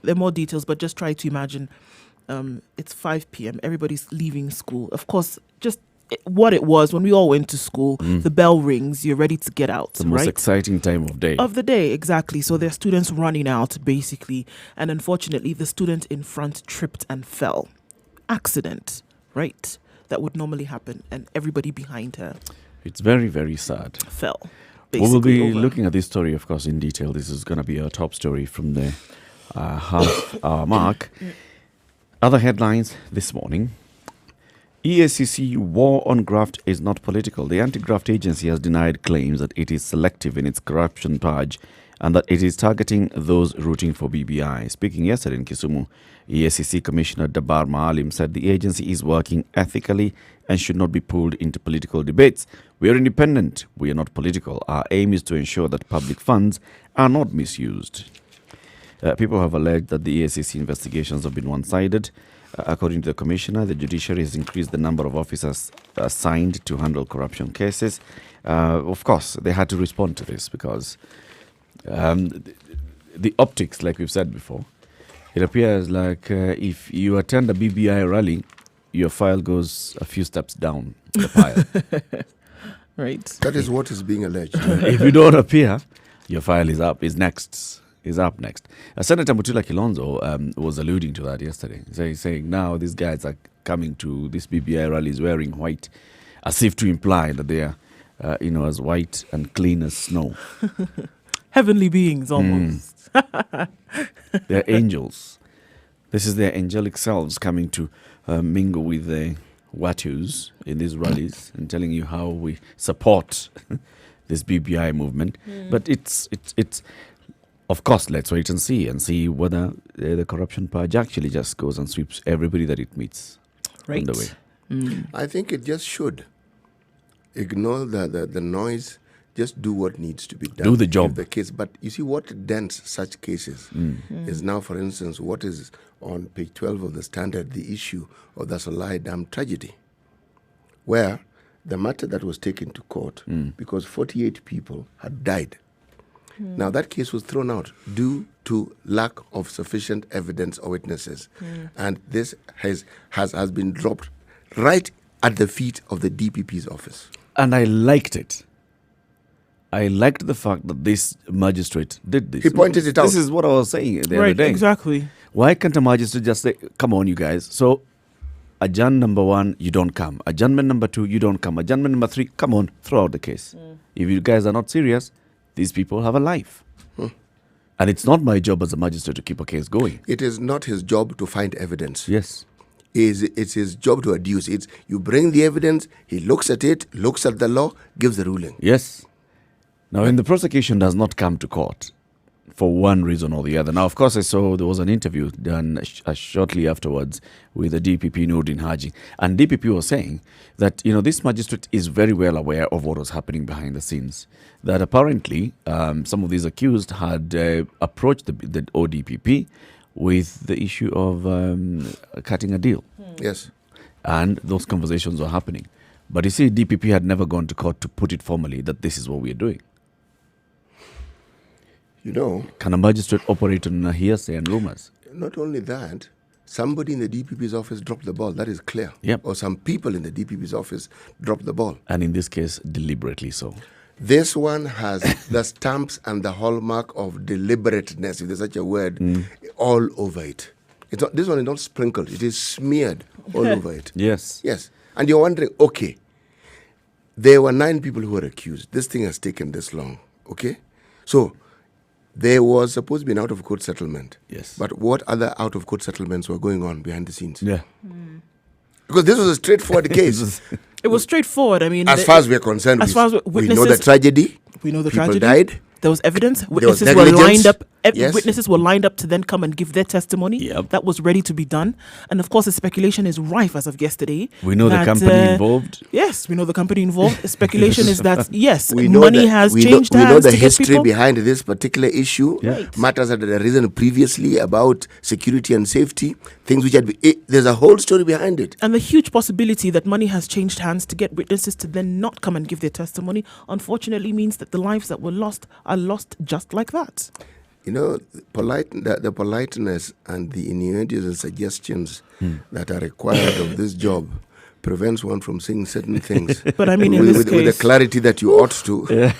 there are more details, but just try to imagine it's 5 p.m. Everybody's leaving school. Of course, just what it was when we all went to school. The bell rings, you're ready to get out. The most exciting time of day. Of the day, exactly. So there are students running out, basically. And unfortunately, the student in front tripped and fell. Accident, right? That would normally happen. And everybody behind her. It's very, very sad. Fell. We will be looking at this story, of course, in detail. This is going to be our top story from the half-hour mark. Other headlines this morning. EACC war on graft is not political. The anti-graft agency has denied claims that it is selective in its corruption purge and that it is targeting those rooting for BBI. Speaking yesterday in Kisumu, EACC Commissioner Dabar Maalim said the agency is working ethically and should not be pulled into political debates. We are independent. We are not political. Our aim is to ensure that public funds are not misused. People have alleged that the EACC investigations have been one-sided. According to the Commissioner, the judiciary has increased the number of officers assigned to handle corruption cases. Of course, they had to respond to this because the optics, like we've said before, it appears like if you attend a BBI rally, your file goes a few steps down the pile. Right. That is what is being alleged. If you don't appear, your file is up next. Senator Mutula Kilonzo was alluding to that yesterday. So he's saying now these guys are coming to this BBI rallies wearing white, as if to imply that they are, as white and clean as snow. Heavenly beings, almost. They're angels. This is their angelic selves coming to mingle with the Watus in these rallies and telling you how we support this BBI movement. But it's of course, let's wait and see whether the corruption purge actually just goes and sweeps everybody that it meets on the way. I think it just should ignore the noise. Just do what needs to be done. Do the job. The case. But you see, what dents such cases is now, for instance, what is on page 12 of the Standard, the issue of the Solai Dam tragedy, where the matter that was taken to court because 48 people had died. Now, that case was thrown out due to lack of sufficient evidence or witnesses. And this has been dropped right at the feet of the DPP's office. And I liked it. I liked the fact that this magistrate did this. He pointed it out. This is what I was saying the other day. Exactly. Why can't a magistrate just say, come on, you guys. So, adjourn number 1, you don't come. Adjournment number 2, you don't come. Adjournment number 3, come on, throw out the case. If you guys are not serious, these people have a life. And it's not my job as a magistrate to keep a case going. It is not his job to find evidence. Yes. It's his job to adduce. You bring the evidence, he looks at it, looks at the law, gives the ruling. Yes. Now, when the prosecution does not come to court for one reason or the other. Now, of course, I saw there was an interview done shortly afterwards with the DPP Nordin Haji. And DPP was saying that, this magistrate is very well aware of what was happening behind the scenes. That apparently some of these accused had approached the ODPP with the issue of cutting a deal. Yes. And those conversations were happening. But you see, DPP had never gone to court to put it formally that this is what we are doing. Can a magistrate operate on a hearsay and rumors? Not only that, somebody in the DPP's office dropped the ball. That is clear. Yep. Or some people in the DPP's office dropped the ball. And in this case, deliberately so. This one has the stamps and the hallmark of deliberateness, if there's such a word, all over it. This one is not sprinkled. It is smeared all over it. Yes. Yes. And you're wondering, okay, there were 9 people who were accused. This thing has taken this long. Okay? So, there was supposed to be an out-of-court settlement. Yes. But what other out-of-court settlements were going on behind the scenes? Yeah. Because this was a straightforward case. It was straightforward. I mean, as far as we're concerned, as far as we know the tragedy. We know the people tragedy. Died. There was evidence. There was Witnesses were lined up. Yes. Witnesses were lined up to then come and give their testimony. Yep. That was ready to be done. And of course, the speculation is rife as of yesterday. We know the company involved. Yes, we know the company involved. The speculation is that, yes, we know money has changed hands. We know the to get history people. behind this particular issue. Yeah. Matters that had arisen previously about security and safety. Things which there's a whole story behind it. And the huge possibility that money has changed hands to get witnesses to then not come and give their testimony, unfortunately means that the lives that were lost are lost just like that. the politeness and the innuendos and suggestions that are required of this job prevents one from saying certain things. But I mean, in with, this with the case, clarity that you ought to. Yeah.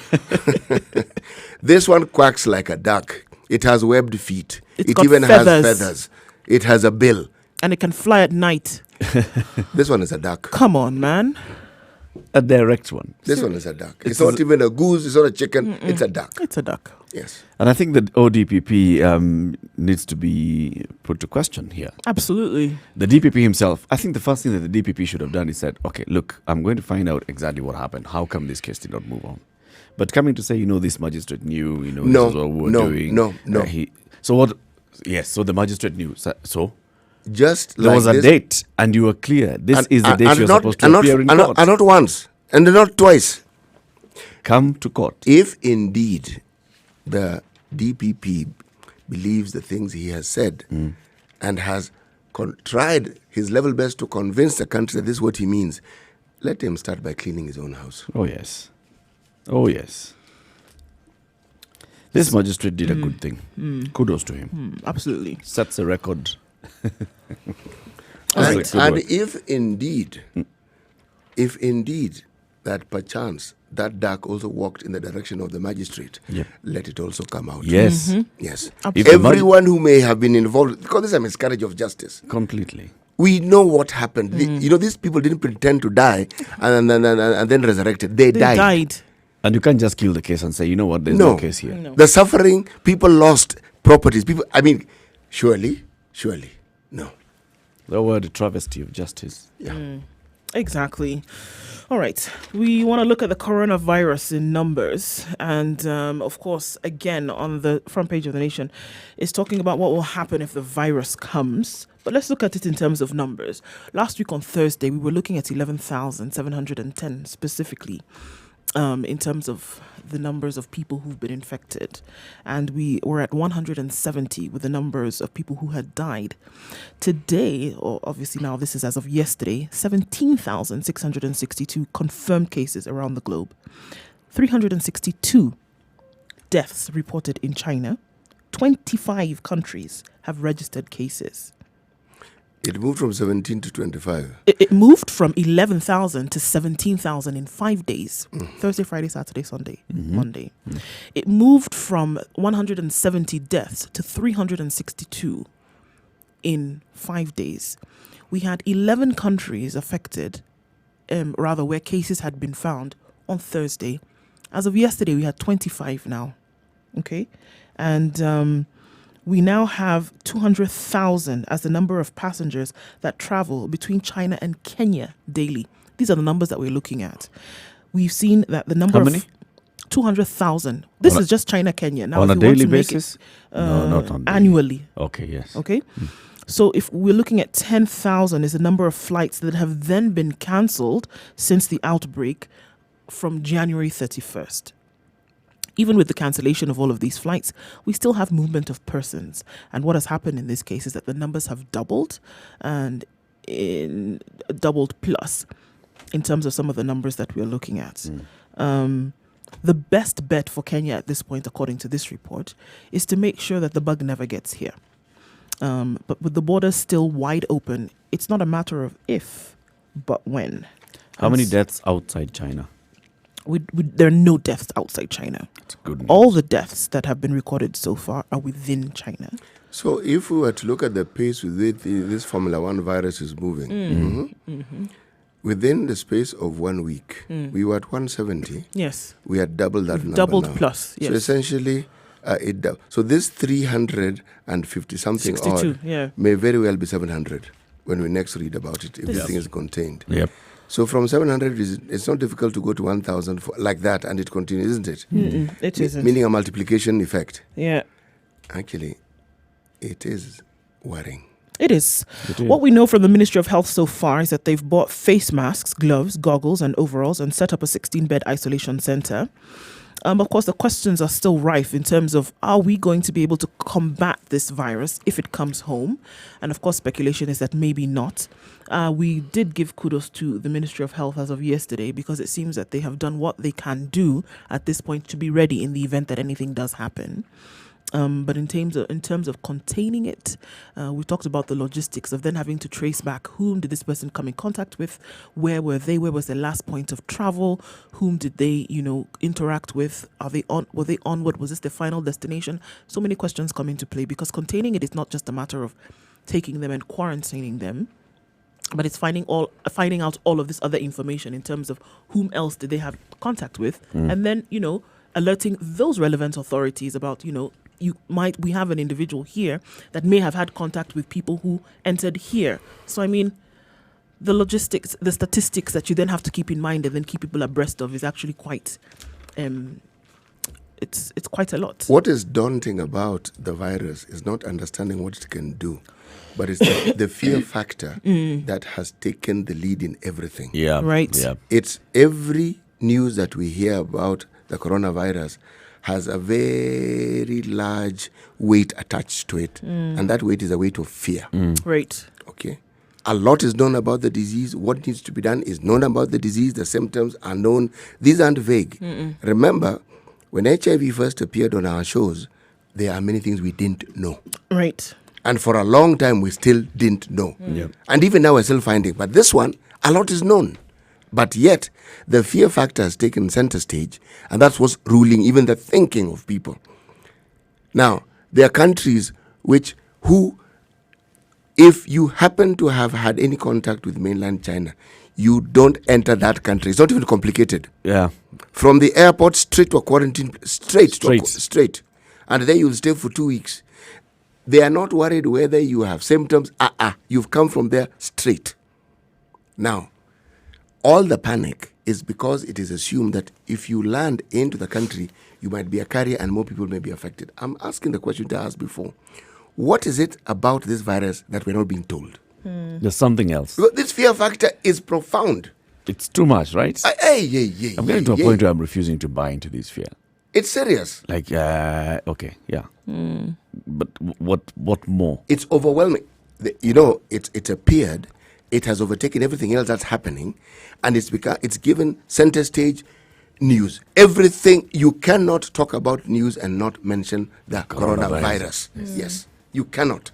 This one quacks like a duck. It has webbed feet. It's It got even feathers. has feathers. It has a bill. and it can fly at night. This one is a duck. Come on, man. A direct one. This one is a duck. It's not even a goose. It's not a chicken. It's a duck. It's a duck. Yes. And I think that ODPP needs to be put to question here. Absolutely. The DPP himself, I think the first thing that the DPP should have done is said, okay, look, I'm going to find out exactly what happened. How come this case did not move on? But coming to say, this magistrate knew, this is what we were doing. No. So what? Yes, so the magistrate knew. So Just there like was a this, date, and you were clear. This is the date you're supposed to appear in court. and not once, and not twice. Come to court. If indeed the DPP believes the things he has said and has tried his level best to convince the country that this is what he means, let him start by cleaning his own house. Oh, yes. Oh, yes. This magistrate did a good thing. Kudos to him. Absolutely. Sets a record. And, That's a good and word. if indeed that perchance that duck also walked in the direction of the magistrate, Yep. let it also come out. Yes, Yes. If the Everyone who may have been involved, because this is a miscarriage of justice. completely. We know what happened. These people didn't pretend to die and then resurrected. They They died. died. And you can't just kill the case and say, you know what, there's no case here. No. The suffering, people lost properties. Surely, no. The word a travesty of justice. Yeah. Exactly. All right. We want to look at the coronavirus in numbers. And, of course, again, on the front page of The Nation, it's talking about what will happen if the virus comes. But let's look at it in terms of numbers. Last week on Thursday, we were looking at 11,710 specifically. In terms of the numbers of people who've been infected. And we were at 170 with the numbers of people who had died. Today, or obviously now this is as of yesterday, 17,662 confirmed cases around the globe. 362 deaths reported in China. 25 countries have registered cases. It moved from 17 to 25. It moved from 11,000 to 17,000 in 5 days. Thursday, Friday, Saturday, Sunday, Monday. It moved from 170 deaths to 362 in 5 days. We had 11 countries affected, where cases had been found on Thursday. As of yesterday, we had 25 now. Okay? And we now have 200,000 as the number of passengers that travel between China and Kenya daily. These are the numbers that we're looking at. We've seen that the number How many? of 200,000. This is just China, Kenya. Now, on if a we want daily to make basis? it, No, not on daily. annually. Okay, yes. Okay. So if we're looking at 10,000 is the number of flights that have then been cancelled since the outbreak from January 31st. Even with the cancellation of all of these flights, we still have movement of persons. And what has happened in this case is that the numbers have doubled and doubled plus in terms of some of the numbers that we're looking at. The best bet for Kenya at this point, according to this report, is to make sure that the bug never gets here. But with the borders still wide open, it's not a matter of if, but when. How many deaths outside China? There are no deaths outside China. That's good news. All the deaths that have been recorded so far are within China. So if we were to look at the pace with which this Formula One virus is moving, within the space of 1 week, we were at 170. Yes. We had doubled that number Doubled now. plus, yes. So essentially, so this 350 something 62, odd yeah. may very well be 700 when we next read about it, if this thing is contained. Yep. So from 700, it's not difficult to go to 1,000 like that, and it continues, isn't it? It isn't. Meaning a multiplication effect. Yeah. Actually, it is worrying. It is. It is. What we know from the Ministry of Health so far is that they've bought face masks, gloves, goggles, and overalls and set up a 16-bed isolation center. Of course, the questions are still rife in terms of, are we going to be able to combat this virus if it comes home? And of course, speculation is that maybe not. We did give kudos to the Ministry of Health as of yesterday because it seems that they have done what they can do at this point to be ready in the event that anything does happen. But in terms of containing it, we talked about the logistics of then having to trace back whom did this person come in contact with, where were they, where was their last point of travel, whom did they, interact with, were they onward, was this their final destination? So many questions come into play, because containing it is not just a matter of taking them and quarantining them, but it's finding out all of this other information in terms of whom else did they have contact with, and then, alerting those relevant authorities about, we have an individual here that may have had contact with people who entered here. So, the logistics, the statistics that you then have to keep in mind and then keep people abreast of is actually quite, it's quite a lot. What is daunting about the virus is not understanding what it can do, but it's the fear factor that has taken the lead in everything. Yeah. Right. Yeah. It's every news that we hear about the coronavirus has a very large weight attached to it. And that weight is a weight of fear. Right. Okay. A lot is known about the disease. What needs to be done is known about the disease. The symptoms are known. These aren't vague. Remember, when HIV first appeared on our shows, there are many things we didn't know. Right. And for a long time, we still didn't know. And even now, we're still finding. But this one, a lot is known. But yet, the fear factor has taken center stage, and that's what's ruling even the thinking of people. Now, there are countries who, if you happen to have had any contact with mainland China, you don't enter that country. It's not even complicated. Yeah. From the airport straight to a quarantine, straight. And then you'll stay for 2 weeks. They are not worried whether you have symptoms. You've come from there straight. Now, all the panic is because it is assumed that if you land into the country, you might be a carrier and more people may be affected. I'm asking the question I asked before. What is it about this virus that we're not being told? There's something else. Well, this fear factor is profound. It's too much, right? I'm getting to a point where I'm refusing to buy into this fear. It's serious. Like, okay, yeah. But what more? It's overwhelming. It appeared, it has overtaken everything else that's happening, and it's given center stage news. Everything, you cannot talk about news and not mention the coronavirus. Yes, you cannot.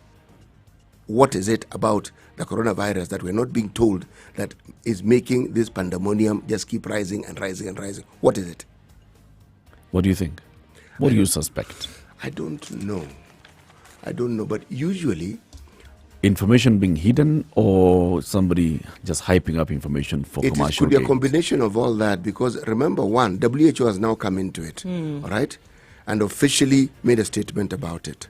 What is it about the coronavirus that we're not being told that is making this pandemonium just keep rising and rising and rising? What is it? What do you think? What do you suspect? I don't know, but usually information being hidden or somebody just hyping up information for commercial gains? It could be a combination of all that, because remember, WHO has now come into it, all right, and officially made a statement about it.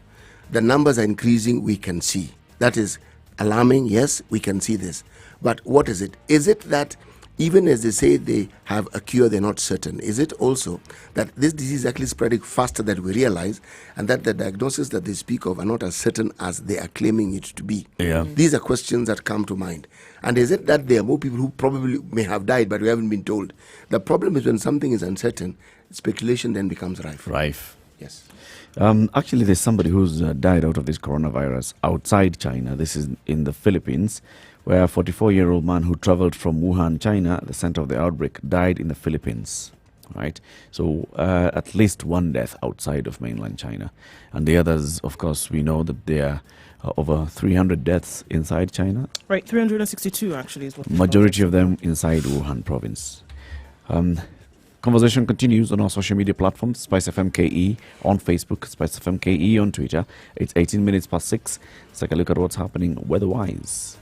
The numbers are increasing, we can see. That is alarming, yes, we can see this. But what is it? Is it that even as they say they have a cure, they're not certain? Is it also that this disease is actually spreading faster than we realize, and that the diagnosis that they speak of are not as certain as they are claiming it to be? Yeah. These are questions that come to mind. And is it that there are more people who probably may have died, but we haven't been told? The problem is when something is uncertain, speculation then becomes rife. Yes. Actually, there's somebody who's died out of this coronavirus outside China. This is in the Philippines, where a 44-year-old man who traveled from Wuhan, China, the center of the outbreak, died in the Philippines. Right? So at least one death outside of mainland China. And the others, of course, we know that there are over 300 deaths inside China. Right, 362 actually is what. Majority of them inside Wuhan province. Conversation continues on our social media platforms, Spice FM KE on Facebook, Spice FM KE on Twitter. It's 18 minutes past 6. Let's take a look at what's happening weather-wise.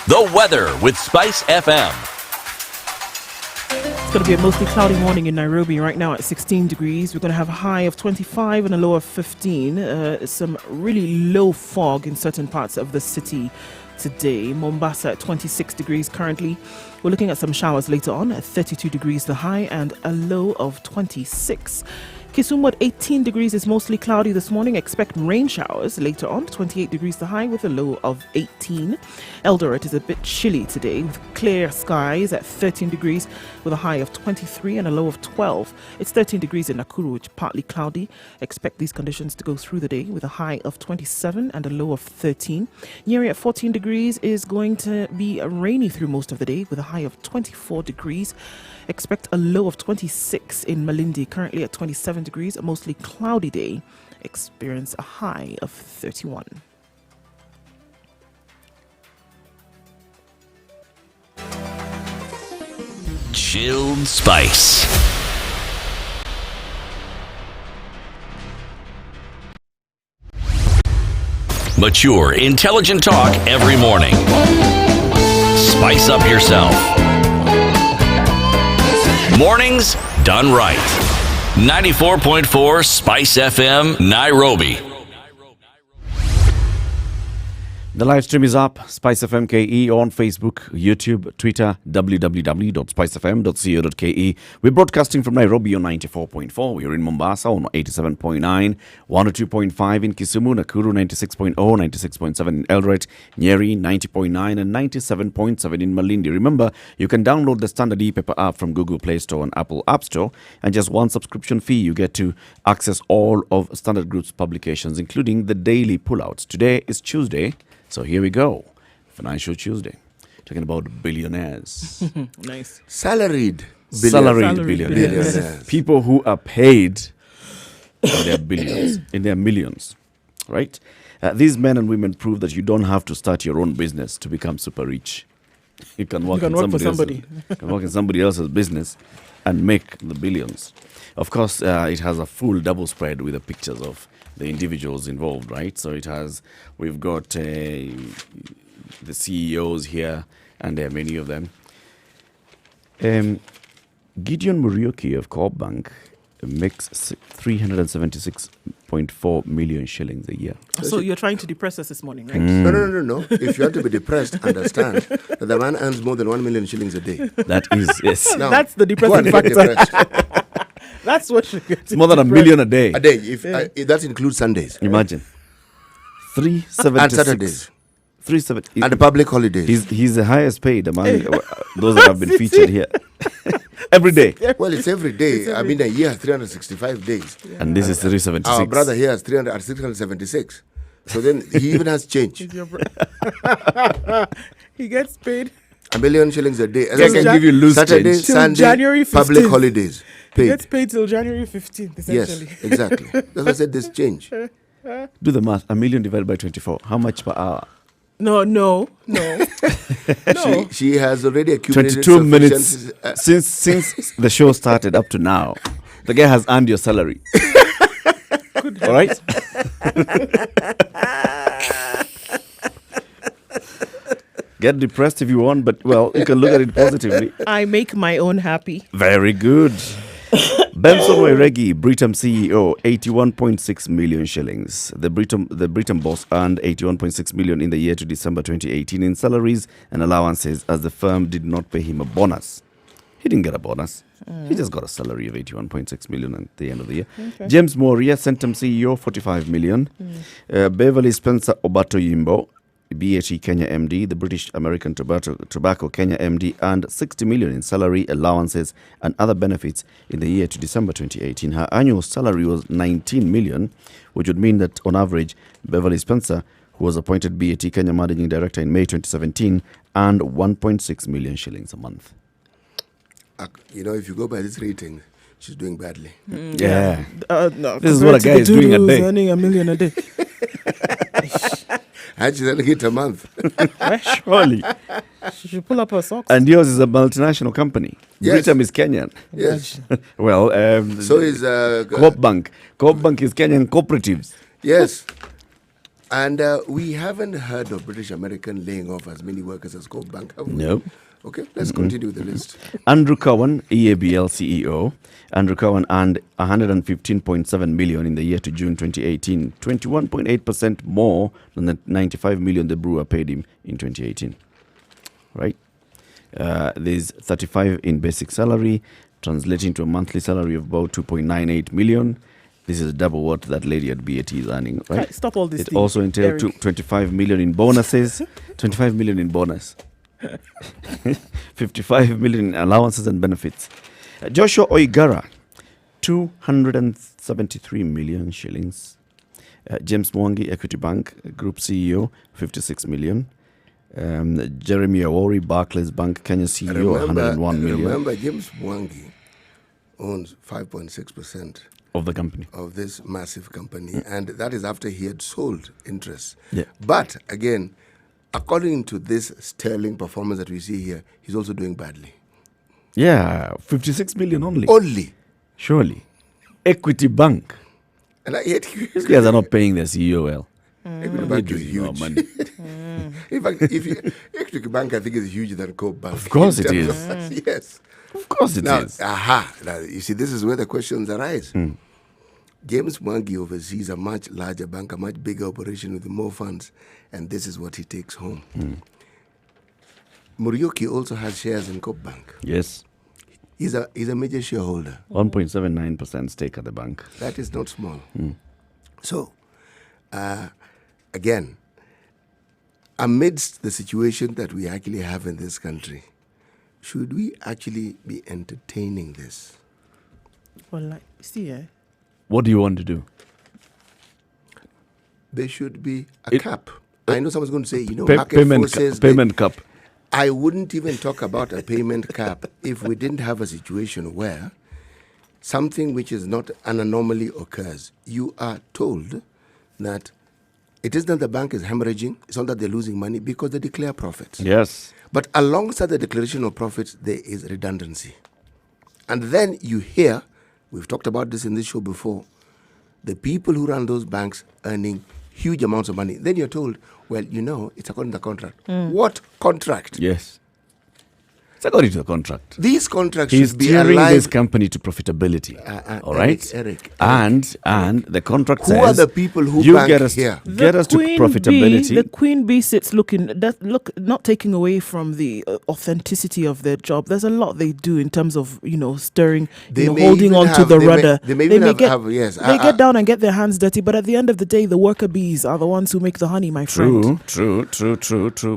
The weather with Spice FM. It's going to be a mostly cloudy morning in Nairobi right now at 16 degrees. We're going to have a high of 25 and a low of 15. Some really low fog in certain parts of the city today. Mombasa at 26 degrees currently. We're looking at some showers later on at 32 degrees the high and a low of 26. Kisumu at 18 degrees is mostly cloudy this morning. Expect rain showers later on. 28 degrees the high with a low of 18. Eldoret is a bit chilly today with clear skies at 13 degrees with a high of 23 and a low of 12. It's 13 degrees in Nakuru, which is partly cloudy. Expect these conditions to go through the day with a high of 27 and a low of 13. Nyeri at 14 degrees is going to be rainy through most of the day with a high of 24 degrees. Expect a low of 26 in Malindi, currently at 27 degrees. A mostly cloudy day. Experience a high of 31. Chilled Spice. Mature, intelligent talk every morning. Spice up yourself. Mornings done right. 94.4 Spice FM, Nairobi. The live stream is up, Spice FM KE on Facebook, YouTube, Twitter, www.spicefm.co.ke. We're broadcasting from Nairobi on 94.4. We're in Mombasa on 87.9, 102.5 in Kisumu, Nakuru 96.0, 96.7 in Eldoret, Nyeri 90.9 and 97.7 in Malindi. Remember, you can download the Standard e-paper app from Google Play Store and Apple App Store, and just one subscription fee, you get to access all of Standard Group's publications, including the daily pullouts. Today is Tuesday. So here we go. Financial Tuesday. Talking about billionaires. Nice. Salaried billionaires. People who are paid in their billions, in their millions. Right? These men and women prove that you don't have to start your own business to become super rich. You can work in somebody else's business and make the billions. Of course, it has a full double spread with the pictures of the individuals involved, right? So we've got the CEOs here, and there are many of them. Gideon Muriuki of Co-op Bank makes 376.4 million shillings a year. So you're trying to depress us this morning, right? No. If you have to be depressed, understand that the man earns more than 1 million shillings a day. That is, yes. Now, that's the depressing factor. That's what you get. It's more than $1 million a day. A day, if that includes Sundays. Imagine. 376. And Saturdays. 370. And the public holidays. He's the highest paid among those that have been featured here. Every day. Well, it's every day. I mean, a year, 365 days. Yeah. And this is 376. Our brother here has 676. So then he even has change. He gets paid $1 million shillings a day. As I can give you loose Saturday, change. Sunday, January 15th. Public holidays. Paid. He gets paid till January 15th, essentially. Yes, exactly. That's why I said there's change. Do the math. 1 million divided by 24. How much per hour? No. She has already accumulated 22 minutes since the show started up to now. The guy has earned your salary. All right? Get depressed if you want, but, well, you can look at it positively. I make my own happy. Very good. Benson Wairegi, Britam CEO, 81.6 million shillings. The Britam boss earned 81.6 million in the year to December 2018 in salaries and allowances, as the firm did not pay him a bonus. He didn't get a bonus. He just got a salary of 81.6 million at the end of the year. Okay. James Moria, Centum CEO, 45 million. Beverly Spencer Obato Yimbo, BAT Kenya MD, the British American Tobacco Kenya MD, earned 60 million in salary, allowances and other benefits in the year to December 2018. Her annual salary was 19 million, which would mean that on average, Beverly Spencer, who was appointed BAT Kenya Managing Director in May 2017, earned 1.6 million shillings a month. If you go by this rating, she's doing badly. Yeah. No, this is what a guy is doing a day. Earning $1 million a day. I just only get a month. Surely. She should pull up her socks. And yours is a multinational company. Yes. Britam is Kenyan. Yes. Well, so is Co-op Bank. Co-op Bank is Kenyan cooperatives. Yes. And we haven't heard of British American laying off as many workers as Co-op Bank, have we? No. Okay, let's continue with the list. Andrew Cowan, EABL CEO. Andrew Cowan earned 115.7 million in the year to June 2018, 21.8% more than the 95 million the brewer paid him in 2018. Right? There's 35 in basic salary, translating to a monthly salary of about 2.98 million. This is double what that lady at BAT is earning, right? Stop all this. It also entailed 25 million in bonuses, 25 million in bonus, 55 million in allowances and benefits. Joshua Oigara, 273 million shillings. James Mwangi, Equity Bank Group CEO, 56 million. Jeremy Awori, Barclays Bank Kenya CEO, 101 million. Remember, James Mwangi owns 5.6% of the company, of this massive company, and that is after he had sold interests. Yeah. But again, according to this sterling performance that we see here, he's also doing badly. Yeah, 56 million only. Only. Surely. Equity Bank. And yet, These guys are not paying their CEO well. Equity Bank is huge. Money. In fact, Equity Bank, I think, is huger than Coop Bank. Of course it is. Yes. Of course it is. Now, you see, this is where the questions arise. James Mwangi oversees a much larger bank, a much bigger operation with more funds, and this is what he takes home. Muriuki also has shares in Coop Bank. Yes. He's a major shareholder. 1.79% stake at the bank. That is not small. So, again, amidst the situation that we actually have in this country, should we actually be entertaining this? Well, What do you want to do? There should be a cap. I know someone's going to say, market payment forces. Payment cap. I wouldn't even talk about a payment cap if we didn't have a situation where something which is not an anomaly occurs. You are told that it isn't that the bank is hemorrhaging, it's not that they're losing money because they declare profits. Yes. But alongside the declaration of profits, there is redundancy. And then you hear, we've talked about this in this show before, the people who run those banks earning huge amounts of money. Then you're told, well, it's according to the contract. What contract? Yes. It's according to the contract. These contracts He's should be steering alive. this company to profitability. All right? Eric. And the contract Who says... are the people who you bank get us, here? Get us to profitability. The Queen Bee sits not taking away from the authenticity of their job. There's a lot they do in terms of, steering, holding on to the rudder. They may get down and get their hands dirty, but at the end of the day, the worker bees are the ones who make the honey, my friend. True.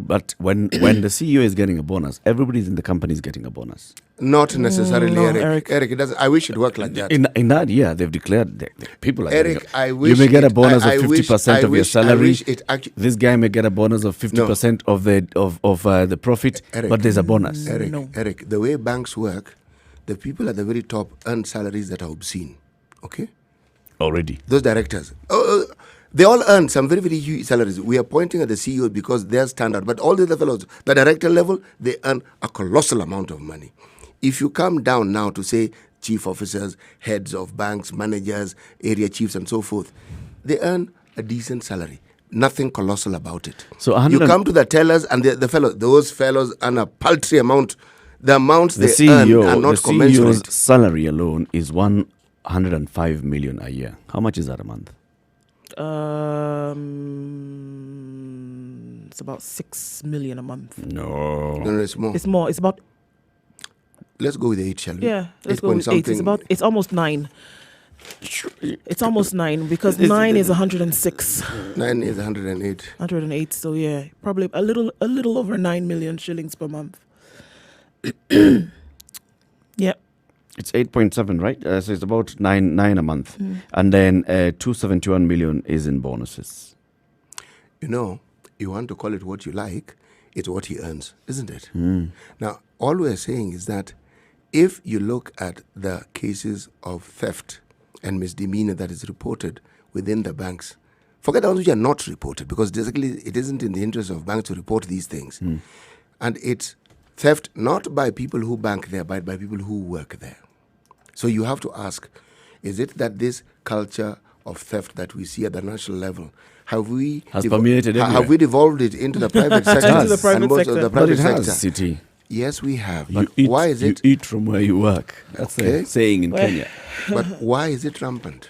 But when the CEO is getting a bonus, everybody's in the company is getting a bonus. Not necessarily, no, Eric. Eric, it doesn't. I wish it worked like that. In that year, they've declared that people are Eric, I wish you may get a bonus I of 50% of your salary. This guy may get a bonus of 50% of the profit, Eric, but there's a bonus. Eric, the way banks work, the people at the very top earn salaries that are obscene. Okay? Already. Those directors. They all earn some very, very huge salaries. We are pointing at the CEO because they're standard. But all the other fellows, the director level, they earn a colossal amount of money. If you come down now to say chief officers, heads of banks, managers, area chiefs, and so forth, they earn a decent salary. Nothing colossal about it. So you come to the tellers and those fellows earn a paltry amount. The amounts they earn are not commensurate. The CEO's salary alone is 105 million a year. How much is that a month? It's about 6 million a month. No, it's more. It's more. It's about. Let's go with 8, shall we? Yeah, let's go with 8. It's almost 9. It's almost 9 because 9 is 106. 9 is 108. 108. So yeah, probably a little over 9 million shillings per month. Yeah. It's 8.7, right? So it's about 9 a month. And then 271 million is in bonuses. You want to call it what you like, it's what he earns, isn't it? Now, all we're saying is that if you look at the cases of theft and misdemeanor that is reported within the banks, forget the ones which are not reported, because basically it isn't in the interest of banks to report these things. And it's theft not by people who bank there, but by people who work there. So you have to ask, is it that this culture of theft that we see at the national level, have we devolved it into the private sector? Into the private sector. The private sector. City. Yes, we have. But why is it? You eat from where you work. That's a saying in Kenya. But why is it rampant?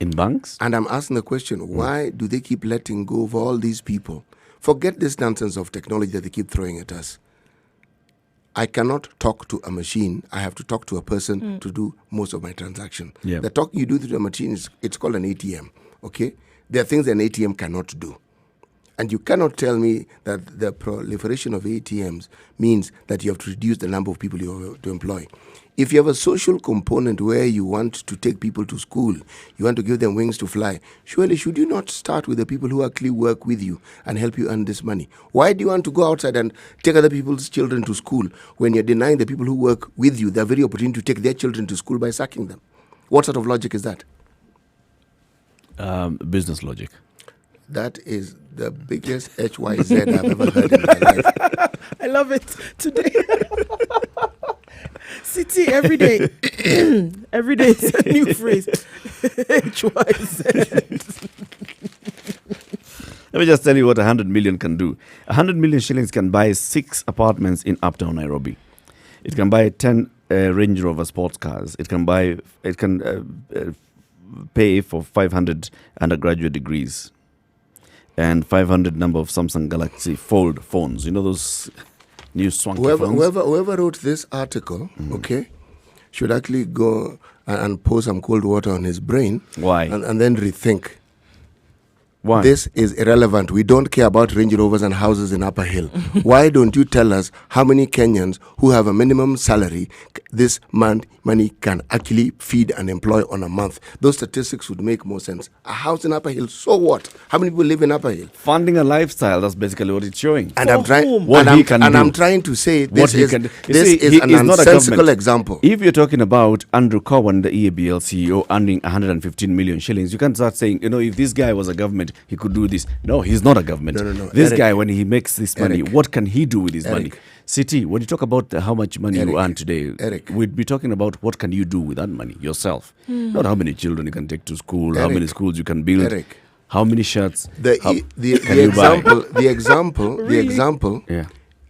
In banks? And I'm asking the question, why do they keep letting go of all these people? Forget this nonsense of technology that they keep throwing at us. I cannot talk to a machine. I have to talk to a person to do most of my transaction. Yeah. The talking you do to a machine it's called an ATM. Okay, there are things an ATM cannot do. And you cannot tell me that the proliferation of ATMs means that you have to reduce the number of people you have to employ. If you have a social component where you want to take people to school, you want to give them wings to fly, surely should you not start with the people who actually work with you and help you earn this money? Why do you want to go outside and take other people's children to school when you're denying the people who work with you the very opportunity to take their children to school by sacking them? What sort of logic is that? Business logic. That is the biggest HYZ I've ever heard in my life. I love it today. City every day. Every day is a new phrase. HYZ. Let me just tell you what 100 million can do. 100 million shillings can buy 6 apartments in uptown Nairobi. It can buy 10 Range Rover sports cars. It can pay for 500 undergraduate degrees and 500 number of Samsung Galaxy Fold phones. You know those new swanky phones? Whoever wrote this article, okay, should actually go and pour some cold water on his brain. Why? And then rethink. Why? This is irrelevant. We don't care about Range Rovers and houses in Upper Hill. Why don't you tell us how many Kenyans who have a minimum salary this money can actually feed and employ on a month? Those statistics would make more sense. A house in Upper Hill, so what? How many people live in Upper Hill? Funding a lifestyle, that's basically what it's showing. And I'm trying to say this is an nonsensical example. If you're talking about Andrew Cowan, the EABL CEO, earning 115 million shillings, you can't start saying, if this guy was a government, he could do this. No, he's not a government. No. This Eric, guy, when he makes this money, what can he do with his money? Eric. City, when you talk about how much money you earn today, Eric, we'd be talking about what can you do with that money yourself. Not how many children you can take to school, how many schools you can build, how many shirts. The example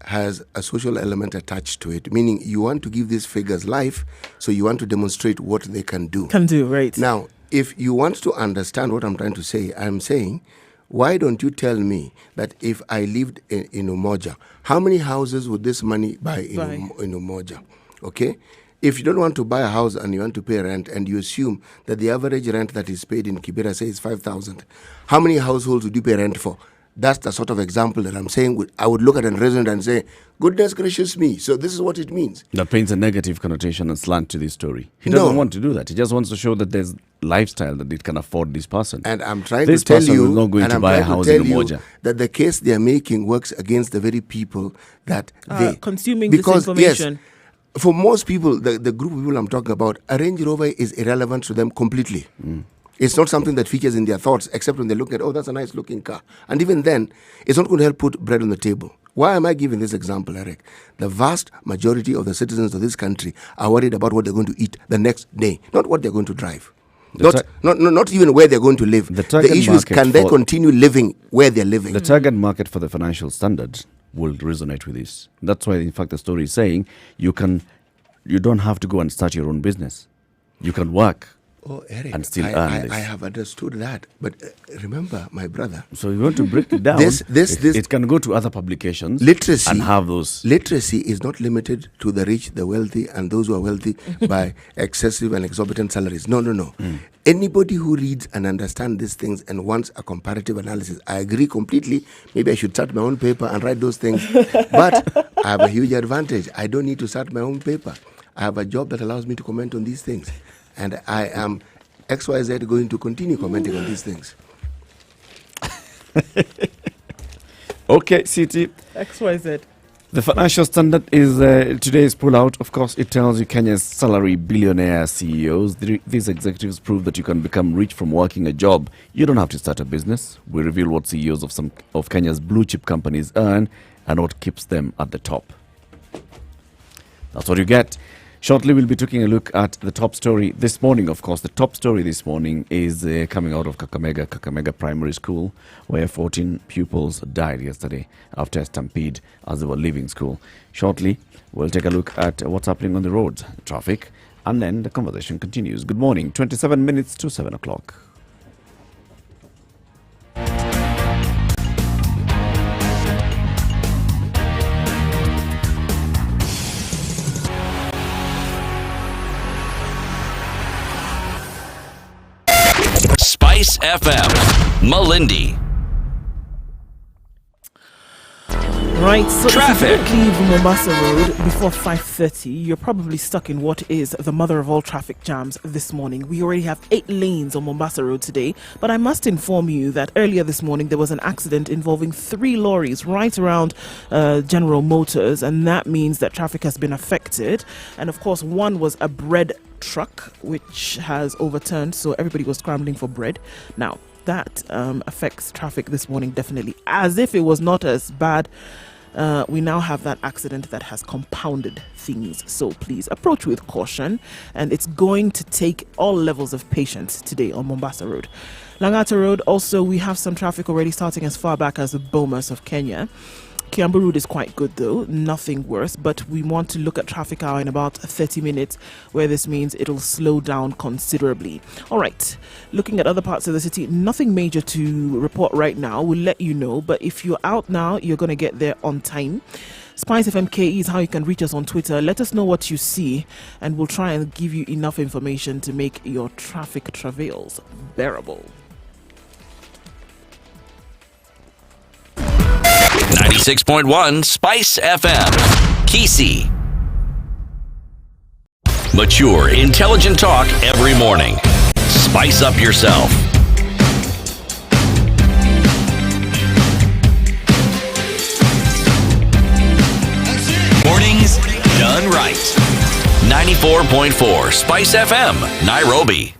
has a social element attached to it, meaning you want to give these figures life, so you want to demonstrate what they can do. Right. Now, if you want to understand what I'm trying to say, I'm saying, why don't you tell me that if I lived in Umoja, how many houses would this money buy in Umoja? Okay? If you don't want to buy a house and you want to pay rent and you assume that the average rent that is paid in Kibera, say, is 5,000, how many households would you pay rent for? That's the sort of example that I'm saying. I would look at a resident and say, goodness gracious me. So this is what it means. That paints a negative connotation and slant to this story. He doesn't want to do that. He just wants to show that there's lifestyle that it can afford this person. And I'm trying to tell you, is not going to buy a house in Umoja. That the case they're making works against the very people that they consuming this information. Yes, for most people, the group of people I'm talking about, a Range Rover is irrelevant to them completely. It's not something that features in their thoughts, except when they look at, that's a nice looking car. And even then, it's not going to help put bread on the table. Why am I giving this example, Eric? The vast majority of the citizens of this country are worried about what they're going to eat the next day, not what they're going to drive. Not even where they're going to live. The issue is, can they continue living where they're living? The target market for the financial standard will resonate with this. That's why, in fact, the story is saying you don't have to go and start your own business. You can work. Oh, Eric, and still earn this. I have understood that. But remember, my brother. So you want to break it down. It can go to other publications. Literacy. And have those. Literacy is not limited to the rich, the wealthy, and those who are wealthy by excessive and exorbitant salaries. No. Anybody who reads and understands these things and wants a comparative analysis, I agree completely. Maybe I should start my own paper and write those things. But I have a huge advantage. I don't need to start my own paper. I have a job that allows me to comment on these things. And I am XYZ going to continue commenting on these things. Okay, CT. XYZ. The financial standard is today's pullout. Of course, it tells you Kenya's salary billionaire CEOs. These executives prove that you can become rich from working a job. You don't have to start a business. We reveal what CEOs of some of Kenya's blue chip companies earn and what keeps them at the top. That's what you get. Shortly, we'll be taking a look at the top story this morning. Of course, the top story this morning is coming out of Kakamega Primary School, where 14 pupils died yesterday after a stampede as they were leaving school. Shortly, we'll take a look at what's happening on the roads, traffic, and then the conversation continues. Good morning, 27 minutes to 7 o'clock. FM, Malindi. Right, so Traffic. if you leave Mombasa Road before 5:30, you're probably stuck in what is the mother of all traffic jams this morning. We already have 8 lanes on Mombasa Road today, but I must inform you that earlier this morning there was an accident involving 3 lorries right around General Motors, and that means that traffic has been affected. And of course, one was a bread truck which has overturned, so everybody was scrambling for bread. Now, that affects traffic this morning definitely. As if it was not as bad, we now have that accident that has compounded things. So please approach with caution, and it's going to take all levels of patience today on Mombasa Road. Langata Road, also we have some traffic already starting as far back as the Bomas of Kenya. Kiambu Road is quite good though, nothing worse, but we want to look at traffic hour in about 30 minutes, where this means it'll slow down considerably. All right, looking at other parts of the city, nothing major to report right now. We'll let you know, but if you're out now, you're going to get there on time. Spice FM KE is how you can reach us on Twitter. Let us know what you see, and we'll try and give you enough information to make your traffic travails bearable. 96.1 Spice FM, Kisi. Mature, intelligent talk every morning. Spice up yourself. Mornings done right. 94.4 Spice FM, Nairobi.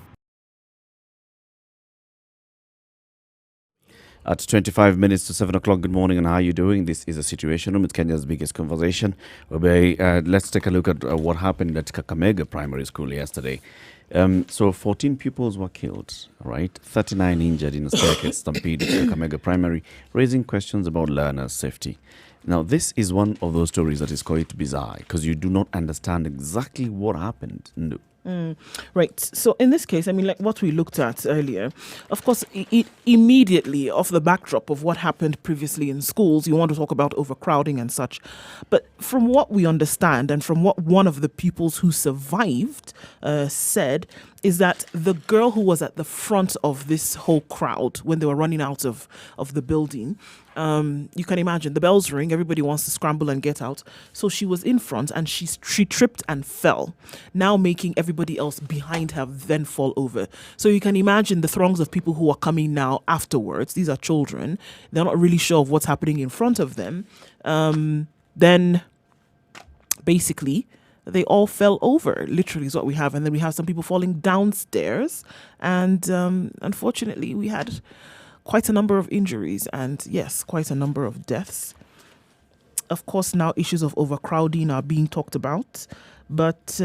At 25 minutes to 7 o'clock, good morning, and how are you doing? This is a Situation Room. It's Kenya's biggest conversation. Let's take a look at what happened at Kakamega Primary School yesterday. So 14 pupils were killed, right? 39 injured in a staircase stampede at Kakamega Primary, raising questions about learners' safety. Now, this is one of those stories that is quite bizarre because you do not understand exactly what happened. Right. So in this case, I mean, like what we looked at earlier, of course, it immediately off the backdrop of what happened previously in schools, you want to talk about overcrowding and such. But from what we understand and from what one of the pupils who survived said, is that the girl who was at the front of this whole crowd when they were running out of the building, you can imagine the bells ring, everybody wants to scramble and get out. So she was in front and she tripped and fell, now making everybody else behind her then fall over. So you can imagine the throngs of people who are coming now afterwards. These are children. They're not really sure of what's happening in front of them. Then basically they all fell over, literally is what we have. And then we have some people falling downstairs. And unfortunately, we had quite a number of injuries and, yes, quite a number of deaths. Of course, now issues of overcrowding are being talked about. But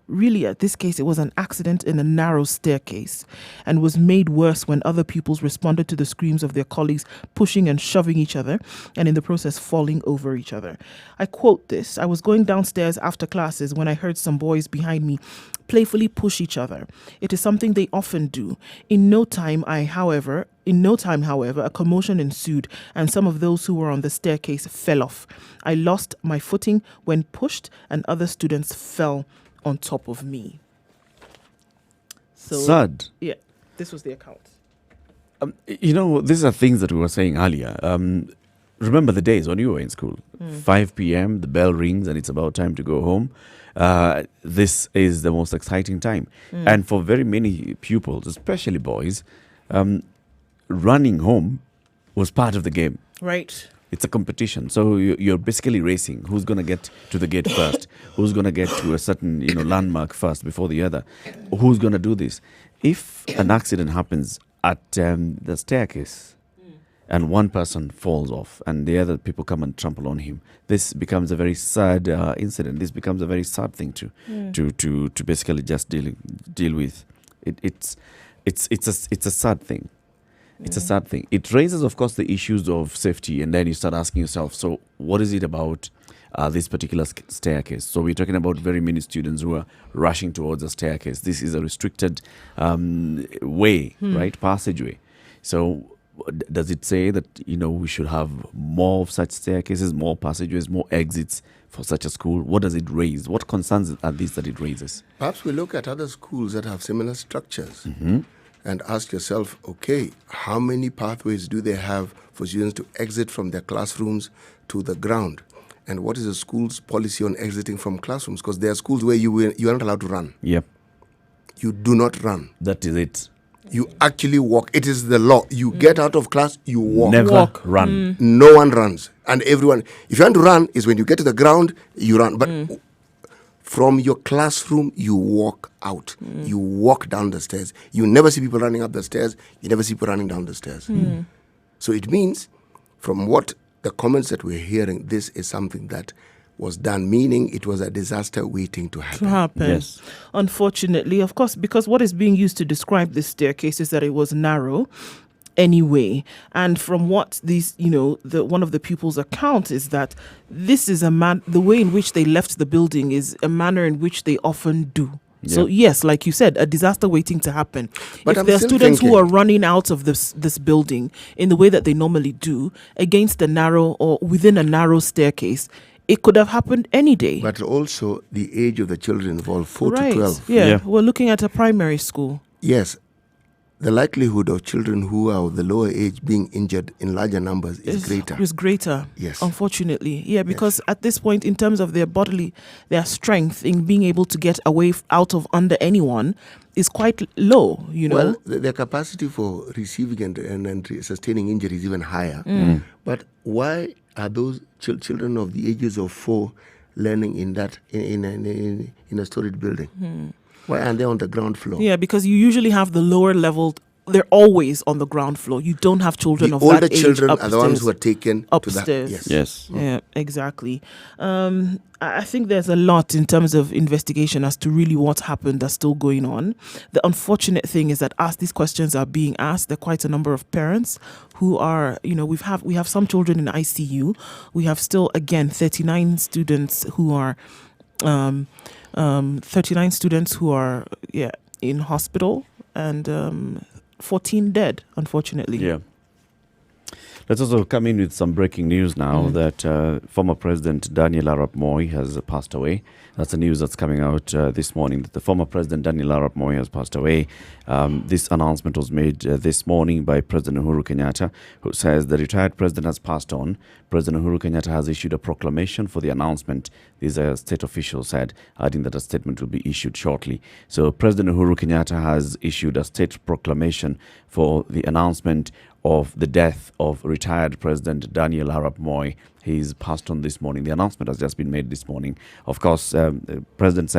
really, at this case, it was an accident in a narrow staircase and was made worse when other pupils responded to the screams of their colleagues pushing and shoving each other and in the process falling over each other. I quote this: "I was going downstairs after classes when I heard some boys behind me playfully push each other. It is something they often do. In no time, however, a commotion ensued and some of those who were on the staircase fell off. I lost my footing when pushed and other students fell on top of me." So, sad. Yeah, this was the account. These are things that we were saying earlier. Remember the days when you were in school? 5 p.m., the bell rings and it's about time to go home. This is the most exciting time. And for very many pupils, especially boys, running home was part of the game. Right. It's a competition. So you're basically racing. Who's going to get to the gate first? Who's going to get to a certain landmark first before the other? Who's going to do this? If an accident happens at the staircase and one person falls off and the other people come and trample on him, this becomes a very sad incident. This becomes a very sad thing to basically just deal with. It's a sad thing. It's a sad thing. It raises, of course, the issues of safety, and then you start asking yourself, so what is it about this particular staircase? So we're talking about very many students who are rushing towards a staircase. This is a restricted way, right? Passageway. So does it say that, we should have more of such staircases, more passageways, more exits for such a school? What does it raise? What concerns are these that it raises? Perhaps we look at other schools that have similar structures. and ask yourself, okay, how many pathways do they have for students to exit from their classrooms to the ground? And what is the school's policy on exiting from classrooms? Because there are schools where you are not allowed to run. Yep. You do not run. That is it. You actually walk. It is the law. You get out of class, you walk. Never run. No one runs. And everyone, if you want to run, is when you get to the ground, you run. But from your classroom, you walk out. You walk down the stairs. You never see people running up the stairs. You never see people running down the stairs. So it means, from what the comments that we're hearing, this is something that was done, meaning it was a disaster waiting to happen. Yes. Unfortunately, of course, because what is being used to describe this staircase is that it was narrow anyway. And from what these, one of the pupils' account is that this is the way in which they left the building is a manner in which they often do. Yep. So yes, like you said, a disaster waiting to happen. But if there are students who are running out of this building in the way that they normally do against a narrow or within a narrow staircase, it could have happened any day. But also the age of the children involved, 4 to 12. Yeah, we're looking at a primary school. Yes. The likelihood of children who are of the lower age being injured in larger numbers is greater. Is greater, yes. Unfortunately. Yeah, because at this point, in terms of their strength in being able to get away out of under anyone is quite low, Well, their capacity for receiving and sustaining injury is even higher. But why are those children of the ages of 4 learning in a storied building? Why aren't they on the ground floor? Yeah, because you usually have the lower level. They're always on the ground floor. You don't have children of that age upstairs. The older children are the ones who are taken upstairs. To that. Yes. Yeah, exactly. I think there's a lot in terms of investigation as to really what happened that's still going on. The unfortunate thing is that as these questions are being asked, there are quite a number of parents who are, we have some children in ICU. We have still, again, 39 students who are 39 students who are in hospital and 14 dead, unfortunately. Yeah. Let's also come in with some breaking news now that former President Daniel Arap Moi has passed away. That's the news that's coming out this morning, that the former President Daniel Arap Moi has passed away. This announcement was made this morning by President Uhuru Kenyatta, who says the retired president has passed on. President Uhuru Kenyatta has issued a proclamation for the announcement, these state officials said, adding that a statement will be issued shortly. So President Uhuru Kenyatta has issued a state proclamation for the announcement of the death of retired President Daniel Arap Moi. He's passed on this morning. The announcement has just been made this morning. Of course, the statement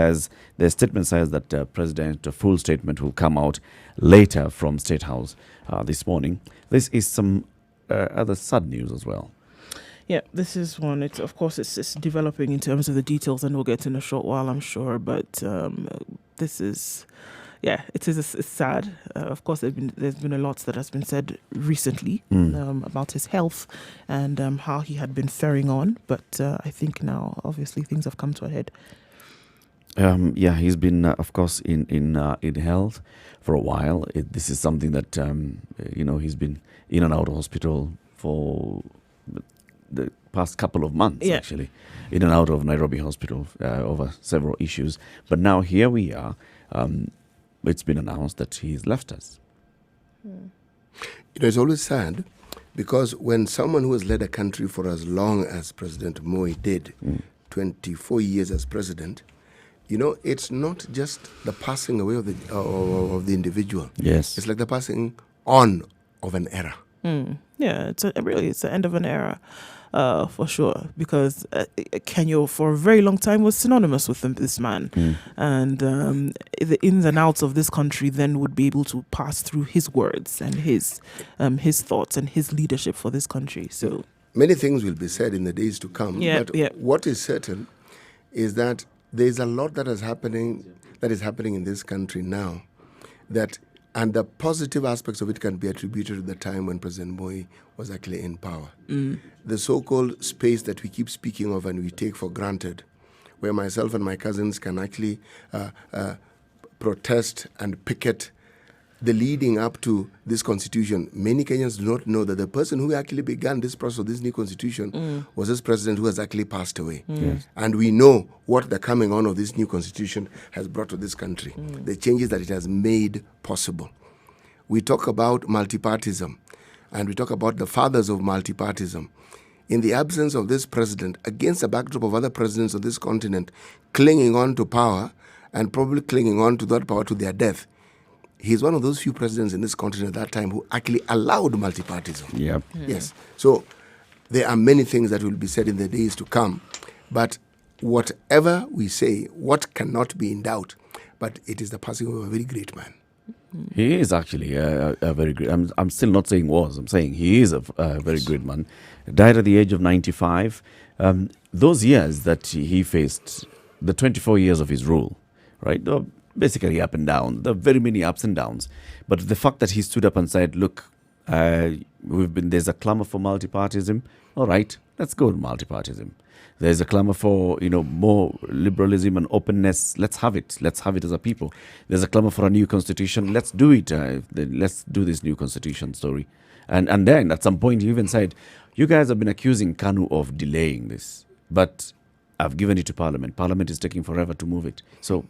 says that a full statement will come out later from State House this morning. This is some other sad news as well. Yeah, this is one. It's developing in terms of the details, and we'll get in a short while, I'm sure. But this is... Yeah, it's sad. Of course, there's been a lot that has been said recently about his health and how he had been faring on. But I think now, obviously, things have come to a head. He's been, of course, in health for a while. This is something that he's been in and out of hospital for the past couple of months. Actually, in and out of Nairobi hospital over several issues. But now here we are. It's been announced that he's left us. It's always sad because when someone who has led a country for as long as President Moi did, 24 years as president, it's not just the passing away of the individual. Yes. It's like the passing on of an era. Yeah, it's the end of an era. For sure, because Kenya for a very long time was synonymous with this man, and the ins and outs of this country then would be able to pass through his words and his thoughts and his leadership for this country. So many things will be said in the days to come. What is certain is that there is a lot that is happening in this country now, and the positive aspects of it can be attributed to the time when President Moi was actually in power. The so-called space that we keep speaking of and we take for granted, where myself and my cousins can actually protest and picket the leading up to this constitution. Many Kenyans do not know that the person who actually began this process of this new constitution was this president who has actually passed away. Yes. And we know what the coming on of this new constitution has brought to this country, the changes that it has made possible. we talk about multipartism, and we talk about the fathers of multipartism. In the absence of this president, against the backdrop of other presidents of this continent clinging on to power and probably clinging on to that power to their death, he's one of those few presidents in this continent at that time who actually allowed multipartism. Yep. Yes. So there are many things that will be said in the days to come, but whatever we say, what cannot be in doubt, but it is the passing of a very great man. He is actually a very great. I'm still not saying was. I'm saying he is a very great man. Died at the age of 95. Those years that he faced, the 24 years of his rule, right? They were basically up and down. There are very many ups and downs. But the fact that he stood up and said, "Look, there's a clamor for multipartism. All right, let's go with multipartism. There's a clamor for, more liberalism and openness. Let's have it. Let's have it as a people. There's a clamor for a new constitution. Let's do it. Let's do this new constitution story." And then at some point he even said, "You guys have been accusing KANU of delaying this, but I've given it to Parliament. Parliament is taking forever to move it." So,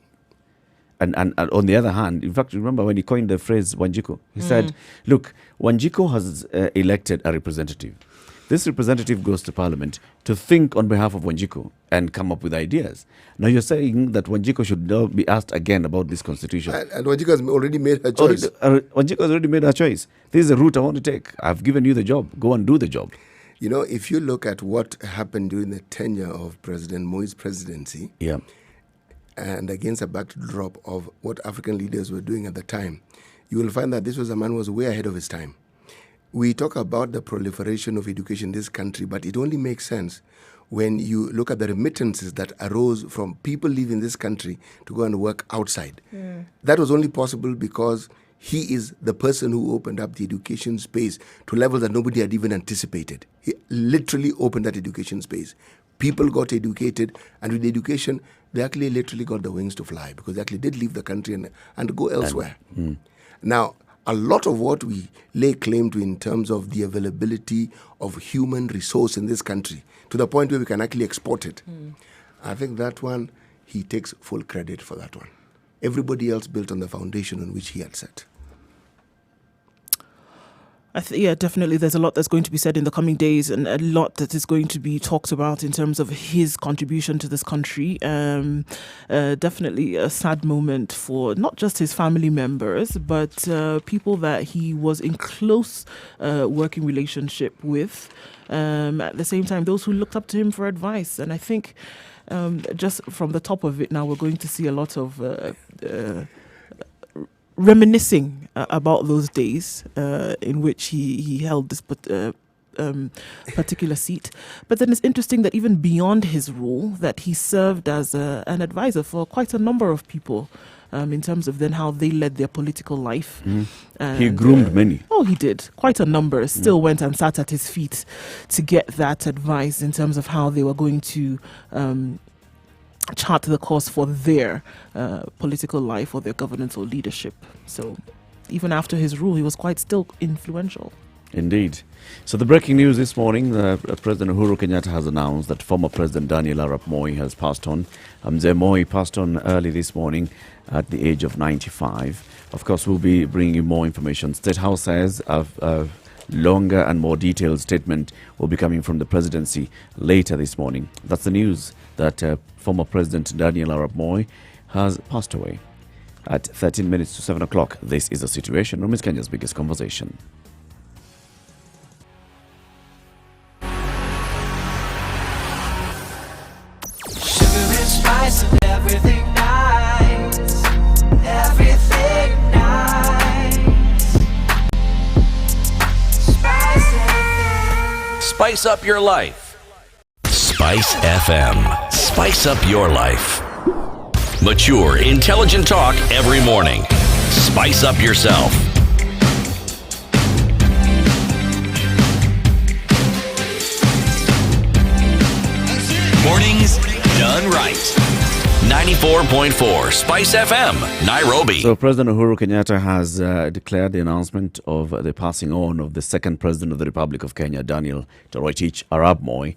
and on the other hand, in fact, remember when he coined the phrase Wanjiku, he said, "Look, Wanjiku has elected a representative. This representative goes to Parliament to think on behalf of Wanjiku and come up with ideas. Now you're saying that Wanjiku should now be asked again about this constitution." And Wanjiku has already made her choice. Wanjiku has already made her choice. This is the route I want to take. I've given you the job. Go and do the job. If you look at what happened during the tenure of President Moi's presidency, Yeah. and against a backdrop of what African leaders were doing at the time, you will find that this was a man who was way ahead of his time. We talk about the proliferation of education in this country, but it only makes sense when you look at the remittances that arose from people leaving this country to go and work outside. That was only possible because he is the person who opened up the education space to levels that nobody had even anticipated. He literally opened that education space. People got educated, and with education, they actually literally got the wings to fly because they actually did leave the country and go elsewhere. Now, a lot of what we lay claim to in terms of the availability of human resource in this country, to the point where we can actually export it, I think that one, he takes full credit for that one. Everybody else built on the foundation on which he had set. Yeah, definitely. There's a lot that's going to be said in the coming days, and a lot that is going to be talked about in terms of his contribution to this country. Definitely a sad moment for not just his family members, but people that he was in close working relationship with. At the same time, those who looked up to him for advice. And I think just from the top of it now, we're going to see a lot of reminiscing about those days in which he held this particular seat. But then it's interesting that even beyond his role, that he served as an advisor for quite a number of people in terms of then how they led their political life. And, he groomed many. Oh, he did. Quite a number. Still went and sat at his feet to get that advice in terms of how they were going to chart the course for their political life or their governance or leadership. So even after his rule, he was quite still influential. Indeed. So the breaking news this morning, President Uhuru Kenyatta has announced that former President Daniel Arap Moi has passed on. Mzee Moi passed on early this morning at the age of 95. Of course, we'll be bringing you more information. State House says a longer and more detailed statement will be coming from the presidency later this morning. That's the news, that former President Daniel Arap Moi has passed away at 13 minutes to 7 o'clock. This is The Situation, Room is Kenya's biggest conversation. Sugar and spice and everything nice. Everything nice. Spice FM. Spice up your life. Spice FM. Spice up your life. Mature, intelligent talk every morning. Spice up yourself. Mornings done right. 94.4 Spice FM, Nairobi. So President Uhuru Kenyatta has declared the announcement of the passing on of the second President of the Republic of Kenya, Daniel Toroitich Arap Moi.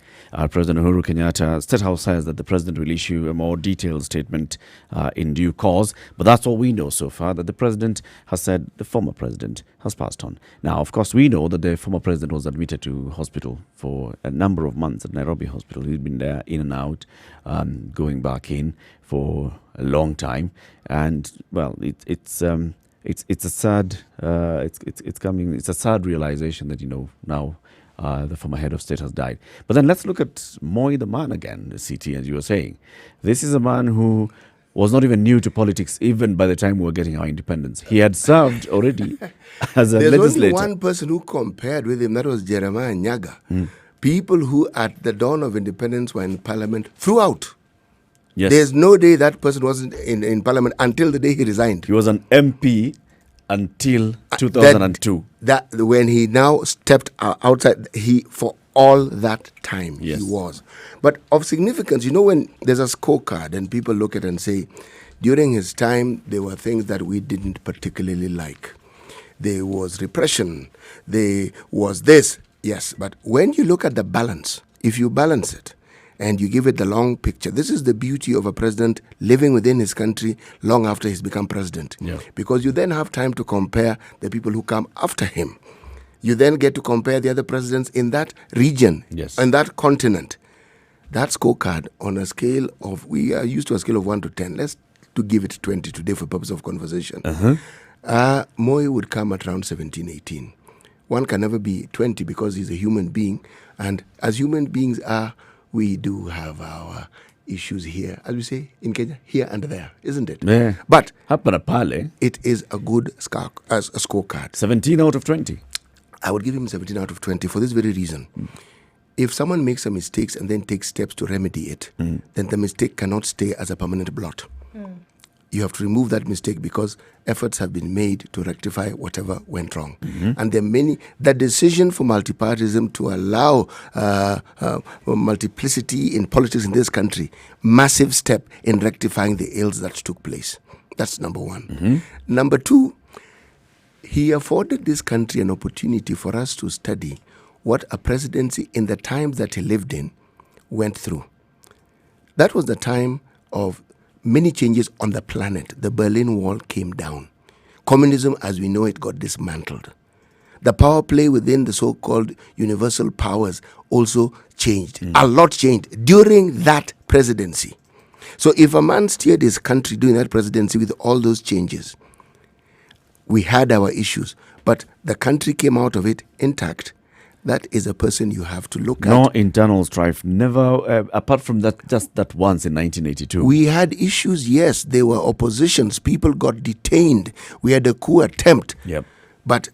President Uhuru Kenyatta, State House says that the President will issue a more detailed statement in due course. But that's all we know so far, that the President has said the former President has passed on. Now, of course, we know that the former president was admitted to hospital for a number of months at Nairobi Hospital. He'd been there in and out, going back in for a long time. And, well, it's a sad it's a sad realization that, now the former head of state has died. But then let's look at Moi the man again, the CT, as you were saying. This is a man who was not even new to politics even by the time we were getting our independence. He had served already as a There's legislator. only one person who compared with him, that was Jeremiah Nyaga. People who at the dawn of independence were in parliament throughout. Yes. There's no day that person wasn't in parliament until the day he resigned. He was an MP until 2002. That when he now stepped outside, for all that time Yes. he was. But of significance, when there's a scorecard and people look at it and say, during his time, there were things that we didn't particularly like. There was repression. There was this. Yes, but when you look at the balance, if you balance it and you give it the long picture, this is the beauty of a president living within his country long after he's become president. Yeah. Because you then have time to compare the people who come after him. You then get to compare the other presidents in that region, Yes. in that continent. That scorecard on a scale of, we are used to a scale of 1 to 10. Let's to give it 20 today for purpose of conversation. Moi would come at around 17, 18. One can never be 20 because he's a human being. And as human beings are, we do have our issues here, as we say in Kenya, here and there, isn't it? Yeah. But Hapa na pale, it is a good scorecard. 17 out of 20. I would give him 17 out of 20 for this very reason. If someone makes a mistake and then takes steps to remedy it, then the mistake cannot stay as a permanent blot. You have to remove that mistake because efforts have been made to rectify whatever went wrong. And there are many, the decision for multipartyism to allow multiplicity in politics in this country, massive step in rectifying the ills that took place. That's number one. Number two, he afforded this country an opportunity for us to study what a presidency in the times that he lived in went through. That was the time of many changes on the planet. The Berlin Wall came down. Communism as we know it got dismantled. The power play within the so-called universal powers also changed. A lot changed during that presidency. So if a man steered his country during that presidency with all those changes, we had our issues, but the country came out of it intact. That is a person you have to look No at. internal strife, never, apart from that, just that once in 1982. We had issues, yes. There were oppositions. People got detained. We had a coup attempt. Yep. But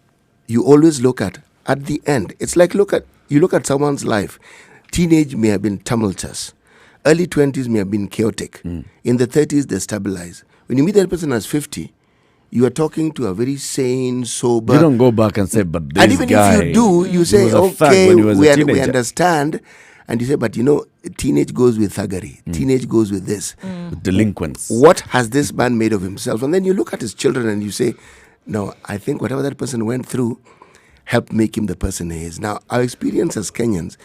you always look at the end. It's like you look at someone's life. Teenage may have been tumultuous. Early 20s may have been chaotic. In the 30s, they stabilize. When you meet that person as 50, you are talking to a very sane, sober. You don't go back and say, but this And even guy, if you do, you he say, was a thug okay, when he was a we teenager." understand. And you say, but teenage goes with thuggery. Teenage goes with this. Delinquents. What has this man made of himself? And then you look at his children and you say, no, I think whatever that person went through helped make him the person he is. Now, our experience as Kenyans,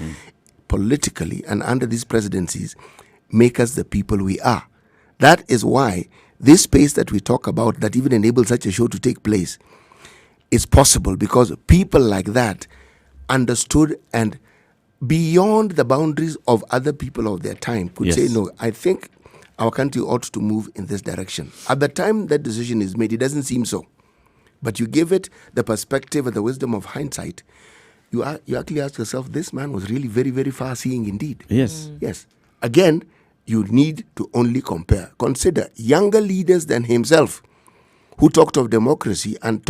politically and under these presidencies, make us the people we are. That is why this space that we talk about that even enables such a show to take place is possible, because people like that understood and beyond the boundaries of other people of their time could Yes. say, no, I think our country ought to move in this direction. At the time that decision is made, it doesn't seem so. But you give it the perspective and the wisdom of hindsight, you actually ask yourself, this man was really very, very far-seeing indeed. Yes. Yes. Again, you need to only compare. Consider younger leaders than himself who talked of democracy and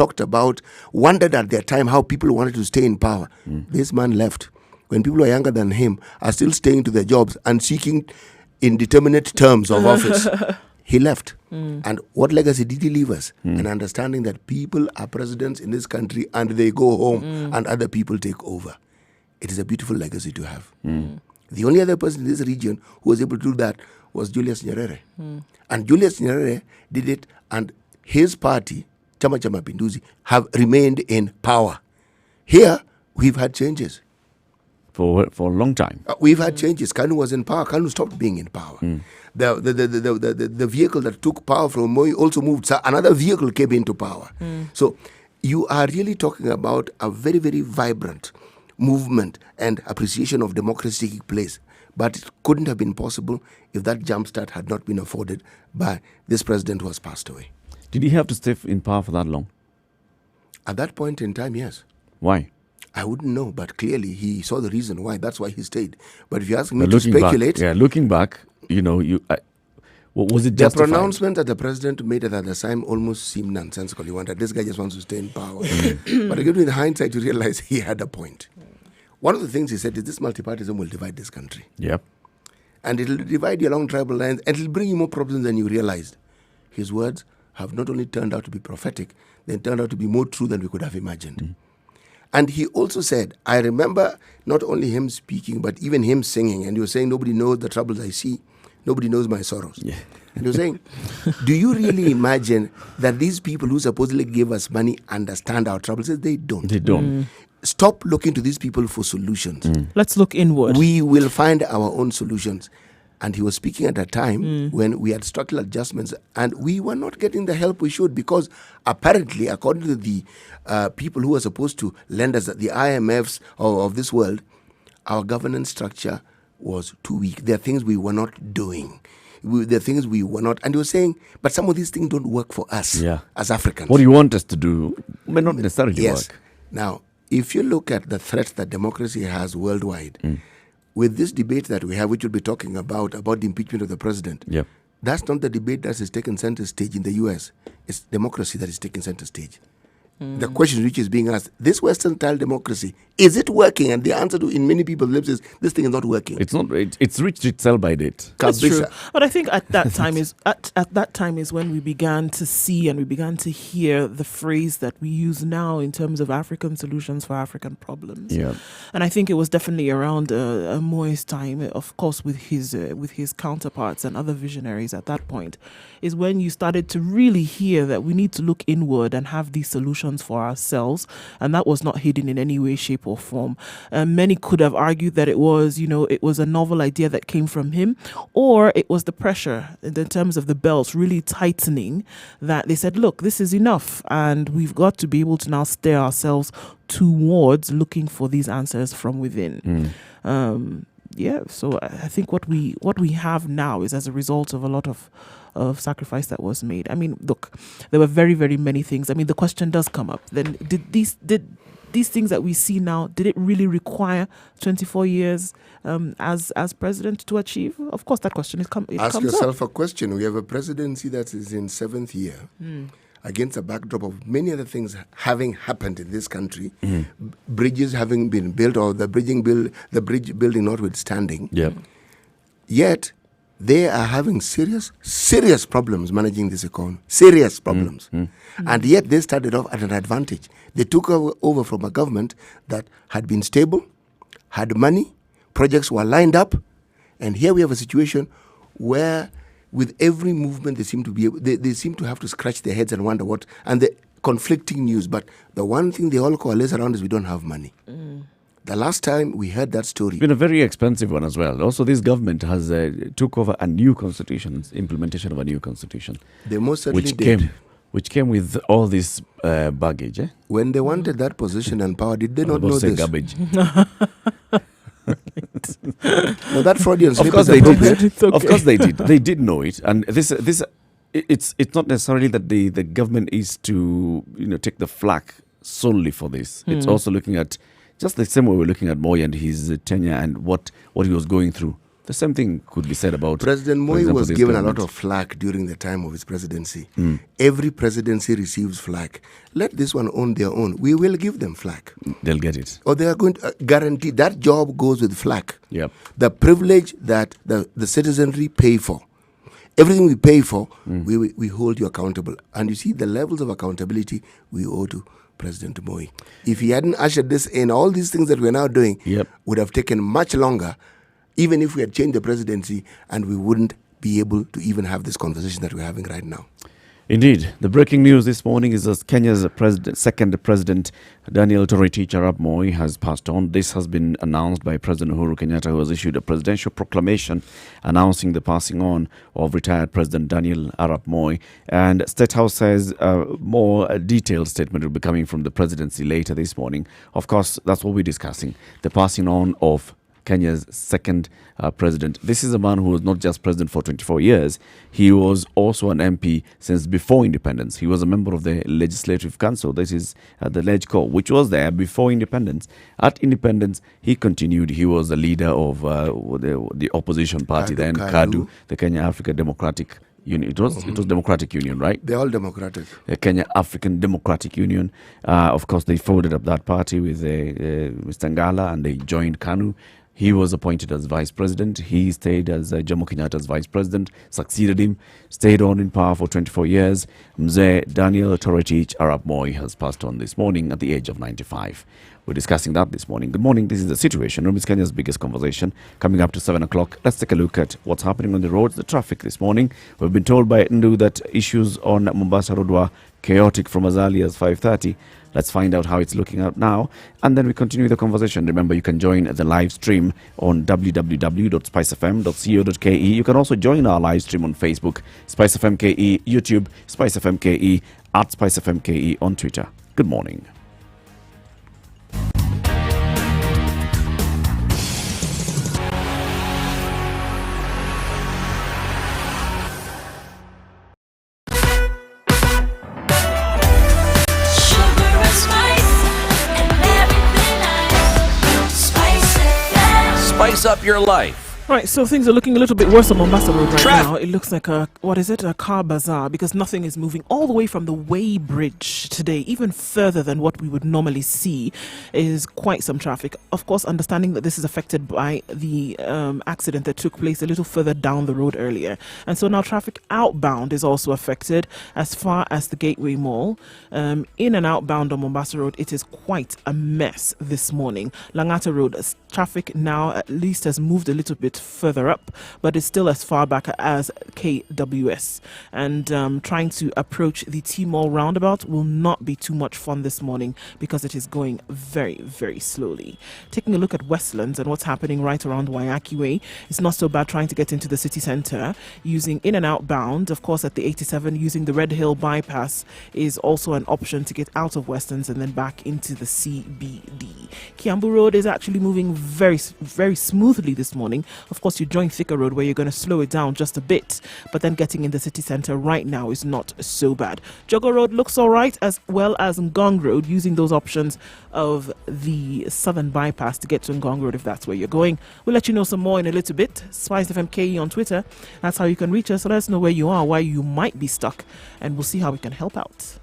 wondered at their time how people wanted to stay in power. This man left. When people who are younger than him are still staying to their jobs and seeking indeterminate terms of office, he left. And what legacy did he leave us? An understanding that people are presidents in this country and they go home and other people take over. It is a beautiful legacy to have. The only other person in this region who was able to do that was Julius Nyerere. And Julius Nyerere did it, and his party, Chama cha Mapinduzi, have remained in power. Here, we've had changes. For a long time. We've had changes. Kanu was in power. Kanu stopped being in power. The vehicle that took power from Moi also moved. So another vehicle came into power. So you are really talking about a very, very vibrant movement and appreciation of democracy taking place. But it couldn't have been possible if that jumpstart had not been afforded by this president who has passed away. Did he have to stay in power for that long? At that point in time, yes. Why? I wouldn't know, but clearly he saw the reason why. That's why he stayed. But if you ask me But to speculate, looking back, what was it the justified? pronouncement that the president made at the time almost seemed nonsensical. He wanted, this guy just wants to stay in power. But again, with hindsight, you realize he had a point. One of the things he said is this multipartyism will divide this country. Yep. And it'll divide you along tribal lines, and it'll bring you more problems than you realized. His words have not only turned out to be prophetic, they turned out to be more true than we could have imagined. And he also said, I remember not only him speaking, but even him singing. And he was saying, nobody knows the troubles I see. Nobody knows my sorrows. Yeah. And he was saying, do you really imagine that these people who supposedly give us money understand our troubles? They don't. They don't. Stop looking to these people for solutions. Let's look inward. We will find our own solutions. And he was speaking at a time when we had structural adjustments and we were not getting the help we should, because apparently, according to the people who are supposed to lend us, the IMFs of this world, our governance structure was too weak. There are things we were not doing. There are things we were not. And he was saying, but some of these things don't work for us as Africans. What do you want us to do? May not necessarily work. Now, if you look at the threat that democracy has worldwide, with this debate that we have, which we'll be talking about the impeachment of the president, that's not the debate that is taking center stage in the U.S. It's democracy that is taking center stage. The question which is being asked, this Western-style democracy, is it working? And the answer to in many people's lips is, this thing is not working. It's not. It's reached its sell-by date. That's true. But I think at that time is at that time is when we began to see and we began to hear the phrase that we use now in terms of African solutions for African problems. Yeah. And I think it was definitely around Moi's time, of course, with his counterparts and other visionaries at that point, is when you started to really hear that we need to look inward and have these solutions for ourselves, and that was not hidden in any way, shape, or form. Many could have argued that it was a novel idea that came from him, or it was the pressure in terms of the belts really tightening that they said, look, this is enough, and we've got to be able to now steer ourselves towards looking for these answers from within. So I think what we have now is as a result of a lot of sacrifice that was made. I mean, look, there were very, very many things. I mean, the question does come up. Then did these things that we see now, did it really require 24 years as president to achieve? Of course, that question comes up. Ask yourself a question. We have a presidency that is in 7th year. Against a backdrop of many other things having happened in this country, bridges having been built, or the bridge building notwithstanding. Yet they are having serious problems managing this economy. Serious problems. And yet they started off at an advantage. They took over from a government that had been stable, had money, projects were lined up, and here we have a situation where with every movement, they seem to have to scratch their heads and wonder what, and the conflicting news. But the one thing they all coalesce around is we don't have money. The last time we heard that story, it's been a very expensive one as well. Also, this government has took over a new constitution, implementation of a new constitution. They most certainly did. Which came with all this baggage. When they wanted that position and power, did they not know this? Garbage. No, that Freudian slip is appropriate. It's okay. Of course they did. They did know it, and it's not necessarily that the government is to take the flak solely for this. It's also looking at just the same way we're looking at Moi and his tenure and what he was going through. The same thing could be said about President Moi was given a lot of flack during the time of his presidency. Every presidency receives flack. Let this one own their own. We will give them flack. They'll get it. Or they are going to guarantee that job goes with flack. Yep. The privilege that the citizenry pay for. Everything we pay for, we hold you accountable. And you see the levels of accountability we owe to President Moi. If he hadn't ushered this in, all these things that we're now doing would have taken much longer, even if we had changed the presidency, and we wouldn't be able to even have this conversation that we're having right now. Indeed. The breaking news this morning is that Kenya's second president, Daniel Toroitich Arap Moi, has passed on. This has been announced by President Uhuru Kenyatta, who has issued a presidential proclamation announcing the passing on of retired President Daniel Arap Moi. And State House says a more detailed statement will be coming from the presidency later this morning. Of course, that's what we're discussing, the passing on of Kenya's second president. This is a man who was not just president for 24 years. He was also an MP since before independence. He was a member of the Legislative Council. This is the LegCo, which was there before independence. At independence, he continued. He was the leader of the opposition party then, KADU, the Kenya African Democratic Union. It was Democratic Union, right? They're all democratic. The Kenya African Democratic Union. Of course, they folded up that party with Mr. Ngala, and they joined KANU. He was appointed as vice president. He stayed as Jomo Kenyatta's vice president, succeeded him, stayed on in power for 24 years. Mzee Daniel Toroitich Arap Moi has passed on this morning at the age of 95. We're discussing that this morning. Good morning. This is The Situation Room. It's Kenya's biggest conversation. Coming up to 7 o'clock, let's take a look at what's happening on the roads, the traffic this morning. We've been told by Ndu that issues on Mombasa Road were chaotic from as early as 5:30. Let's find out how it's looking out now, and then we continue the conversation. Remember, you can join the live stream on www.spicefm.co.ke. You can also join our live stream on Facebook, Spice FM KE, YouTube, Spice FM KE, at Spice FM KE on Twitter. Good morning. Sugar and spice and everything nice. Spice FM. Spice up your life. Right, so things are looking a little bit worse on Mombasa Road right Traffic. now. It looks like a car bazaar, because nothing is moving all the way from the Way Bridge today, even further than what we would normally see, is quite some traffic. Of course, understanding that this is affected by the accident that took place a little further down the road earlier. And so now traffic outbound is also affected as far as the Gateway Mall. In and outbound on Mombasa Road, it is quite a mess this morning. Langata Road, traffic now at least has moved a little bit further up, but it's still as far back as KWS. And trying to approach the T-Mall roundabout will not be too much fun this morning, because it is going very, very slowly. Taking a look at Westlands and what's happening right around Waiyaki Way, it's not so bad trying to get into the city centre using in and outbound. Of course, at the 87, using the Red Hill bypass is also an option to get out of Westlands and then back into the CBD. Kiambu Road is actually moving very, very smoothly this morning. Of course, you join Thika Road, where you're going to slow it down just a bit, but then getting in the city centre right now is not so bad. Jogo Road looks all right, as well as Ngong Road, using those options of the southern bypass to get to Ngong Road if that's where you're going. We'll let you know some more in a little bit. Spice FM KE on Twitter. That's how you can reach us. Let us know where you are, why you might be stuck, and we'll see how we can help out.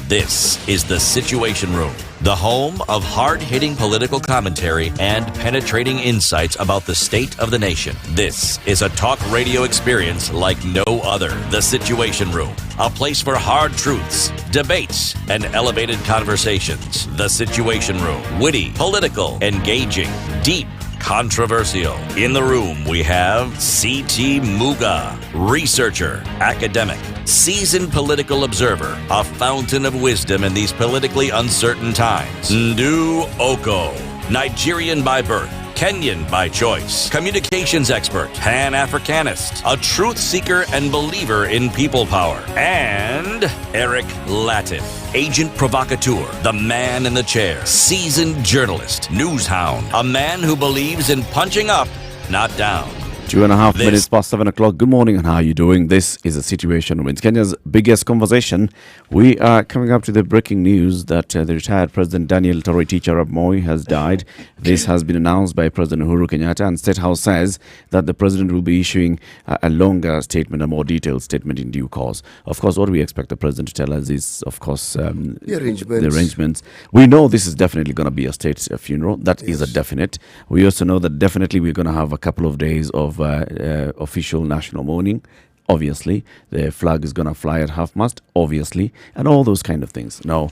This is The Situation Room, the home of hard-hitting political commentary and penetrating insights about the state of the nation. This is a talk radio experience like no other. The Situation Room, a place for hard truths, debates, and elevated conversations. The Situation Room, witty, political, engaging, deep, controversial. In the room, we have C.T. Muga, researcher, academic, seasoned political observer, a fountain of wisdom in these politically uncertain times. Ndu Oko, Nigerian by birth, Kenyan by choice, communications expert, Pan-Africanist, a truth seeker and believer in people power, and Eric Latin, agent provocateur, the man in the chair, seasoned journalist, news hound, a man who believes in punching up, not down. 2.5 minutes past 7 o'clock. Good morning, and how are you doing? This is A Situation Room. It's Kenya's biggest conversation. We are coming up to the breaking news that the retired President Daniel Toroitich Arap Moi has died. This has been announced by President Uhuru Kenyatta, and State House says that the President will be issuing a longer statement, a more detailed statement in due course. Of course, what we expect the President to tell us is, of course, the arrangements. We know this is definitely going to be a state funeral. That is a definite. We also know that definitely we're going to have a couple of days of official national mourning obviously. The flag is going to fly at half-mast, obviously, and all those kind of things. Now,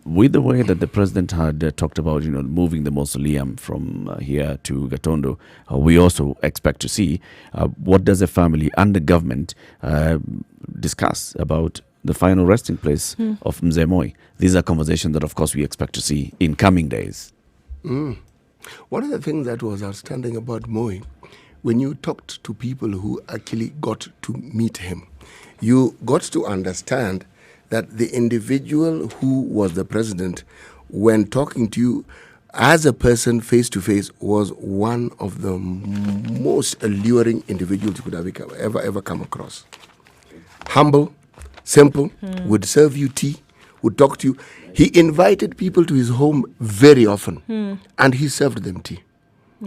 with the way that the president had talked about, moving the mausoleum from here to Gatundu, we also expect to see what does the family and the government discuss about the final resting place of Mzee Moi. These are conversations that, of course, we expect to see in coming days. One of the things that was outstanding about Moi, when you talked to people who actually got to meet him, you got to understand that the individual who was the president, when talking to you as a person face to face, was one of the most alluring individuals you could have ever come across. Humble, simple, would serve you tea, would talk to you. He invited people to his home very often, and he served them tea.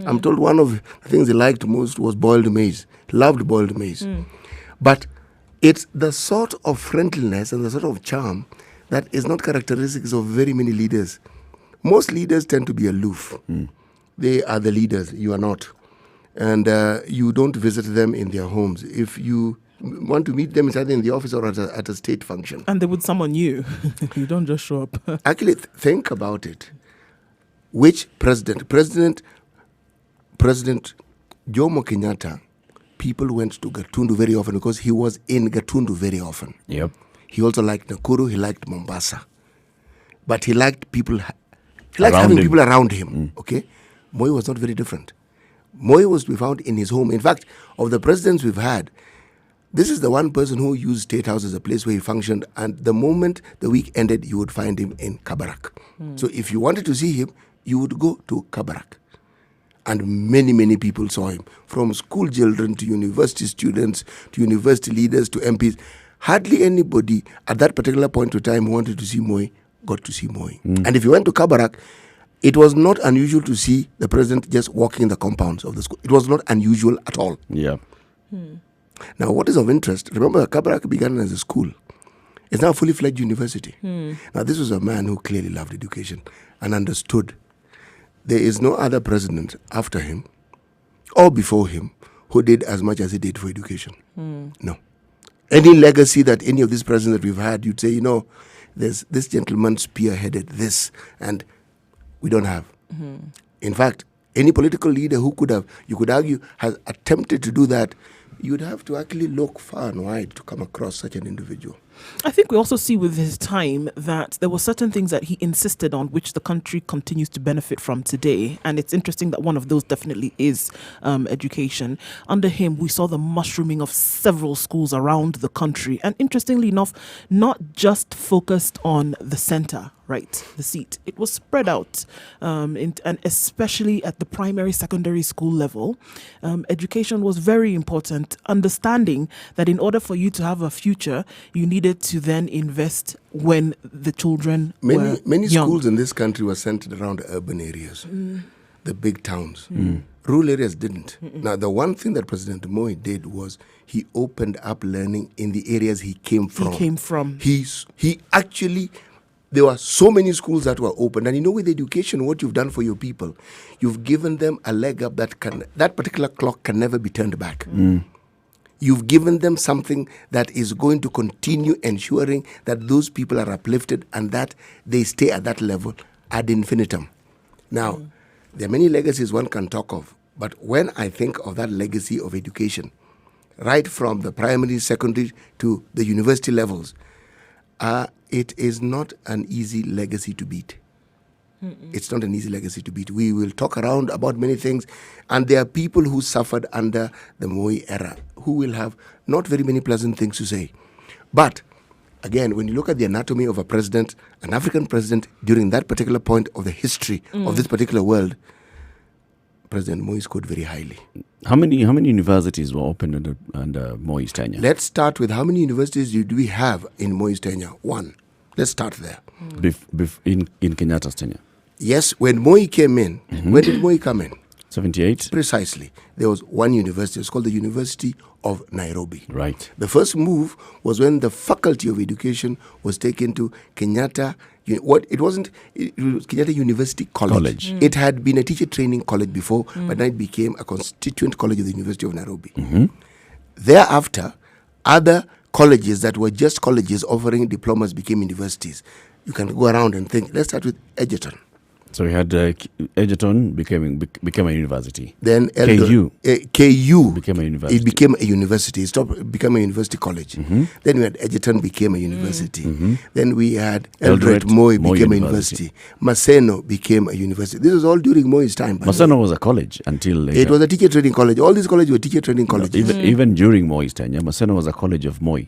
I'm told one of the things he liked most was boiled maize. Loved boiled maize. But it's the sort of friendliness and the sort of charm that is not characteristics of very many leaders. Most leaders tend to be aloof. They are the leaders, you are not. And you don't visit them in their homes. If you want to meet them, it's either in the office or at a state function. And they would summon you. You don't just show up. Actually, think about it. Which president? President Jomo Kenyatta, people went to Gatundu very often because he was in Gatundu very often. Yep. He also liked Nakuru, he liked Mombasa. But he liked people, he liked Around having him. people around him, okay? Moi was not very different. Moi was to be found in his home. In fact, of the presidents we've had, this is the one person who used State House as a place where he functioned, and the moment the week ended, you would find him in Kabarak. So if you wanted to see him, you would go to Kabarak. And many, many people saw him, from school children to university students, to university leaders, to MPs. Hardly anybody at that particular point of time who wanted to see Moi got to see Moi. And if you went to Kabarak, it was not unusual to see the president just walking the compounds of the school. It was not unusual at all. Yeah. Now, what is of interest, remember Kabarak began as a school. It's now a fully fledged university. Now, this was a man who clearly loved education and understood there is no other president after him or before him who did as much as he did for education. No. Any legacy that any of these presidents that we've had, you'd say, there's this gentleman spearheaded this, and we don't have. In fact, any political leader who could have, you could argue, has attempted to do that, you'd have to actually look far and wide to come across such an individual. I think we also see with his time that there were certain things that he insisted on which the country continues to benefit from today. And it's interesting that one of those definitely is education. Under him, we saw the mushrooming of several schools around the country. And interestingly enough, not just focused on the center, right, the seat. It was spread out, and especially at the primary, secondary school level. Education was very important, understanding that in order for you to have a future, you needed to then invest when the children were Many young. schools in this country were centered around urban areas, the big towns. Rural areas didn't. Now, the one thing that President Moi did was he opened up learning in the areas he came from. He actually, there were so many schools that were open. And with education, what you've done for your people, you've given them a leg up that particular clock can never be turned back. You've given them something that is going to continue ensuring that those people are uplifted and that they stay at that level ad infinitum. Now, there are many legacies one can talk of, but when I think of that legacy of education, right from the primary, secondary to the university levels, it is not an easy legacy to beat. It's not an easy legacy to beat. We will talk around about many things, and there are people who suffered under the Moi era who will have not very many pleasant things to say. But again, when you look at the anatomy of a president, an African president during that particular point of the history of this particular world, President Moi scored very highly. How many universities were opened under Moi's tenure? Let's start with how many universities do we have in Moi's tenure? One. Let's start there. In Kenyatta's tenure? Yes, when Moi came in, when did Moi come in? 78? Precisely. There was one university. It's called the University of Nairobi. Right. The first move was when the Faculty of Education was taken to Kenyatta. It was Kenyatta University College. It had been a teacher training college before, but now it became a constituent college of the University of Nairobi. Thereafter, Other colleges that were just colleges offering diplomas became universities. You can go around and think. Let's start with Egerton. So we had Egerton became a university. Then KU KU became a university. It became a university. It stopped becoming a university college. Mm-hmm. Then we had Egerton became a university. Mm-hmm. Then we had Eldoret, Eldoret Moi Moi became University. a university. Maseno became a university. This was all during Moi's time. by the way. Maseno was a college until later. It was a teacher training college. All these colleges were teacher training colleges. Even during Moi's tenure, Maseno was a college of Moi.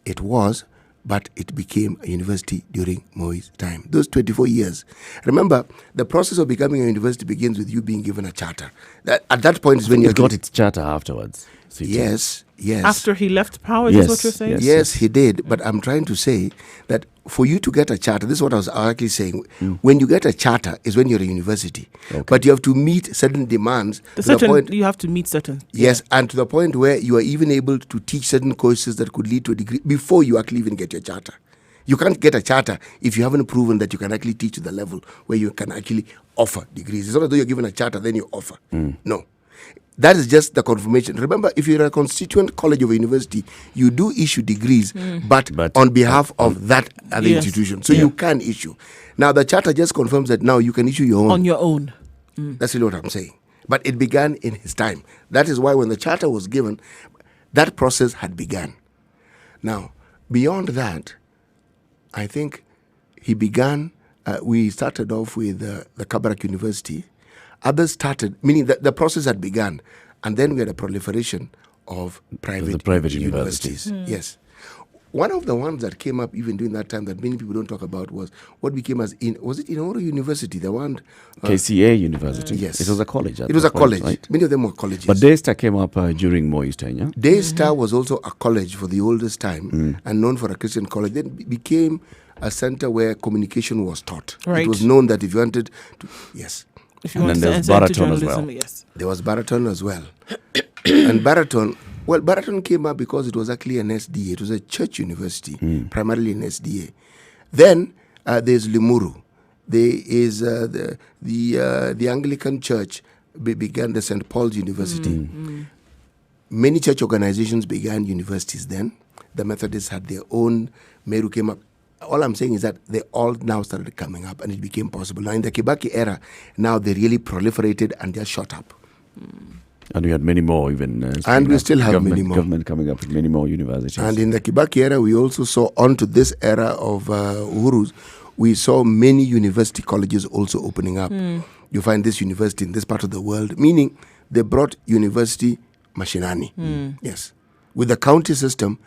It was, but it became a university during Moi's time. Those 24 years. Remember, the process of becoming a university begins with you being given a charter. At that point is when you It got its charter afterwards. CT. Yes. After he left power, Yes, is what you're saying? yes. Yes, he did. But I'm trying to say that for you to get a charter, this is what I was actually saying. When you get a charter is when you're a university. Okay. But you have to meet certain demands. You have to meet certain. Yes, and to the point where you are even able to teach certain courses that could lead to a degree before you actually even get your charter. You can't get a charter if you haven't proven that you can actually teach to the level where you can actually offer degrees. It's not as though you're given a charter, then you offer. No. That is just the confirmation. Remember, if you're a constituent college of a university, you do issue degrees, but on behalf of that other Yes. institution. So you can issue. Now, the charter just confirms that now you can issue your own. On your own. That's really what I'm saying. But it began in his time. That is why when the charter was given, that process had begun. Now, beyond that, I think he began, we started off with the Kabarak University. Others started, meaning that the process had begun. And then we had a proliferation of private universities. Yes. One of the ones that came up even during that time that many people don't talk about was what became was it Inooro University, the one? KCA University. Yes. It was a college. It was a college. Right? Many of them were colleges. But Daystar came up during Moi's tenure. Daystar was also a college for the oldest time and known for a Christian college. Then became a center where communication was taught. Right. It was known that if you wanted to, yes. If you And want then to there's enter into Baraton as journalism, well. yes. There was Baraton as well. And Baraton came up because it was actually an SDA. It was a church university, primarily an SDA. Then there's Limuru. There is the Anglican Church began the St. Paul's University. Many church organizations began universities then. The Methodists had their own. Meru came up. All I'm saying is that they all now started coming up and it became possible. Now in the Kibaki era, now they really proliferated and they're shot up. And we had many more even. And we still have many more. Government coming up with many more universities. And in the Kibaki era, we also saw onto this era of Uhuru's, we saw many university colleges also opening up. You find this university in this part of the world, meaning they brought university mashinani. Yes. With the county system,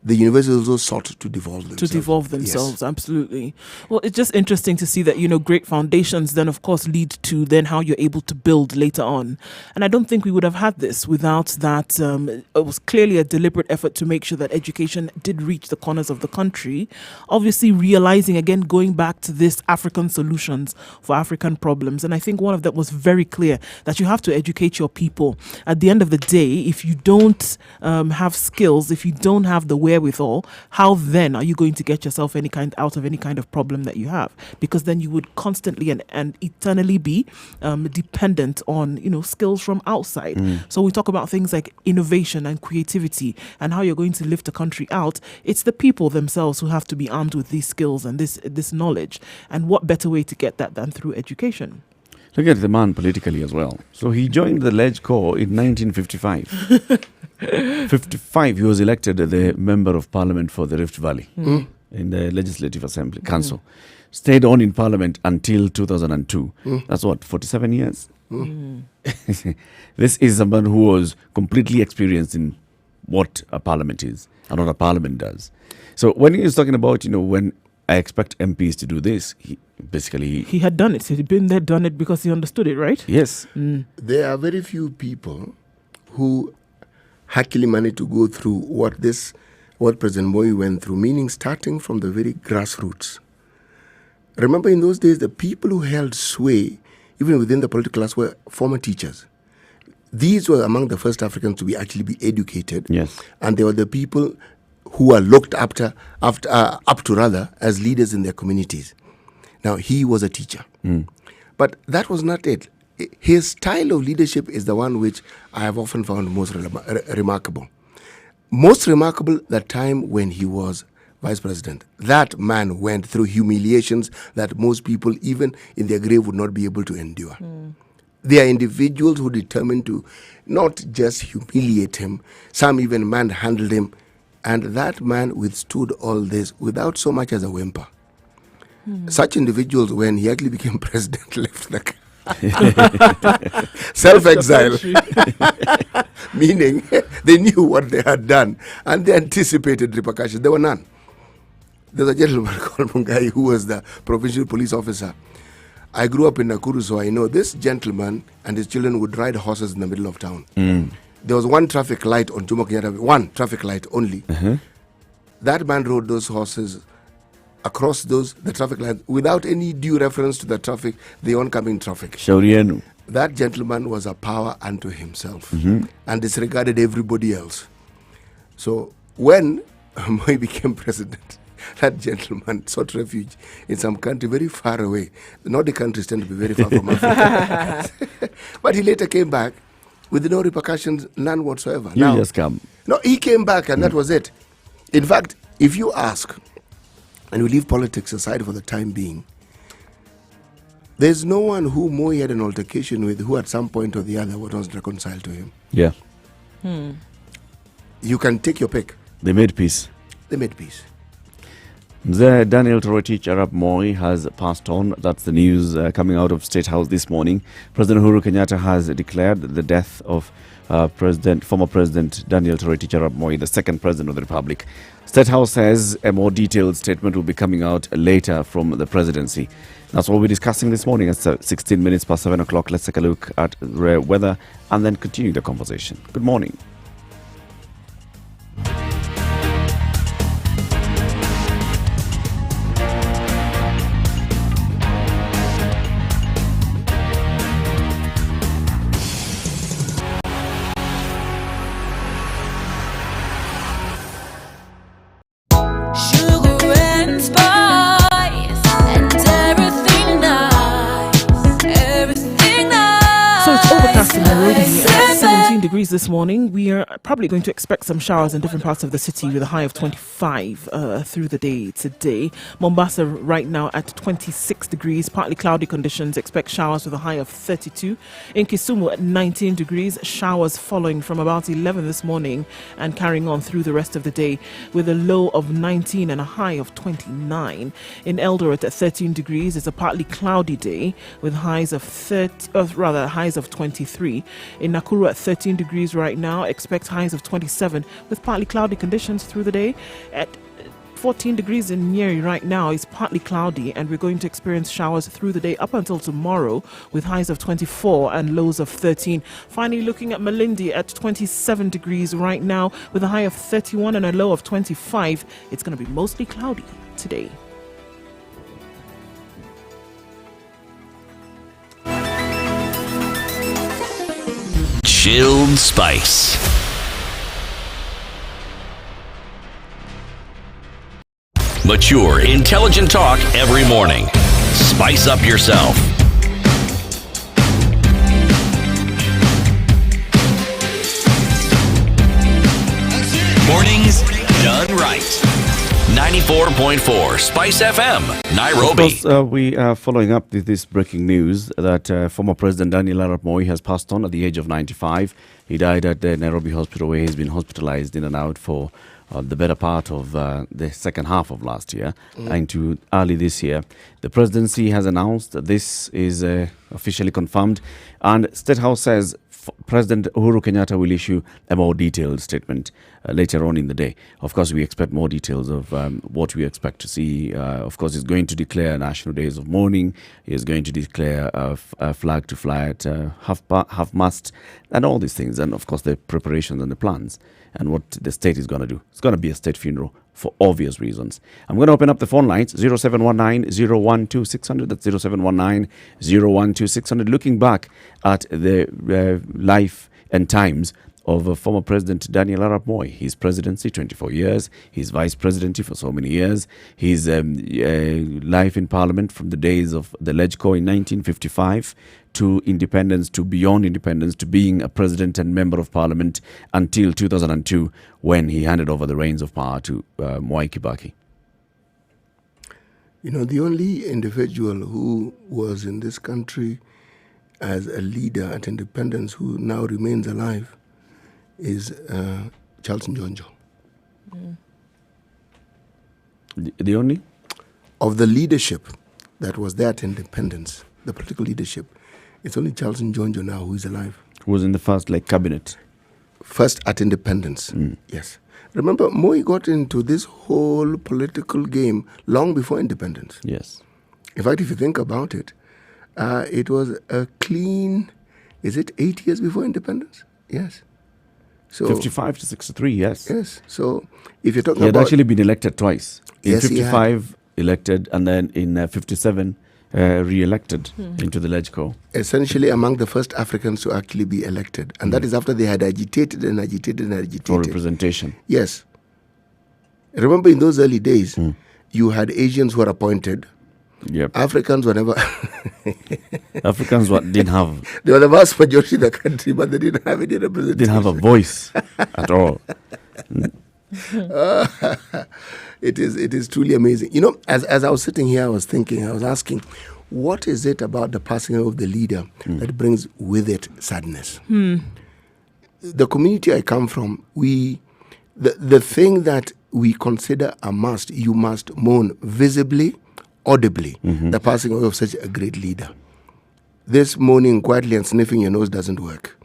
the universities also sought to devolve themselves. Yes. Absolutely. Well, it's just interesting to see that, great foundations then, of course, lead to then how you're able to build later on. And I don't think we would have had this without that. It was clearly a deliberate effort to make sure that education did reach the corners of the country. Obviously, realizing, again, going back to this African solutions for African problems. And I think one of them was very clear that you have to educate your people. At the end of the day, if you don't have skills, if you don't have the wherewithal, how then are you going to get yourself out of any kind of problem that you have? Because then you would constantly and eternally be dependent on skills from outside. So we talk about things like innovation and creativity and how you're going to lift a country out. It's the people themselves who have to be armed with these skills and this knowledge. And what better way to get that than through education? Look at the man politically as well. So he joined the Ledge Corps in 1955. 55, he was elected the Member of Parliament for the Rift Valley in the Legislative Assembly Council. Stayed on in Parliament until 2002. That's 47 years? This is someone who was completely experienced in what a parliament is and what a parliament does. So when he was talking about, when I expect MPs to do this, he had done it. He'd been there, done it because he understood it, right? Yes. There are very few people who actually managed to go through what President Moi went through, meaning starting from the very grassroots. Remember, in those days, the people who held sway, even within the political class, were former teachers. These were among the first Africans to actually be educated. Yes. And they were the people who were looked up to as leaders in their communities. Now, he was a teacher. But that was not it. His style of leadership is the one which I have often found most remarkable. Most remarkable, that time when he was vice president, that man went through humiliations that most people, even in their grave, would not be able to endure. There are individuals who determined to not just humiliate him, some even manhandled him, and that man withstood all this without so much as a whimper. Such individuals, when he actually became president, left the self-exile, meaning they knew what they had done and they anticipated repercussions. There were none. There's a gentleman called Mungai who was the provincial police officer. I grew up in Nakuru, so I know this gentleman and his children would ride horses in the middle of town. There was one traffic light on Jomo Kenyatta, one traffic light only. That man rode those horses across the traffic lights without any due reference to the traffic, the oncoming traffic. Shaurienu. That gentleman was a power unto himself and disregarded everybody else. So when Moi became president, that gentleman sought refuge in some country very far away. The Nordic countries tend to be very far from Africa. But he later came back with no repercussions, none whatsoever. You just come. No, he came back and that was it. In fact, if you ask, and we leave politics aside for the time being, there's no one who Moi had an altercation with who at some point or the other was reconciled to him. Yeah. You can take your pick. They made peace. They made peace. Mzee Daniel Toroitich Arap Moi has passed on. That's the news coming out of State House this morning. President Uhuru Kenyatta has declared the death of former President Daniel Toroitich Arap Moi, the second President of the Republic. State House says a more detailed statement will be coming out later from the presidency. That's what we're discussing this morning. It's 16 minutes past 7 o'clock. Let's take a look at weather and then continue the conversation. Good morning. Sugar and spice and everything nice, everything nice. So it's overcast in Nairobi at 17 degrees this morning. We are probably going to expect some showers in different parts of the city with a high of 25 through the day today. Mombasa right now at 26 degrees, partly cloudy conditions. Expect showers with a high of 32. In Kisumu at 19 degrees, showers following from about 11 this morning and carrying on through the rest of the day with a low of 19 and a high of 29. In Eldoret at 13 degrees, it's a partly cloudy day with highs of highs of 23. In Nakuru at 13 degrees right now, expect highs of 27 with partly cloudy conditions through the day. At 14 degrees in Nyeri right now is partly cloudy, and we're going to experience showers through the day up until tomorrow with highs of 24 and lows of 13. Finally, looking at Malindi at 27 degrees right now with a high of 31 and a low of 25. It's going to be mostly cloudy today. Chilled Spice. Mature, intelligent talk every morning. Spice up yourself. Mornings done right. 94.4 Spice FM, Nairobi. Of course, we are following up with this breaking news that former President Daniel Arap Moi has passed on at the age of 95. He died at the Nairobi hospital where he's been hospitalized in and out for the better part of the second half of last year into early this year. The presidency has announced that this is officially confirmed, and State House says President Uhuru Kenyatta will issue a more detailed statement later on in the day. Of course, we expect more details of what we expect to see. Of course, he's going to declare national days of mourning. He is going to declare a flag to fly at half-mast and all these things. And, of course, the preparations and the plans and what the state is going to do. It's going to be a state funeral for obvious reasons. I'm going to open up the phone lines, 0719-012-600. That's 0719-012-600. Looking back at the life and times of former President Daniel Arap Moi. His presidency, 24 years. His vice presidency for so many years. His life in Parliament from the days of the LegCo in 1955 to independence, to beyond independence, to being a president and member of Parliament until 2002 when he handed over the reins of power to Mwai Kibaki. You know, the only individual who was in this country as a leader at independence who now remains alive is Charles Njonjo. The only? Of the leadership that was there at independence, the political leadership, it's only Charles Njonjo now who is alive. Who was in the first cabinet? First at independence, yes. Remember, Moi got into this whole political game long before independence. Yes. In fact, if you think about it, it was a clean, is it 8 years before independence? Yes. So 55 to 63, yes. Yes. So if you're talking he had about... actually been elected twice. In Yes, 55, elected, and then in 57, re-elected into the LegCo. Essentially among the first Africans to actually be elected. And that is after they had agitated and agitated and agitated. For representation. Yes. Remember in those early days, you had Asians who were appointed. Yep. Africans were never... Africans didn't have... They were the vast majority in the country, but they didn't have any representation. Didn't have a voice at all. It is truly amazing. You know, as I was sitting here, I was thinking, I was asking, what is it about the passing of the leader that brings with it sadness? The community I come from, the thing that we consider a must, you must mourn visibly, audibly, the passing away of such a great leader. This mourning quietly and sniffing your nose doesn't work.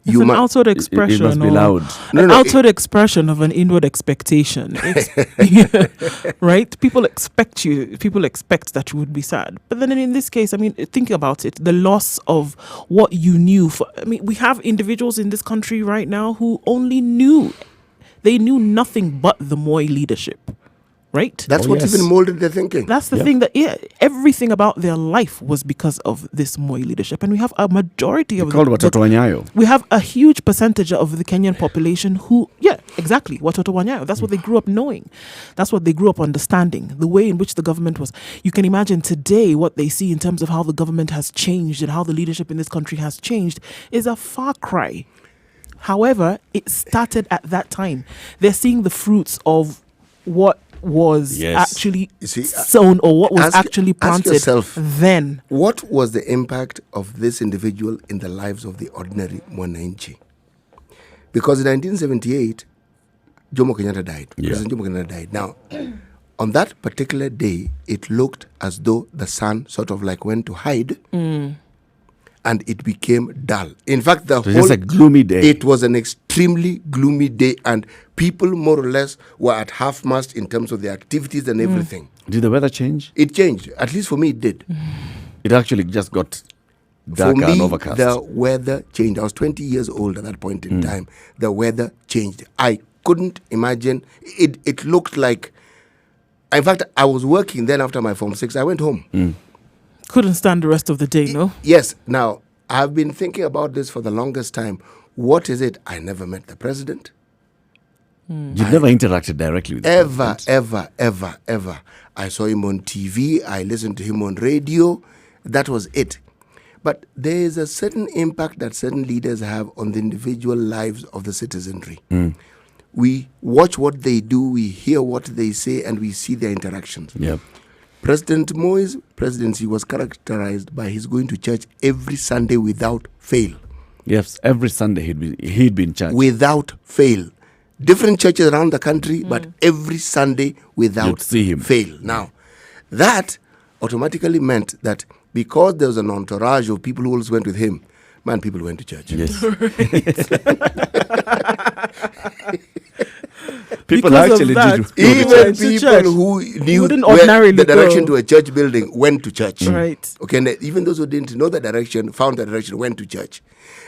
It's an outward expression. It must be loud. Outward expression of an inward expectation. Right? People expect that you would be sad. But then in this case, I mean, think about it. The loss of what you knew. We have individuals in this country right now who only knew nothing but the Moi leadership. Right? That's what even molded their thinking. That's the thing that, everything about their life was because of this Moi leadership. And we have a majority of Watoto Wanyayo. We have a huge percentage of the Kenyan population who, exactly, Watoto Wanyayo. That's what they grew up knowing. That's what they grew up understanding. The way in which the government was. You can imagine today what they see in terms of how the government has changed and how the leadership in this country has changed is a far cry. However, it started at that time. They're seeing the fruits of what was actually sown or what was actually planted ask yourself, then. What was the impact of this individual in the lives of the ordinary Mwananchi? Because in 1978, Jomo Kenyatta died. President Jomo Kenyatta died. Now, on that particular day, it looked as though the sun sort of went to hide. And it became dull. In fact, it was a gloomy day. It was an extremely gloomy day, and people more or less were at half-mast in terms of their activities and everything. Did the weather change? It changed. At least for me, it did. It actually just got darker and overcast. The weather changed. I was 20 years old at that point in time. The weather changed. I couldn't imagine. It looked like... In fact, I was working then after my Form 6. I went home. Couldn't stand the rest of the day, no? Yes. Now, I've been thinking about this for the longest time. What is it? I never met the president. You've never interacted directly with the president? Ever. I saw him on TV. I listened to him on radio. That was it. But there is a certain impact that certain leaders have on the individual lives of the citizenry. We watch what they do, we hear what they say, and we see their interactions. Yep. President Moi's presidency was characterized by his going to church every Sunday without fail. Yes, every Sunday he'd be in church. Without fail. Different churches around the country, but every Sunday without fail. Now, that automatically meant that because there was an entourage of people who always went with him, people went to church. Yes. People because actually did. Even people who knew the direction to a church building went to church. Right. Okay, and even those who didn't know the direction, found the direction, went to church.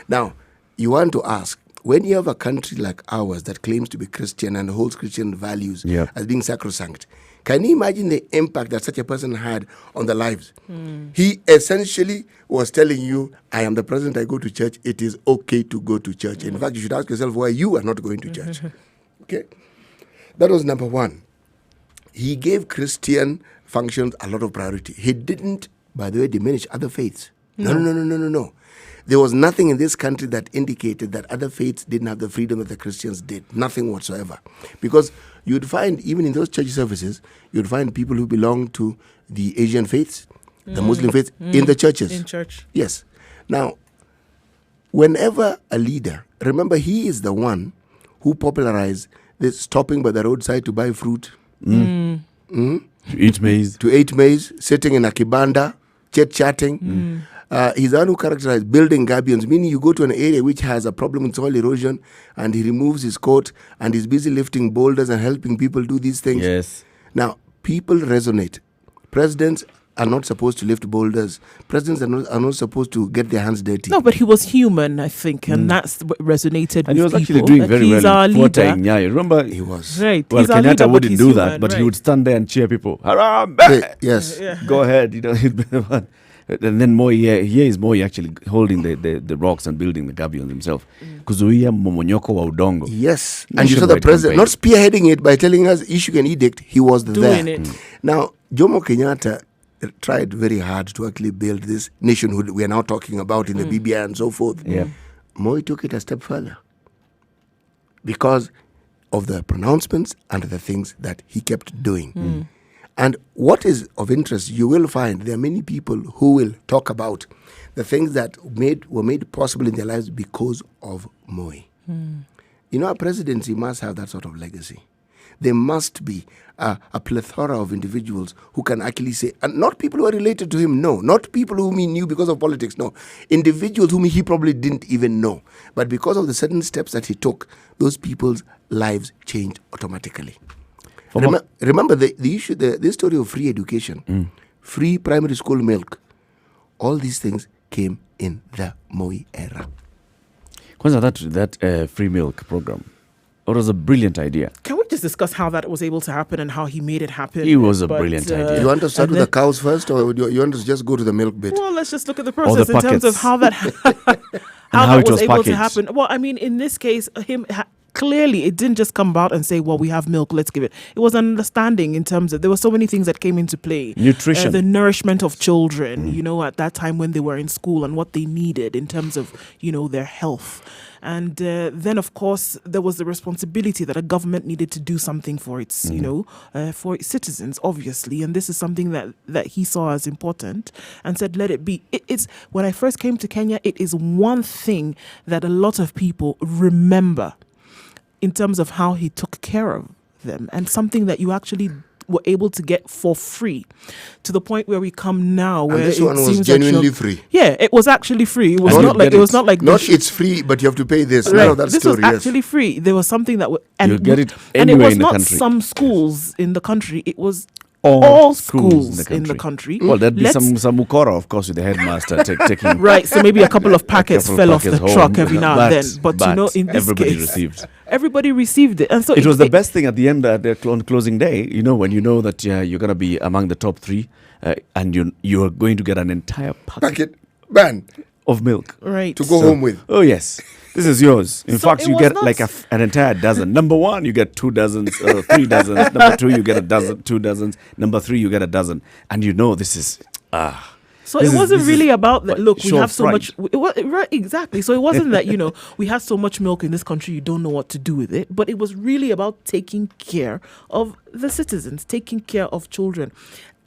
Now, you want to ask, when you have a country like ours that claims to be Christian and holds Christian values as being sacrosanct, Can you imagine the impact that such a person had on the lives? He essentially was telling you, I am the president, I go to church, it is okay to go to church. In fact, you should ask yourself why you are not going to church. Okay? That was number one. He gave Christian functions a lot of priority. He didn't, by the way, diminish other faiths. No. There was nothing in this country that indicated that other faiths didn't have the freedom that the Christians did. Nothing whatsoever. Because you'd find, even in those church services, you'd find people who belong to the Asian faiths, the Muslim faiths, in the churches. In church. Yes. Now, whenever a leader, remember, he is the one who popularized this stopping by the roadside to buy fruit. To eat maize. Sitting in a kibanda, chit-chatting. He's the one who characterized building gabions, meaning you go to an area which has a problem with soil erosion, and he removes his coat and he's busy lifting boulders and helping people do these things. Yes. Now, people resonate. Presidents are not supposed to lift boulders. Presidents are not supposed to get their hands dirty. No, but he was human, I think, and that's what resonated And he with was people. actually doing Like, very he's well our in leader. Fort Nyeri. Remember? He was. Right. Well, He's our leader, Kenyatta but wouldn't he's do human, that, but he right. would stand there and cheer people. Harambe! Yes. Go ahead. He'd be the one. And then Moi, here is Moi actually holding the rocks and building the gabions himself. Kuzuia momonyoko wa udongo. Yes. And you saw the Nationwide president, campaign. not spearheading it by telling us issue an edict, he was Doing there. it. Now, Jomo Kenyatta tried very hard to actually build this nationhood we are now talking about in the BBI and so forth. Yeah. Moi took it a step further because of the pronouncements and the things that he kept doing. And what is of interest, you will find there are many people who will talk about the things that were made possible in their lives because of Moi. You know, a presidency must have that sort of legacy. There must be a plethora of individuals who can actually say, and not people who are related to him, no. Not people whom he knew because of politics, no. Individuals whom he probably didn't even know. But because of the certain steps that he took, those people's lives changed automatically. Remember the issue, the story of free education, free primary school milk. All these things came in the Moi era. Kwanza that free milk program, it was a brilliant idea. Can we just discuss how that was able to happen and how he made it happen? It was a brilliant idea. You want to start and with the cows first, or you want to just go to the milk bit? Well, let's just look at the the process in terms of packets. how that how that it was was able to packaged. happen. Well, I mean, in this case, clearly it didn't just come about and say, well, we have milk, let's give it. It was an understanding in terms of there were so many things that came into play. Nutrition. The nourishment of children, you know, at that time when they were in school and what they needed in terms of, you know, their health. And then, of course, there was the responsibility that a government needed to do something for its, you know, for its citizens, obviously. And this is something that he saw as important and said, let it be. It's when I first came to Kenya, it is one thing that a lot of people remember in terms of how he took care of them, and something that you actually were able to get for free, to the point where we come now where And this it one was seems that genuinely free. Yeah, it was actually free. It was And not you like get it was it. not like Not the it's free, but you have to pay this. Right. No, that This story, was yes. actually free. There was something that You get it and it anywhere was in the not country. some schools in the country. It was All all schools schools in the country. Well, there'd be Let's- some ukora, of course, with the headmaster taking Right, so maybe a couple of packets couple of fell off the packets truck home. every now and then. But you know, in this everybody case, received. everybody received it, and so It was the best thing at the end, at the closing day. You know, when you know that you're going to be among the top 3, and you are going to get an entire packet Packet, of milk right to go home with. Oh yes, this is yours. In So fact, it you was get not like an entire dozen. Number 1, you get 2 dozens, 3 dozens. Number 2, you get a dozen, 2 dozens. Number 3, you get a dozen. And you know this is So This it is- wasn't this really is about that. what Look, we show have of so pride. much. Right, exactly. So it wasn't that, you know, we have so much milk in this country, you don't know what to do with it. But it was really about taking care of the citizens, taking care of children.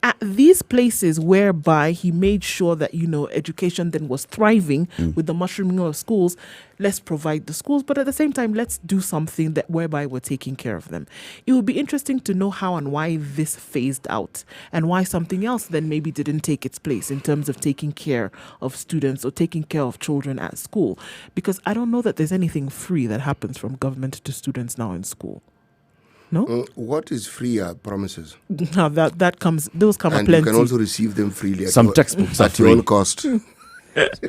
At these places whereby he made sure that, you know, education then was thriving with the mushrooming of schools, let's provide the schools, but at the same time, let's do something that whereby we're taking care of them. It would be interesting to know how and why this phased out and why something else then maybe didn't take its place in terms of taking care of students or taking care of children at school. Because I don't know that there's anything free that happens from government to students now in school. No? What is free are promises. Now that comes, those come And plenty. you can also receive them freely. Some textbooks are at your free. own cost.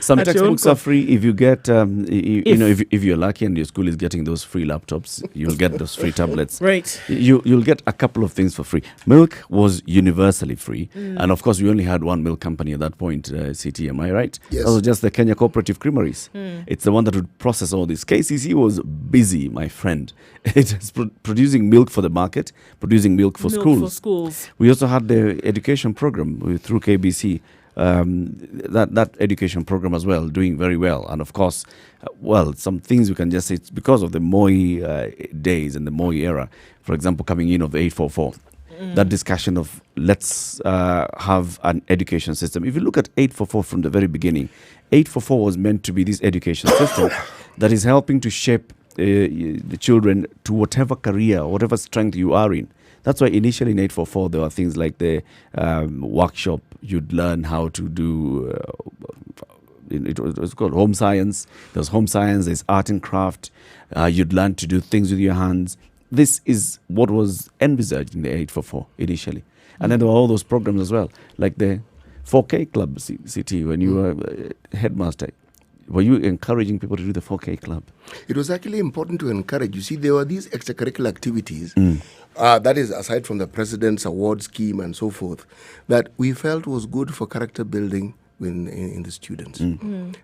Some At your textbooks own are free if you get, if you're lucky and your school is getting those free laptops, you'll get those free tablets. Right. You'll get a couple of things for free. Milk was universally free, and of course we only had one milk company at that point. CT, am I right? Yes. That was just the Kenya Cooperative Creameries. It's the one that would process all this. KCC was busy, my friend. It is producing milk for the market, producing milk for schools. We also had the education program through KBC. That education program as well, doing very well. And of course, some things we can just say it's because of the Moi days and the Moi era. For example, coming in of 844. That discussion of let's have an education system. If you look at 844 from the very beginning, 844 was meant to be this education system that is helping to shape the children to whatever career, whatever strength you are in. That's why initially in 844 there were things like the workshop. You'd learn how to do, it was called home science. There's home science, there's art and craft. You'd learn to do things with your hands. This is what was envisaged in the 844 initially. And then there were all those programs as well, like the 4K club, CT, when you were headmaster. Were you encouraging people to do the 4K club? It was actually important to encourage. You see, there were these extracurricular activities, that is aside from the President's award scheme and so forth, that we felt was good for character building in the students.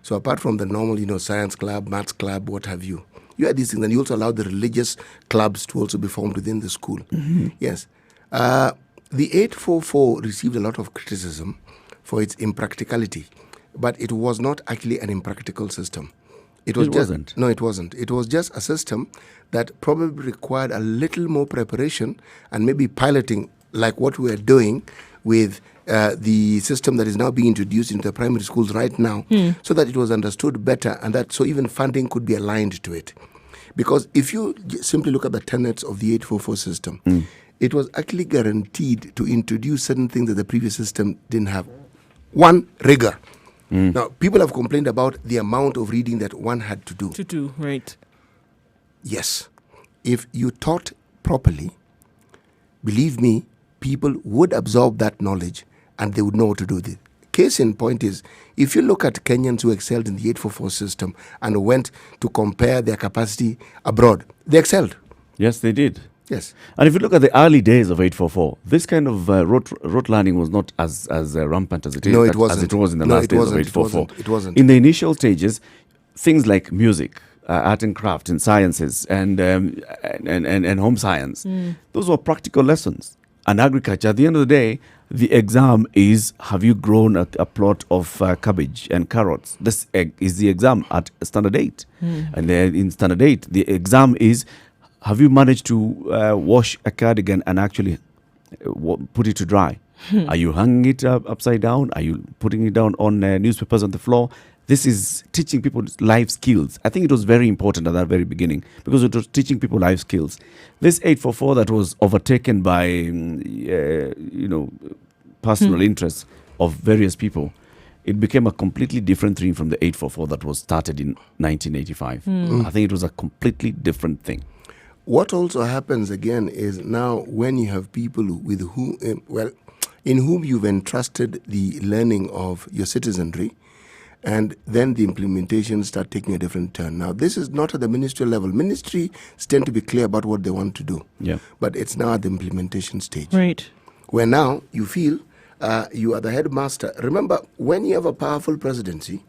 So apart from the normal, science club, maths club, what have you, you had these things, and you also allowed the religious clubs to also be formed within the school. Yes. The 844 received a lot of criticism for its impracticality, but it was not actually an impractical system. It wasn't. No, it wasn't. It was just a system that probably required a little more preparation and maybe piloting, like what we are doing with the system that is now being introduced into the primary schools right now, so that it was understood better and that so even funding could be aligned to it. Because if you simply look at the tenets of the 844 system, it was actually guaranteed to introduce certain things that the previous system didn't have. One, rigor. Now, people have complained about the amount of reading that one had to do. Right. Yes. If you taught properly, believe me, people would absorb that knowledge and they would know what to do with it. Case in point is, if you look at Kenyans who excelled in the 844 system and went to compare their capacity abroad, they excelled. Yes, they did. Yes. And if you look at the early days of 844, this kind of rote learning was not as rampant as it is. No, it wasn't. As it was in the last days of 844. It wasn't. In the initial stages, things like music, art and craft, and sciences, and home science, those were practical lessons. And agriculture, at the end of the day, the exam is, have you grown a plot of cabbage and carrots? This is the exam at Standard 8. And then in Standard 8, the exam is, have you managed to wash a cardigan and actually put it to dry? Are you hanging it upside down? Are you putting it down on newspapers on the floor? This is teaching people life skills. I think it was very important at that very beginning because it was teaching people life skills. This 844 that was overtaken by, personal interests of various people, it became a completely different thing from the 844 that was started in 1985. I think it was a completely different thing. What also happens again is now when you have people with whom, in whom you've entrusted the learning of your citizenry, and then the implementation start taking a different turn. Now, this is not at the ministerial level. Ministries tend to be clear about what they want to do. Yeah. But it's now at the implementation stage. Right. Where now you feel you are the headmaster. Remember, when you have a powerful presidency,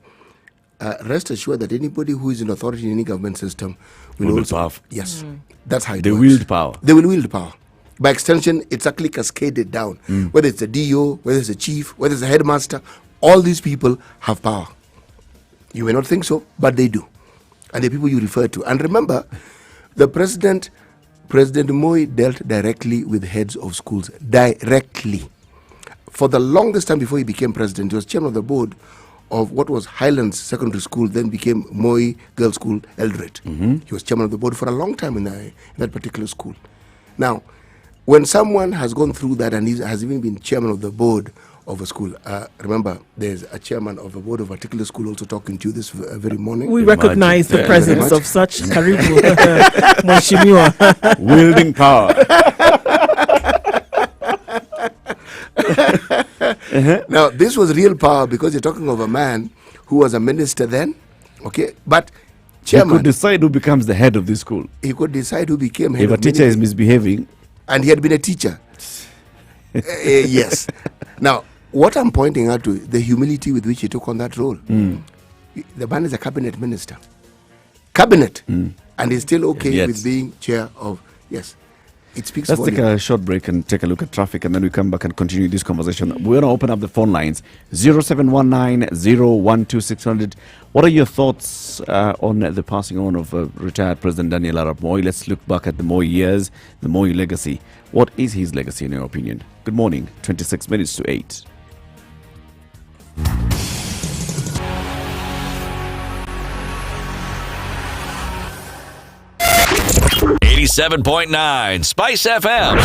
rest assured that anybody who is in authority in any government system will be also... powerful. Yes. That's how it They works. wield power. They will wield power. By extension, it's actually cascaded down. Whether it's the DO, whether it's the chief, whether it's the headmaster, all these people have power. You may not think so, but they do. And the people you refer to. And remember, the President Moi dealt directly with heads of schools. Directly. For the longest time before he became president, he was chairman of the board of what was Highlands Secondary School, then became Moi Girls' School, Eldoret. He was chairman of the board for a long time in that particular school. Now, when someone has gone through that and has even been chairman of the board of a school, remember, there's a chairman of a board of a particular school also talking to you this very morning. We recognize the presence of such Karibu Mheshimiwa. Wielding power. Now, this was real power because you're talking of a man who was a minister then. Okay, but He chairman, could decide who becomes the head of the school. he could decide who became head If a of teacher is ministry. misbehaving, And he had been a teacher. Yes. Now, what I'm pointing out to the humility with which he took on that role. The man is a cabinet minister. Cabinet. And he's still okay Yes. with being chair of. Yes. It speaks let's take volume. a short break and take a look at traffic, and then we come back and continue this conversation. We're going to open up the phone lines 0719-012-600. What are your thoughts on the passing on of retired President Daniel Arap Moi? Let's look back at the Moi years, the Moi legacy. What is his legacy in your opinion? Good morning, 26 minutes to 8. .9 Spice FM.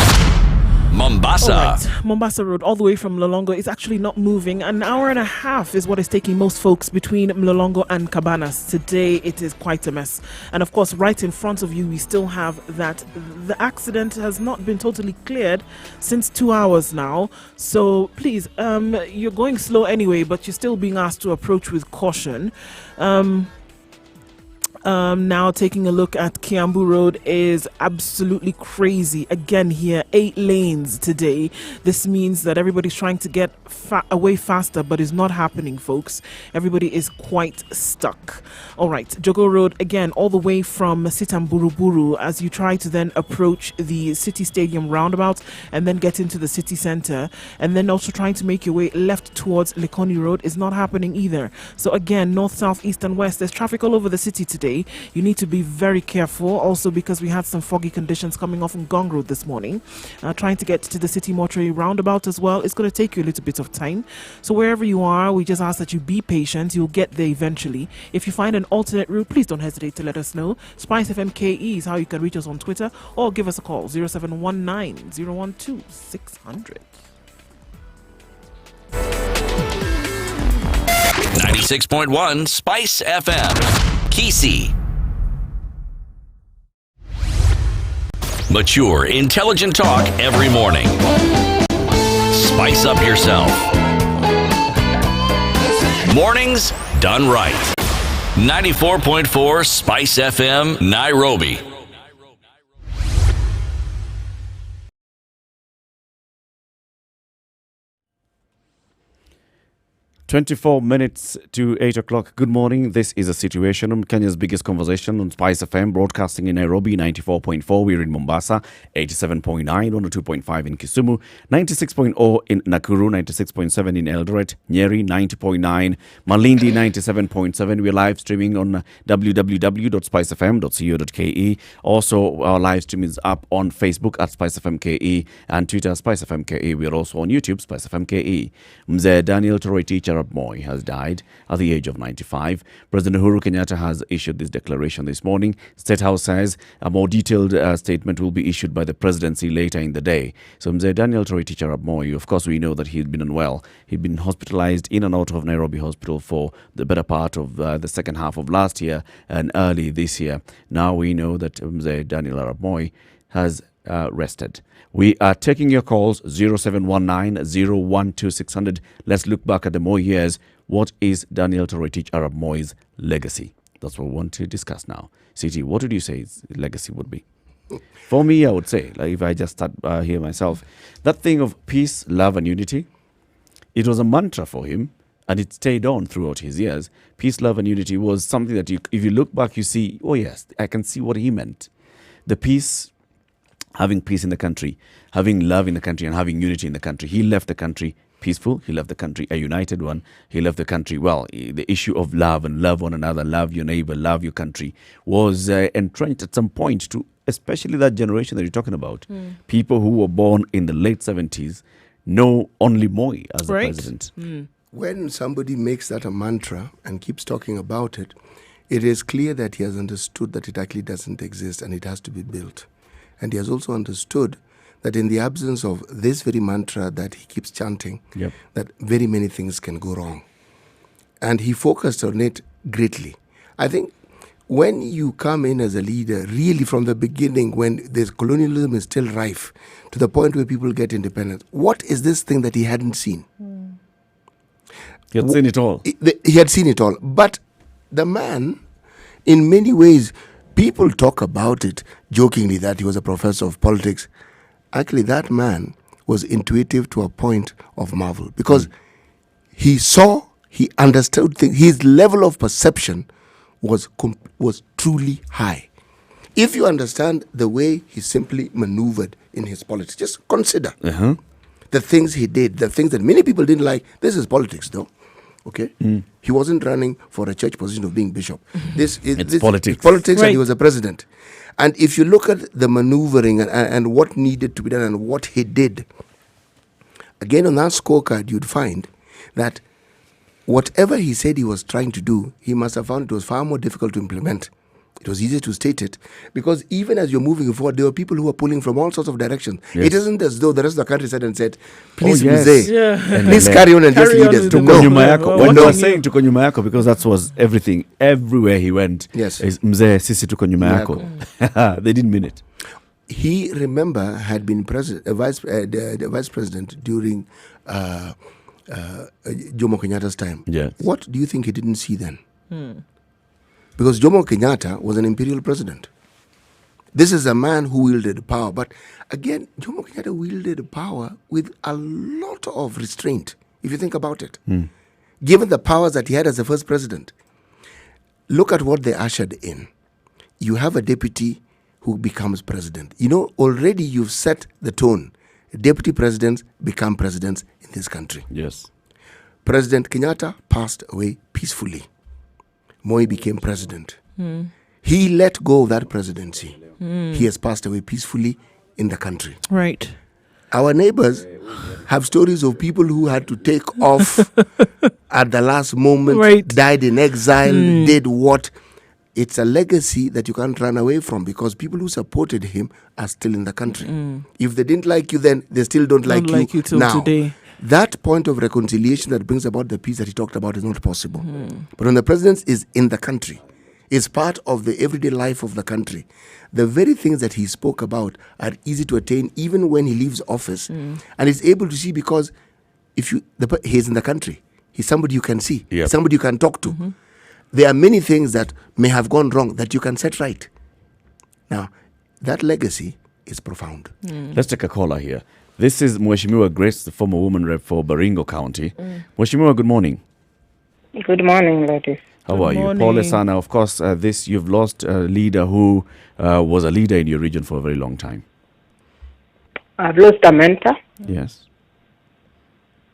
Mombasa. All right, Mombasa Road, all the way from Mlolongo, is actually not moving. An hour and a half is what is taking most folks between Mlolongo and Cabanas. Today, it is quite a mess. And of course, right in front of you, we still have that the accident has not been totally cleared since 2 hours now. So please, you're going slow anyway, but you're still being asked to approach with caution. Now taking a look at Kiambu Road is absolutely crazy. Again here, 8 lanes today. This means that everybody's trying to get away faster, but it's not happening, folks. Everybody is quite stuck. All right, Jogo Road, again, all the way from Sitamburuburu as you try to then approach the City Stadium roundabout and then get into the city center. And then also trying to make your way left towards Lekoni Road is not happening either. So again, north, south, east and west, there's traffic all over the city today. You need to be very careful also because we had some foggy conditions coming off on Gong Road this morning. Trying to get to the City Mortuary roundabout as well. It's going to take you a little bit of time. So wherever you are, we just ask that you be patient. You'll get there eventually. If you find an alternate route, please don't hesitate to let us know. Spice FM KE is how you can reach us on Twitter or give us a call 0719 012 600. 96.1 Spice FM. Kisi. Mature, intelligent talk every morning. Spice up yourself. Mornings done right. 94.4 Spice FM, Nairobi. 24 minutes to 8 o'clock. Good morning. This is A Situation Room, Kenya's biggest conversation on Spice FM, broadcasting in Nairobi, 94.4. We're in Mombasa, 87.9, 102.5 in Kisumu, 96.0 in Nakuru, 96.7 in Eldoret, Nyeri, 90.9, Malindi, 97.7. We're live streaming on www.spicefm.co.ke. Also, our live stream is up on Facebook at Spice FM KE and Twitter, Spice FM KE. We're also on YouTube, Spice FM KE. Mzee Daniel Toroitich Arap Moi has died at the age of 95. President Uhuru Kenyatta has issued this declaration this morning. State House says a more detailed statement will be issued by the presidency later in the day. So Mzee Daniel Toroitich Arap Moi, of course, we know that he'd been unwell. He'd been hospitalized in and out of Nairobi Hospital for the better part of the second half of last year and early this year. Now we know that Mzee Daniel Arap Moi has rested. We are taking your calls 0719-012-600. Let's look back at the Moi years. What is Daniel Toroitich Arap Moi's legacy? That's what we want to discuss now. CT, what would you say his legacy would be? For me, I would say, like if I just start here myself, that thing of peace, love and unity, it was a mantra for him and it stayed on throughout his years. Peace, love and unity was something that if you look back, you see, oh yes, I can see what he meant. The peace, having peace in the country, having love in the country, and having unity in the country. He left the country peaceful. He left the country a united one. He left the country, well, the issue of love and love one another, love your neighbor, love your country was entrenched at some point to especially that generation that you're talking about. People who were born in the late 70s know only Moi as the president. When somebody makes that a mantra and keeps talking about it, it is clear that he has understood that it actually doesn't exist and it has to be built. And he has also understood that in the absence of this very mantra that he keeps chanting, that very many things can go wrong. And he focused on it greatly. I think when you come in as a leader, really from the beginning, when this colonialism is still rife, to the point where people get independence, what is this thing that he hadn't seen? He had seen it all. He had seen it all. But the man, in many ways, people talk about it jokingly that he was a professor of politics. Actually, that man was intuitive to a point of marvel because he saw, he understood things. His level of perception was truly high. If you understand the way he simply maneuvered in his politics, just consider the things he did, the things that many people didn't like. This is politics, though. Okay, he wasn't running for a church position of being bishop. This is politics. It's politics, Right. and he was a president. And if you look at the maneuvering and what needed to be done and what he did, again on that scorecard, you'd find that whatever he said he was trying to do, he must have found it was far more difficult to implement. It was easier to state it because even as you're moving forward, there were people who were pulling from all sorts of directions. Yes. It isn't as though the rest of the country said and said, please, yes. Mzee, Yeah. please carry on and just Carry lead on us. with To the go. movement. Mayako. Oh, When what you were can saying tuko nyuma yako, because that was everything. Everywhere he went, Yes. is mzee sisi tuko nyuma yako. They didn't mean it. He, remember, had been the vice president during Jomo Kenyatta's time. Yes. What do you think he didn't see then? Because Jomo Kenyatta was an imperial president. This is a man who wielded power. But again, Jomo Kenyatta wielded power with a lot of restraint, if you think about it. Given the powers that he had as the first president. Look at what they ushered in. You have a deputy who becomes president. You know, already you've set the tone. Deputy presidents become presidents in this country. Yes. President Kenyatta passed away peacefully. Moi became president. He let go of that presidency. He has passed away peacefully in the country. Right. Our neighbors have stories of people who had to take off at the last moment, Right. died in exile, did what? It's a legacy that you can't run away from because people who supported him are still in the country. If they didn't like you then, they still don't like you till now. today. That point of reconciliation that brings about the peace that he talked about is not possible. But when the president is in the country, is part of the everyday life of the country, the very things that he spoke about are easy to attain even when he leaves office. And is able to see because he's in the country. He's somebody you can see. Yep. Somebody you can talk to. There are many things that may have gone wrong that you can set right. Now, that legacy is profound. Let's take a caller here. This is Mheshimiwa Grace, the former woman rep for Baringo County. Mheshimiwa, good morning. Good morning, ladies. How are you? morning. Paul Esana, of course, you've lost a leader who was a leader in your region for a very long time. I've lost a mentor Yes.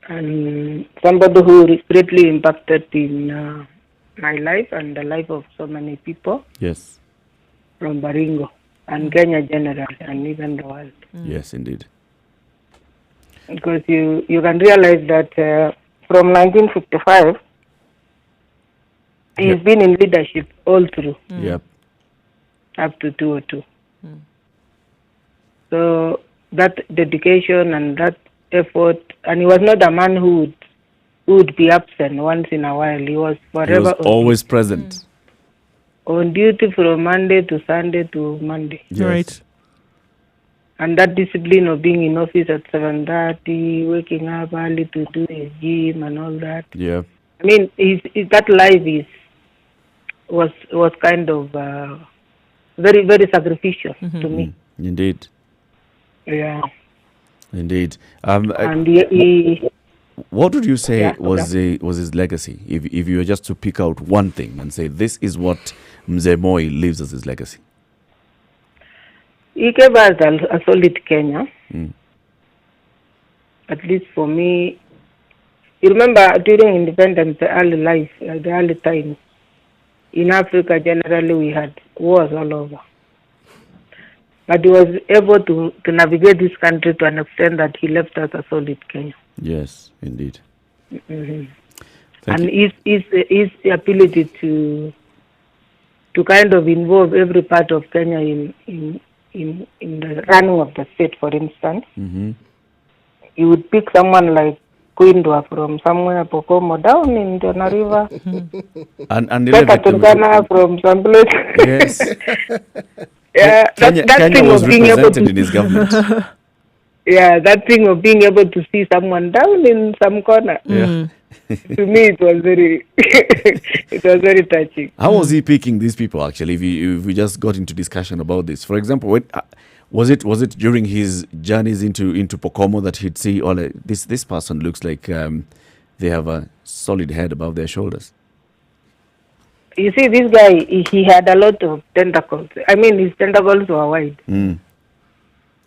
and somebody who greatly impacted in my life and the life of so many people Yes. from Baringo and Kenya generally and even the world. Yes, indeed. Because you can realize that from 1955, he's been in leadership all through Yep. up to 2002. So that dedication and that effort, and he was not a man who would be absent once in a while. He was He forever was always present. on duty from Monday to Sunday to Monday. Yes. Right. And that discipline of being in office at 7:30, waking up early to do his gym and all that. Yeah. I mean, that life was kind of very, very sacrificial to me. Indeed. Yeah. Indeed. And he What would you say Yeah, was his legacy? If you were just to pick out one thing and say this is what Mzee Moi leaves as his legacy. He gave us a solid Kenya. At least for me, you remember during independence, the early times, in Africa generally we had wars all over. But he was able to navigate this country to an extent that he left us a solid Kenya. Yes, indeed. And you. his ability to kind of involve every part of Kenya in the running of the state, for instance. You would pick someone like Kuindwa from somewhere, Pokomo, down in the River. And Turkana from some place. yes. Yeah, Kenya that thing was of being able represented to in his government. yeah, that thing of being able to see someone down in some corner. Yeah. To me, it was very, it was very touching. How was he picking these people, actually, if we just got into discussion about this? For example, was it during his journeys into Pokomo that he'd see, this person looks like they have a solid head above their shoulders? You see, this guy, he had a lot of tentacles. I mean, his tentacles were wide. Mm.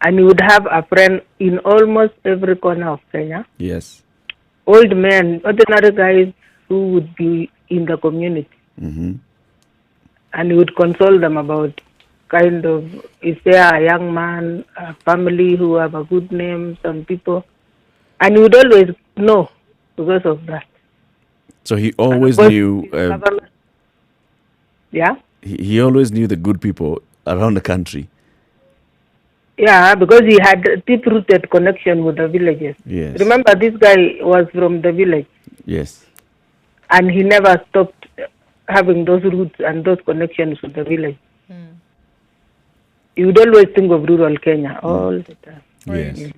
And he would have a friend in almost every corner of Kenya. Yes. Old men, ordinary guys who would be in the community. Mm-hmm. And he would console them about kind of, is there a young man, a family who have a good name, some people. And he would always know because of that. So he always knew... yeah? He always knew the good people around the country. Yeah, because he had a deep-rooted connection with the villages. Yes. Remember, this guy was from the village. Yes. And he never stopped having those roots and those connections with the village. You would always think of rural Kenya all the time. Yes.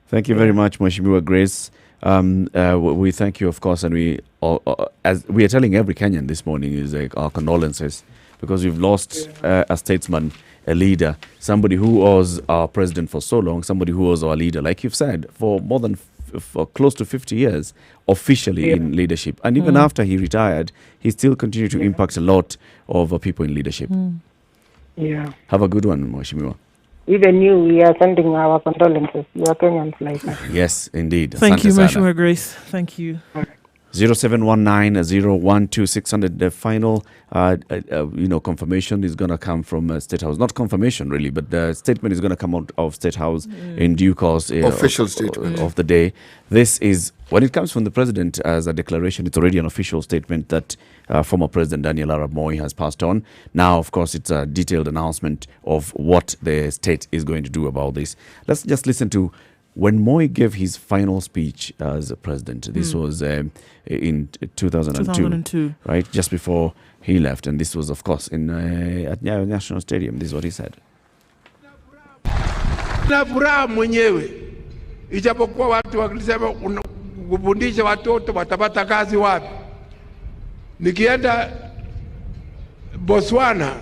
Thank you very much, Mheshimiwa Grace. We thank you, of course, and we as we are telling every Kenyan this morning is our condolences, because we've lost a statesman, a leader, somebody who was our president for so long, somebody who was our leader, like you've said, for more than for close to 50 years officially in leadership. And even after he retired, he still continued to impact a lot of people in leadership. Yeah. Have a good one, Mheshimiwa. Even you, we are sending our condolences. You are Kenyans like us. Yes, indeed. Thank you, Asante sana. Mheshimiwa Grace. Thank you. 0719-012-600. The final, confirmation is going to come from State House. Not confirmation, really, but the statement is going to come out of State House in due course. Official statement. Of the day. This is, when it comes from the President as a declaration, it's already an official statement that former President Daniel Arap Moi has passed on. Now, of course, it's a detailed announcement of what the state is going to do about this. Let's just listen to when Moi gave his final speech as a president. This was in 2002, right? Just before he left. And this was, of course, in at Nyayo National Stadium. This is what he said. Na furaha mwenyewe, ijapokuwa watu wakisema kufundisha watoto watapata kazi wapi. Nikienda Botswana,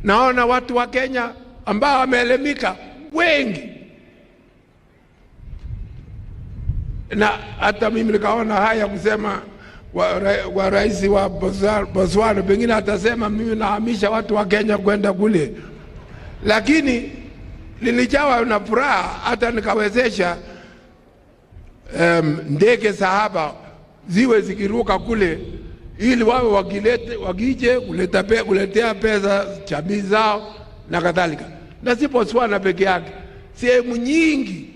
naona watu wa Kenya ambao wameelimika wengi. Na hata mimi nikaona haya kusema wa rais wa Botswana, pengine atasema mimi nahamisha watu wa Kenya kwenda kule. Lakini nilijawa na furaha hata nikawezesha ndege sahaba ziwe zikiruka kule, ili wawe wakije kuletea pesa jamii zao na kadhalika. Na si Botswana peke yake, sehemu nyingi,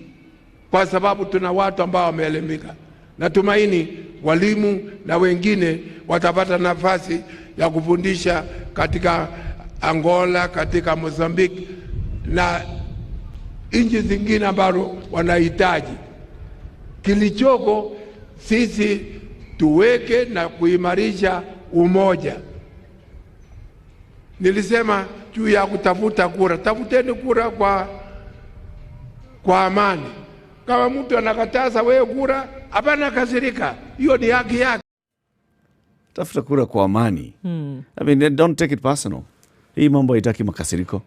kwa sababu tuna watu ambao wameelimika. Natumaini walimu na wengine watapata nafasi ya kufundisha katika Angola, katika Mozambique na nchi zingine ambazo wanahitaji. Kilichoko sisi tuweke na kuimarisha umoja. Nilisema juu ya kutafuta kura, tafuteni kura kwa amani. Kama mtu anakataza wewe kura, hapana kasirika. Hiyo ni haki yake. Tafuta kura kwa amani. I mean, don't take it personal. Hii mambo haitaki makasiriko.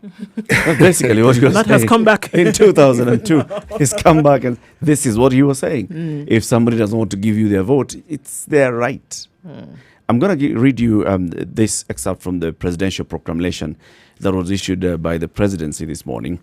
That's basically what you were saying. That has come back. In 2002. He's come back and this is what you were saying. If somebody doesn't want to give you their vote, it's their right. I'm going to read you this excerpt from the presidential proclamation that was issued by the presidency this morning.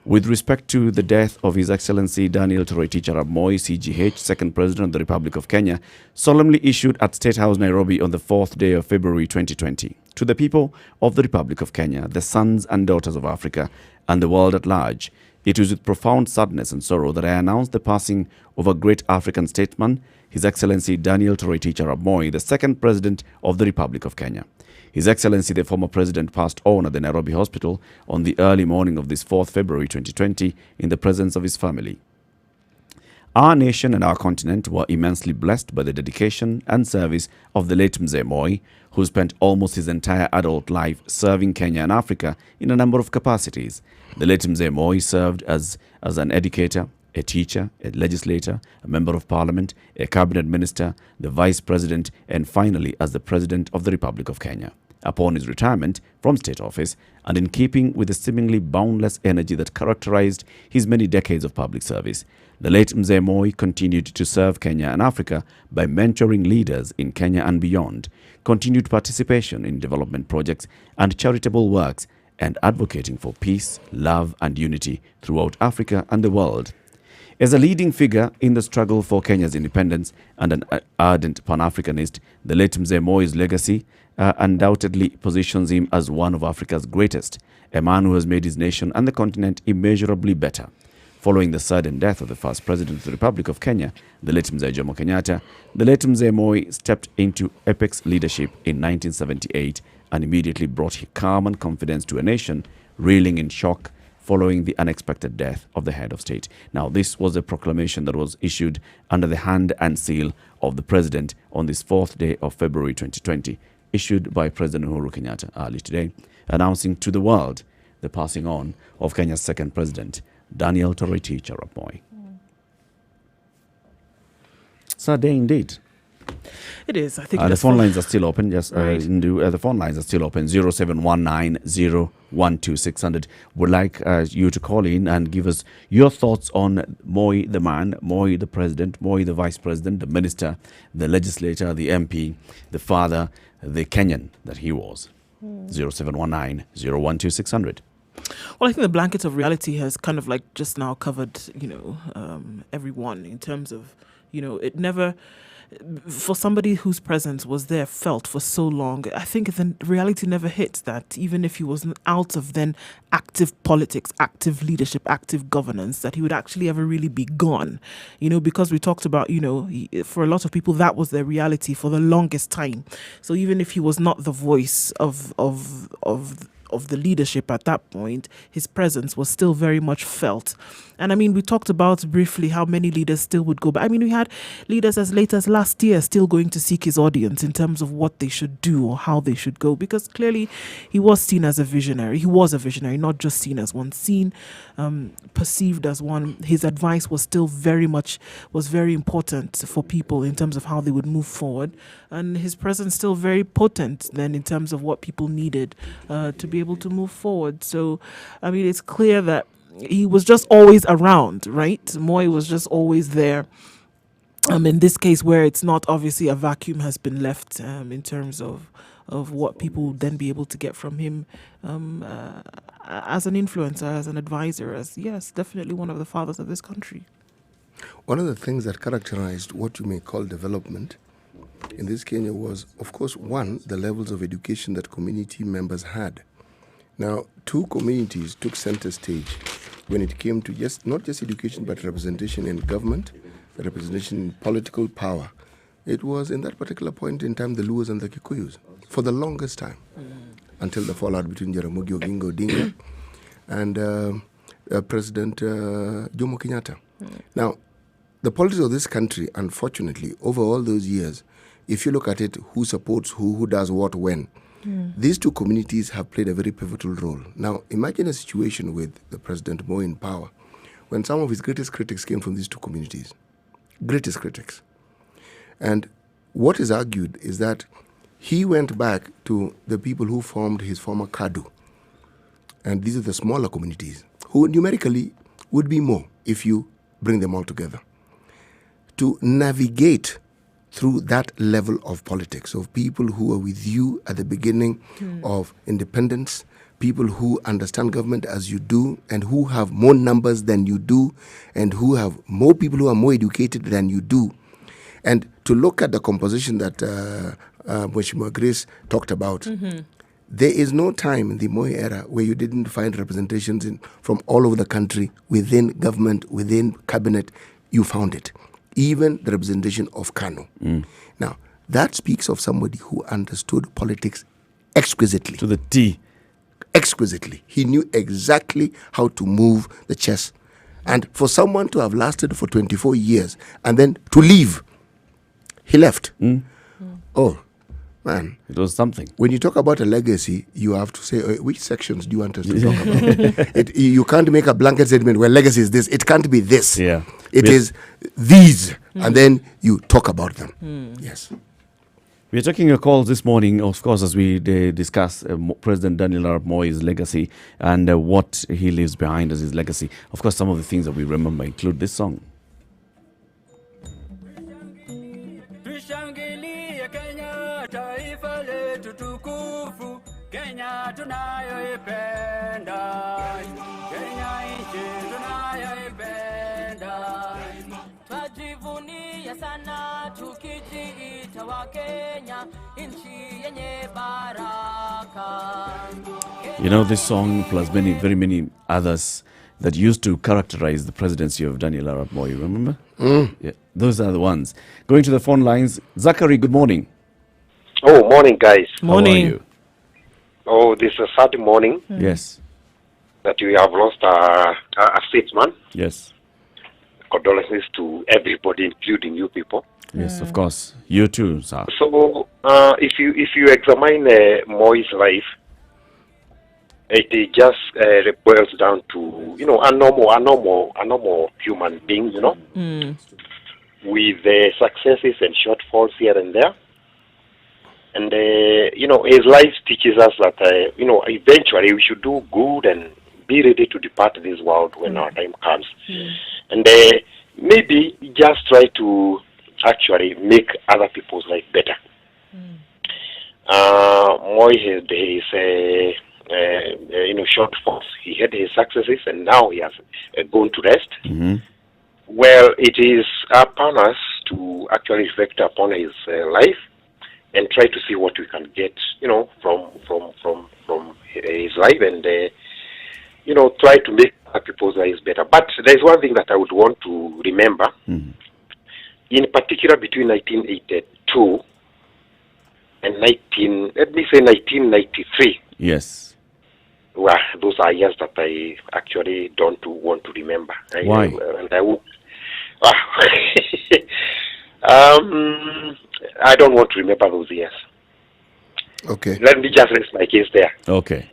With respect to the death of His Excellency Daniel Toroitich Arap Moi, CGH, second President of the Republic of Kenya, solemnly issued at State House, Nairobi on the 4th day of February 2020. To the people of the Republic of Kenya, the sons and daughters of Africa, and the world at large, it is with profound sadness and sorrow that I announce the passing of a great African statesman, His Excellency Daniel Toroitich Arap Moi, the second President of the Republic of Kenya. His Excellency, the former President, passed on at the Nairobi Hospital on the early morning of this 4th February 2020 in the presence of his family. Our nation and our continent were immensely blessed by the dedication and service of the late Mzee Moi, who spent almost his entire adult life serving Kenya and Africa in a number of capacities. The late Mzee Moi served as an educator, a teacher, a legislator, a member of parliament, a cabinet minister, the vice president, and finally as the president of the Republic of Kenya. Upon his retirement from state office, and in keeping with the seemingly boundless energy that characterized his many decades of public service, the late Mzee Moi continued to serve Kenya and Africa by mentoring leaders in Kenya and beyond, continued participation in development projects and charitable works, and advocating for peace, love, and unity throughout Africa and the world. As a leading figure in the struggle for Kenya's independence and an ardent Pan-Africanist, the late Mzee Moi's legacy undoubtedly positions him as one of Africa's greatest, a man who has made his nation and the continent immeasurably better. Following the sudden death of the first president of the Republic of Kenya, the late Mzee Jomo Kenyatta, the late Mzee Moi stepped into apex leadership in 1978 and immediately brought calm and confidence to a nation reeling in shock following the unexpected death of the head of state. Now, this was a proclamation that was issued under the hand and seal of the president on this 4th day of February 2020, issued by President Uhuru Kenyatta early today, announcing to the world the passing on of Kenya's second president, Daniel Toroitich arap Moi. Sad day indeed. It is. I think the phone lines are still open. Yes, the phone lines are still open. 0719-012-600. Would like you to call in and give us your thoughts on Moi the man, Moi the president, Moi the vice president, the minister, the legislator, the MP, the father, the Kenyan that he was. 0719-012-600. Well, I think the blanket of reality has kind of like just now covered, everyone in terms of, it never, for somebody whose presence was there felt for so long, I think the reality never hit that even if he wasn't out of then active politics, active leadership, active governance, that he would actually ever really be gone, because we talked about, for a lot of people, that was their reality for the longest time. So even if he was not the voice of the leadership at that point, his presence was still very much felt. And I mean, we talked about briefly how many leaders still would go. But I mean, we had leaders as late as last year still going to seek his audience in terms of what they should do or how they should go, because clearly he was seen as a visionary. He was a visionary, not just seen as one, perceived as one. His advice was still very important for people in terms of how they would move forward. And his presence still very potent then in terms of what people needed to be able to move forward. So, I mean, it's clear that he was just always around, right? Moi was just always there. In this case, where it's not obviously a vacuum has been left in terms of what people would then be able to get from him as an influencer, as an advisor, as, yes, definitely one of the fathers of this country. One of the things that characterized what you may call development in this Kenya was, of course, one, the levels of education that community members had. Now, two communities took center stage when it came to not just education, but representation in government, representation in political power. It was in that particular point in time the Luos and the Kikuyus for the longest time, until the fallout between Jaramogi Oginga Odinga and President Jomo Kenyatta. Now, the politics of this country, unfortunately, over all those years, if you look at it, who supports who does what, when, these two communities have played a very pivotal role. Now, imagine a situation with the President Moi in power, when some of his greatest critics came from these two communities. Greatest critics. And what is argued is that he went back to the people who formed his former KADU. And these are the smaller communities, who numerically would be more if you bring them all together, to navigate through that level of politics, of people who are with you at the beginning of independence, people who understand government as you do, and who have more numbers than you do, and who have more people who are more educated than you do. And to look at the composition that Mheshimiwa Grace talked about, there is no time in the Moi era where you didn't find representations from all over the country, within government, within cabinet, you found it. Even the representation of Kano. Now, that speaks of somebody who understood politics exquisitely. To the T. Exquisitely. He knew exactly how to move the chess. And for someone to have lasted for 24 years and then to leave, he left. Oh, Man, It was something. when you talk about a legacy, you have to say, which sections do you want us to talk about? You can't make a blanket statement where legacy is this. It can't be this. Yeah. It is these. And then you talk about them. Yes. We're taking your calls this morning, of course, as we discuss President Daniel Arap Moi's legacy and what he leaves behind as his legacy. Of course, some of the things that we remember include this song. Tushangilie Kenya, taifa letu tukufu, Kenya tunayoipenda, Kenya nchi tunayoipenda. Twajivunia sana tukijiita wa Kenya, nchi yenye baraka. You know, this song plus very many others that used to characterize the presidency of Daniel Arap Moi, remember? Yeah, those are the ones. Going to the phone lines. Zachary, good morning. Oh, morning, guys. Morning. How are you? Oh, this is a sad morning Yes. that we have lost a statesman. Yes. Condolences to everybody, including you people. Yes, of course. You too, sir. So, if you examine Moi's life, it just boils down to a normal human being, with successes and shortfalls here and there. And his life teaches us that eventually we should do good and be ready to depart this world when our time comes. And maybe just try to actually make other people's life better. Moi had his shortfalls. He had his successes, and now he has gone to rest. Well, it is upon us to actually reflect upon his life and try to see what we can get, from his life, and try to make other people's lives better. But there's one thing that I would want to remember, in particular between 1982 and 1993. Yes. Well, those are years that I actually don't want to remember. Why? And I would. I don't want to remember those years. Okay. Let me just rest my case there. Okay.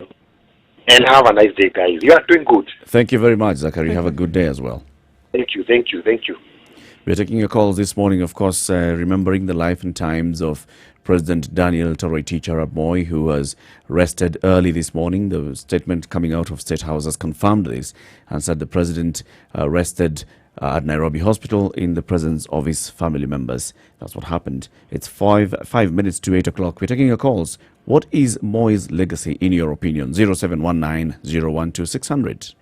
And have a nice day, guys. You are doing good. Thank you very much, Zachary. Have a good day as well. Thank you. We're taking your calls this morning, of course, remembering the life and times of President Daniel Toroitich Arap Moi, who was arrested early this morning. The statement coming out of State House has confirmed this and said the president arrested at Nairobi Hospital in the presence of his family members. That's what happened. It's 5 minutes to 8 o'clock. We're taking your calls. What is Moi's legacy, in your opinion? 0719 012 600.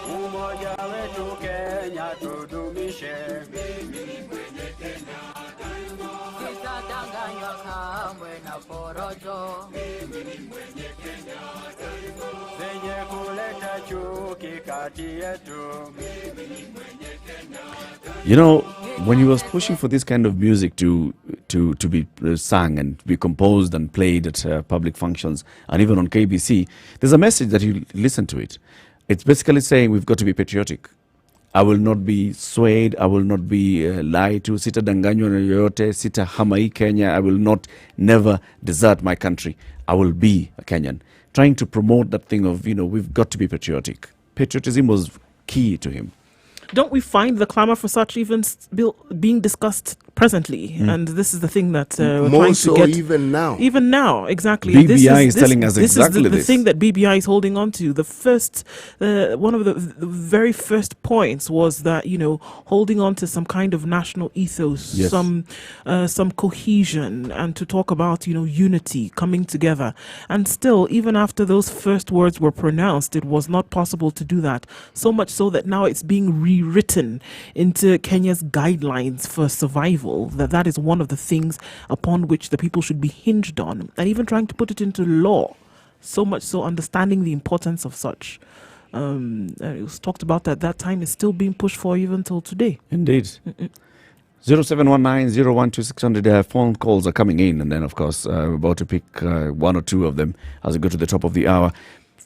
Umoja wetu Kenya tudumishe. Sitadanganywa kamwe na porojo. Zenye kuleta chuki kati yetu. You know, when he was pushing for this kind of music to be sung and to be composed and played at public functions and even on KBC, there's a message that you listen to it. It's basically saying we've got to be patriotic. I will not be swayed. I will not be lied to. Sitadanganywa na yoyote. Sitahamai Kenya. I will not never desert my country. I will be a Kenyan. Trying to promote that thing of, we've got to be patriotic. Patriotism was key to him. Don't we find the clamor for such even being discussed presently? And this is the thing that we're More trying so to get. even now. Even now, exactly. BBI is telling us exactly the this. thing that BBI is holding on to. The first, one of the very first points was that, holding on to some kind of national ethos, Yes. some cohesion, and to talk about, unity, coming together. And still, even after those first words were pronounced, it was not possible to do that. So much so that now it's being rewritten into Kenya's guidelines for survival. That is one of the things upon which the people should be hinged on, and even trying to put it into law. So much so, understanding the importance of such. It was talked about at that time, is still being pushed for even till today. Indeed. 0719 012 600 phone calls are coming in, and then, of course, we're about to pick one or two of them as we go to the top of the hour.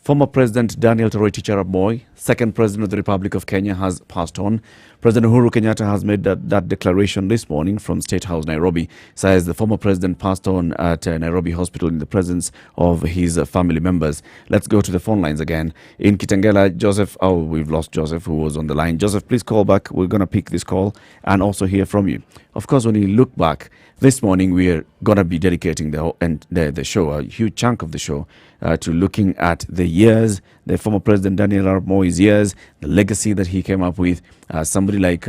Former President Daniel Toroitich Arap Moi, second President of the Republic of Kenya, has passed on. President Uhuru Kenyatta has made that declaration this morning from State House, Nairobi. Says the former president passed on at Nairobi Hospital in the presence of his family members. Let's go to the phone lines again. In Kitengela, Joseph, we've lost Joseph, who was on the line. Joseph, please call back. We're going to pick this call and also hear from you. Of course, when you look back, this morning we're going to be dedicating the show, a huge chunk of the show, to looking at the years, the former President Daniel Arap Moi's years, the legacy that he came up with. Somebody like,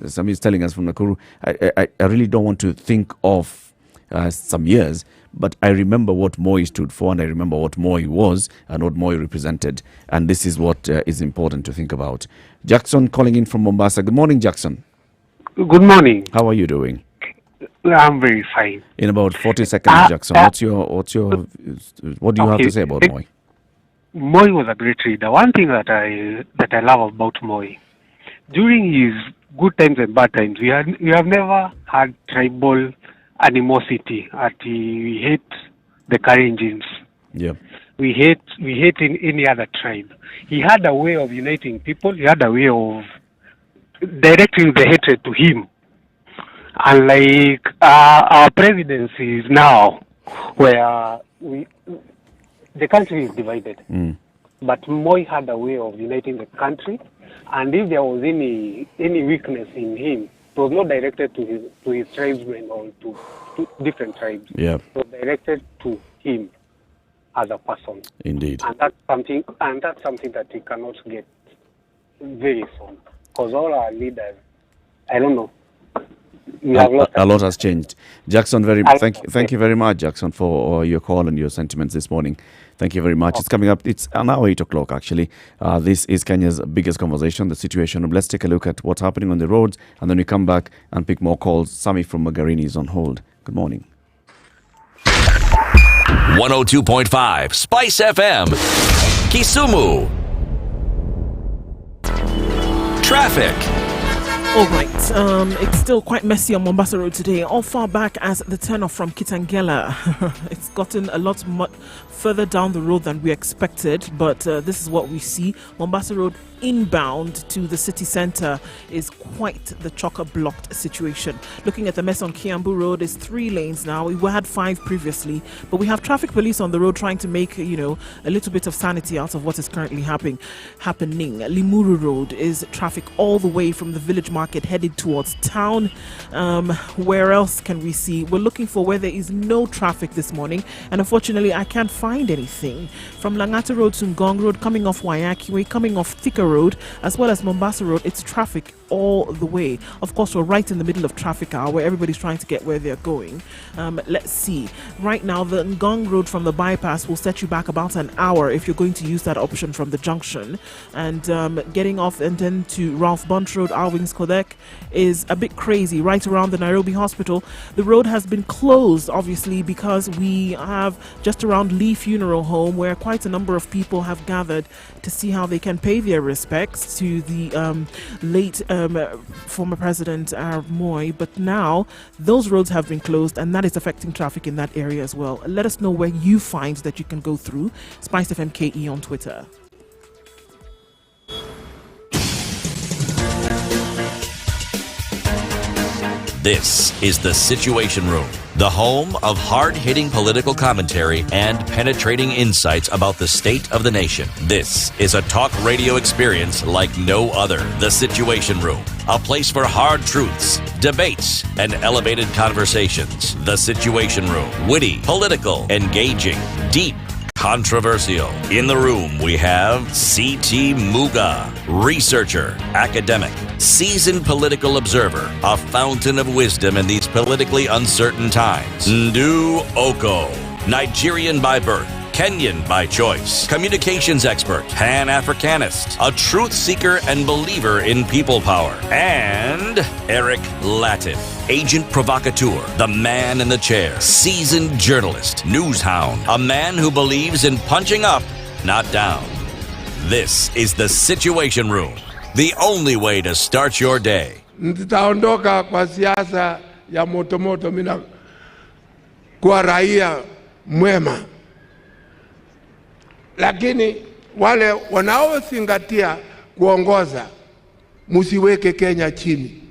somebody's telling us from Nakuru, I really don't want to think of some years, but I remember what Moi stood for, and I remember what Moi was and what Moi represented. And this is what is important to think about. Jackson calling in from Mombasa. Good morning, Jackson. Good morning. How are you doing? I'm very fine. In about 40 seconds, Jackson, what do you have to say about Moi? Moi was a great leader. One thing that I love about Moi, during his good times and bad times, we have never had tribal animosity. We hate the Karenjins. Yeah. We hate in any other tribe. He had a way of uniting people. He had a way of directing the hatred to him. Unlike our presidencies now, where the country is divided. But Moi had a way of uniting the country, and if there was any weakness in him, it was not directed to his tribesmen or to different tribes. Yeah. It was directed to him as a person. Indeed. And that's something that we cannot get very soon. Because all our leaders, I don't know. A lot has changed. Jackson, thank you very much, Jackson, for your call and your sentiments this morning. Thank you very much. Okay. It's coming up. It's now 8 o'clock, actually. This is Kenya's biggest conversation, the situation. Let's take a look at what's happening on the roads, and then we come back and pick more calls. Sami from Magarini is on hold. Good morning. 102.5 Spice FM, Kisumu. Traffic. All right, it's still quite messy on Mombasa Road today. All far back as the turnoff from Kitengela. It's gotten a lot further down the road than we expected, but this is what we see. Mombasa Road inbound to the city centre is quite the chocker-blocked situation. Looking at the mess on Kiambu Road, is 3 lanes now. We had 5 previously, but we have traffic police on the road trying to make, a little bit of sanity out of what is currently happening. Limuru Road is traffic all the way from the village market headed towards town. Where else can we see? We're looking for where there is no traffic this morning, and unfortunately I can't find anything. From Langata Road to Ngong Road, coming off Waiaki, coming off Thika Road, as well as Mombasa Road, it's traffic all the way. Of course, we're right in the middle of traffic hour where everybody's trying to get where they're going. Let's see. Right now, the Ngong Road from the bypass will set you back about an hour if you're going to use that option from the junction. And getting off and then to Ralph Bunch Road, Arwings Kodek, is a bit crazy. Right around the Nairobi Hospital, the road has been closed, obviously, because we have just around Lee Funeral Home where quite a number of people have gathered to see how they can pay their respects to the late former President Arap Moi, but now those roads have been closed and that is affecting traffic in that area as well. Let us know where you find that you can go through. Spice FM KE on Twitter. This is The Situation Room, the home of hard-hitting political commentary and penetrating insights about the state of the nation. This is a talk radio experience like no other. The Situation Room, a place for hard truths, debates, and elevated conversations. The Situation Room, witty, political, engaging, deep, controversial. In the room, we have C.T. Muga, researcher, academic, seasoned political observer, a fountain of wisdom in these politically uncertain times. Ndu Oko, Nigerian by birth, Kenyan by choice, communications expert, Pan-Africanist, a truth seeker and believer in people power, and Eric Latif, agent provocateur, the man in the chair, seasoned journalist, news hound, a man who believes in punching up, not down. This is The Situation Room, the only way to start your day. Nitaondoka kwa siasa ya moto mina kwa raia mwema. Lakini wale wanaozingatia kuongoza msiweke Kenya chini,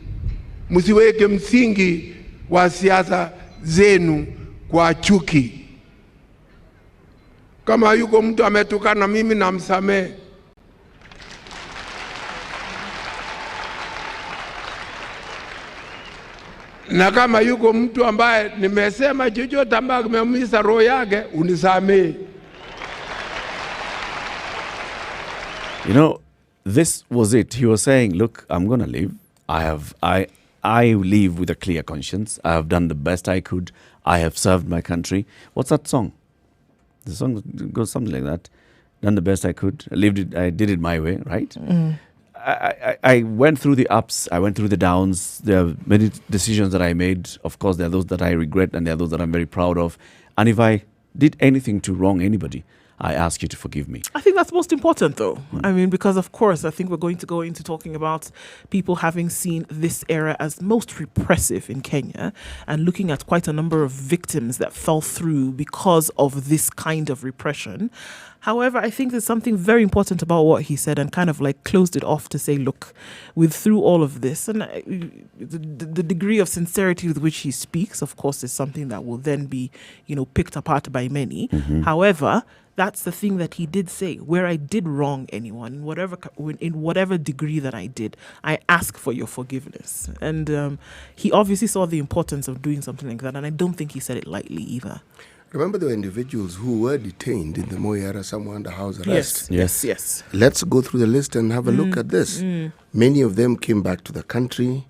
msiweke msingi wa siasa zenu kwa chuki. Kama yuko mtu ametukana mimi namsamehe. Na kama yuko mtu ambaye nimesema chochote ambaye kimeumiza roho yake, unisamehe. You know, this was it. He was saying, look, I'm going to leave. I leave with a clear conscience. I have done the best I could. I have served my country. What's that song? The song goes something like that. Done the best I could. I did it my way, right? Mm. I went through the ups. I went through the downs. There are many decisions that I made. Of course, there are those that I regret and there are those that I'm very proud of. And if I did anything to wrong anybody, I ask you to forgive me. I think that's most important, though. I mean, because, of course, I think we're going to go into talking about people having seen this era as most repressive in Kenya and looking at quite a number of victims that fell through because of this kind of repression. However, I think there's something very important about what he said and kind of like closed it off to say, look, through all of this, and the degree of sincerity with which he speaks, of course, is something that will then be, picked apart by many. Mm-hmm. However, that's the thing that he did say. Where I did wrong anyone, in whatever degree that I did, I ask for your forgiveness. And he obviously saw the importance of doing something like that, and I don't think he said it lightly either. Remember, there were individuals who were detained in the Moi era, somewhere under house arrest. Yes. Let's go through the list and have a look at this. Many of them came back to the country.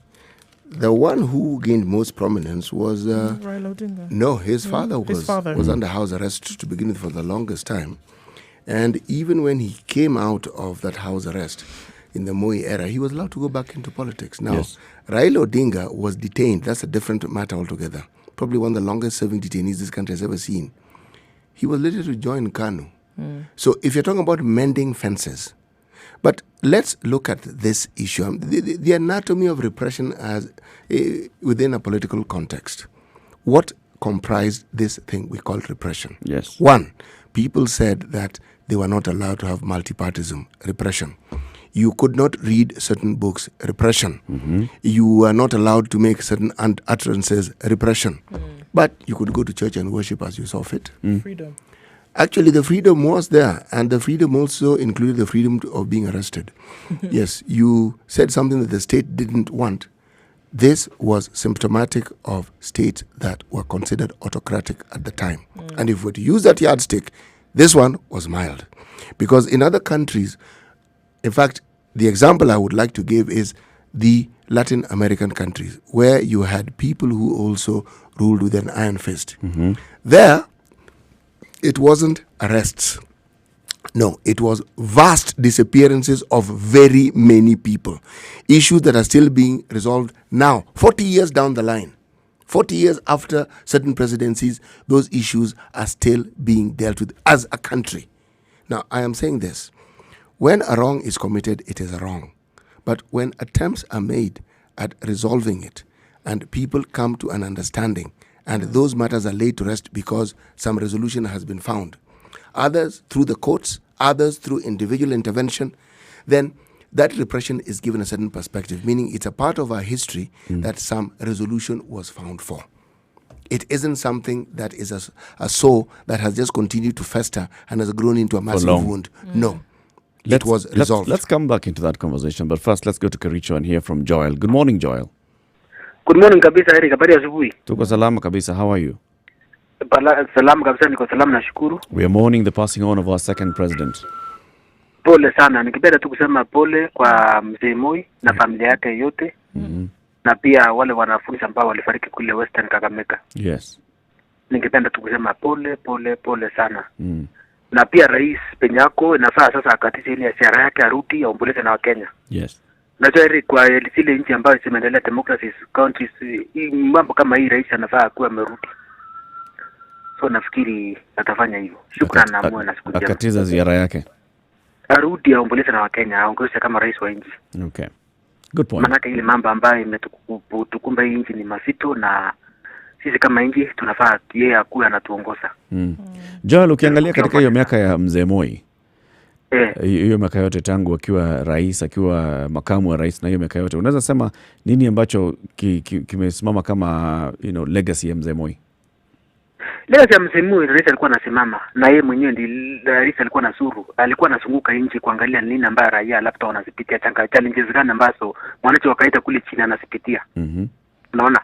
The one who gained most prominence was Raila Odinga. No, his father was under house arrest to begin with for the longest time. And even when he came out of that house arrest in the Moi era, he was allowed to go back into politics. Now, Raila Odinga was detained. That's a different matter altogether. Probably one of the longest serving detainees this country has ever seen. He was later to join KANU. So if you're talking about mending fences, but let's look at this issue, the anatomy of repression as within a political context. What comprised this thing we call repression? Yes. One, people said that they were not allowed to have multipartism, repression. You could not read certain books, repression. Mm-hmm. You were not allowed to make certain utterances, repression. But you could go to church and worship as you saw fit. Freedom. Actually, the freedom was there, and the freedom also included the freedom of being arrested. Yes, you said something that the state didn't want. This was symptomatic of states that were considered autocratic at the time. And if we were to use that yardstick, this one was mild. Because in other countries, in fact, the example I would like to give is the Latin American countries, where you had people who also ruled with an iron fist. Mm-hmm. There, it wasn't arrests. No, it was vast disappearances of very many people. Issues that are still being resolved now, 40 years down the line. 40 years after certain presidencies, those issues are still being dealt with as a country. Now, I am saying this. When a wrong is committed, it is a wrong. But when attempts are made at resolving it and people come to an understanding and those matters are laid to rest because some resolution has been found, others through the courts, others through individual intervention, then that repression is given a certain perspective, meaning it's a part of our history that some resolution was found for. It isn't something that is a sore that has just continued to fester and has grown into a massive wound. No. It was resolved. Let's come back into that conversation, but first let's go to Kericho and hear from Joel. Good morning, Joel. Good morning kabisa Eric, habari ya asubuhi. Tuko salama kabisa. How are you? Salama kabisa, niko salama nashukuru. We are mourning the passing on of our second president. Pole sana, nikipenda tu kusema pole kwa mzee Moi na familia yake yote. Na pia wale wanafunzi ambao walifariki kule Western Kakamega. Yes. Ningependa tu kusema pole sana. Na pia rais Penyako inafaa sasa akatisha ile ziara yake arudi aomboleze na Wakenya. Yes. Na tayari kwa zile nchi ambazo zimeendelea democracies countries, mambo kama hii rais anafaa kuwa amerudi. So nafikiri atafanya hivyo. Shukrani na muwe na siku njema. Akatiza ziara yake. Arudi aomboleze na Wakenya, aongoze kama rais wa nchi. Okay. Good point. Maana ile mambo ambayo imetukumba hii nchi ni mazito na sisi kama nchi tunafaa yeye akuwe anatuongoza. Joel, ukiangalia katika hiyo miaka ya mzee Moi, hiyo miaka yote tangu akiwa rais, akiwa makamu wa rais, na hiyo miaka yote unaweza sema nini ambacho kimesimama kama legacy ya mzee Moi? Legacy ya mzee Moi, rais alikuwa anasimama na yeye mwenyewe ndiye rais, alikuwa anazunguka nchi kuangalia nini ambayo raia labda wanazipitia, challenges gani ambazo mwananchi wakaita kule chini anazipitia. Unaona,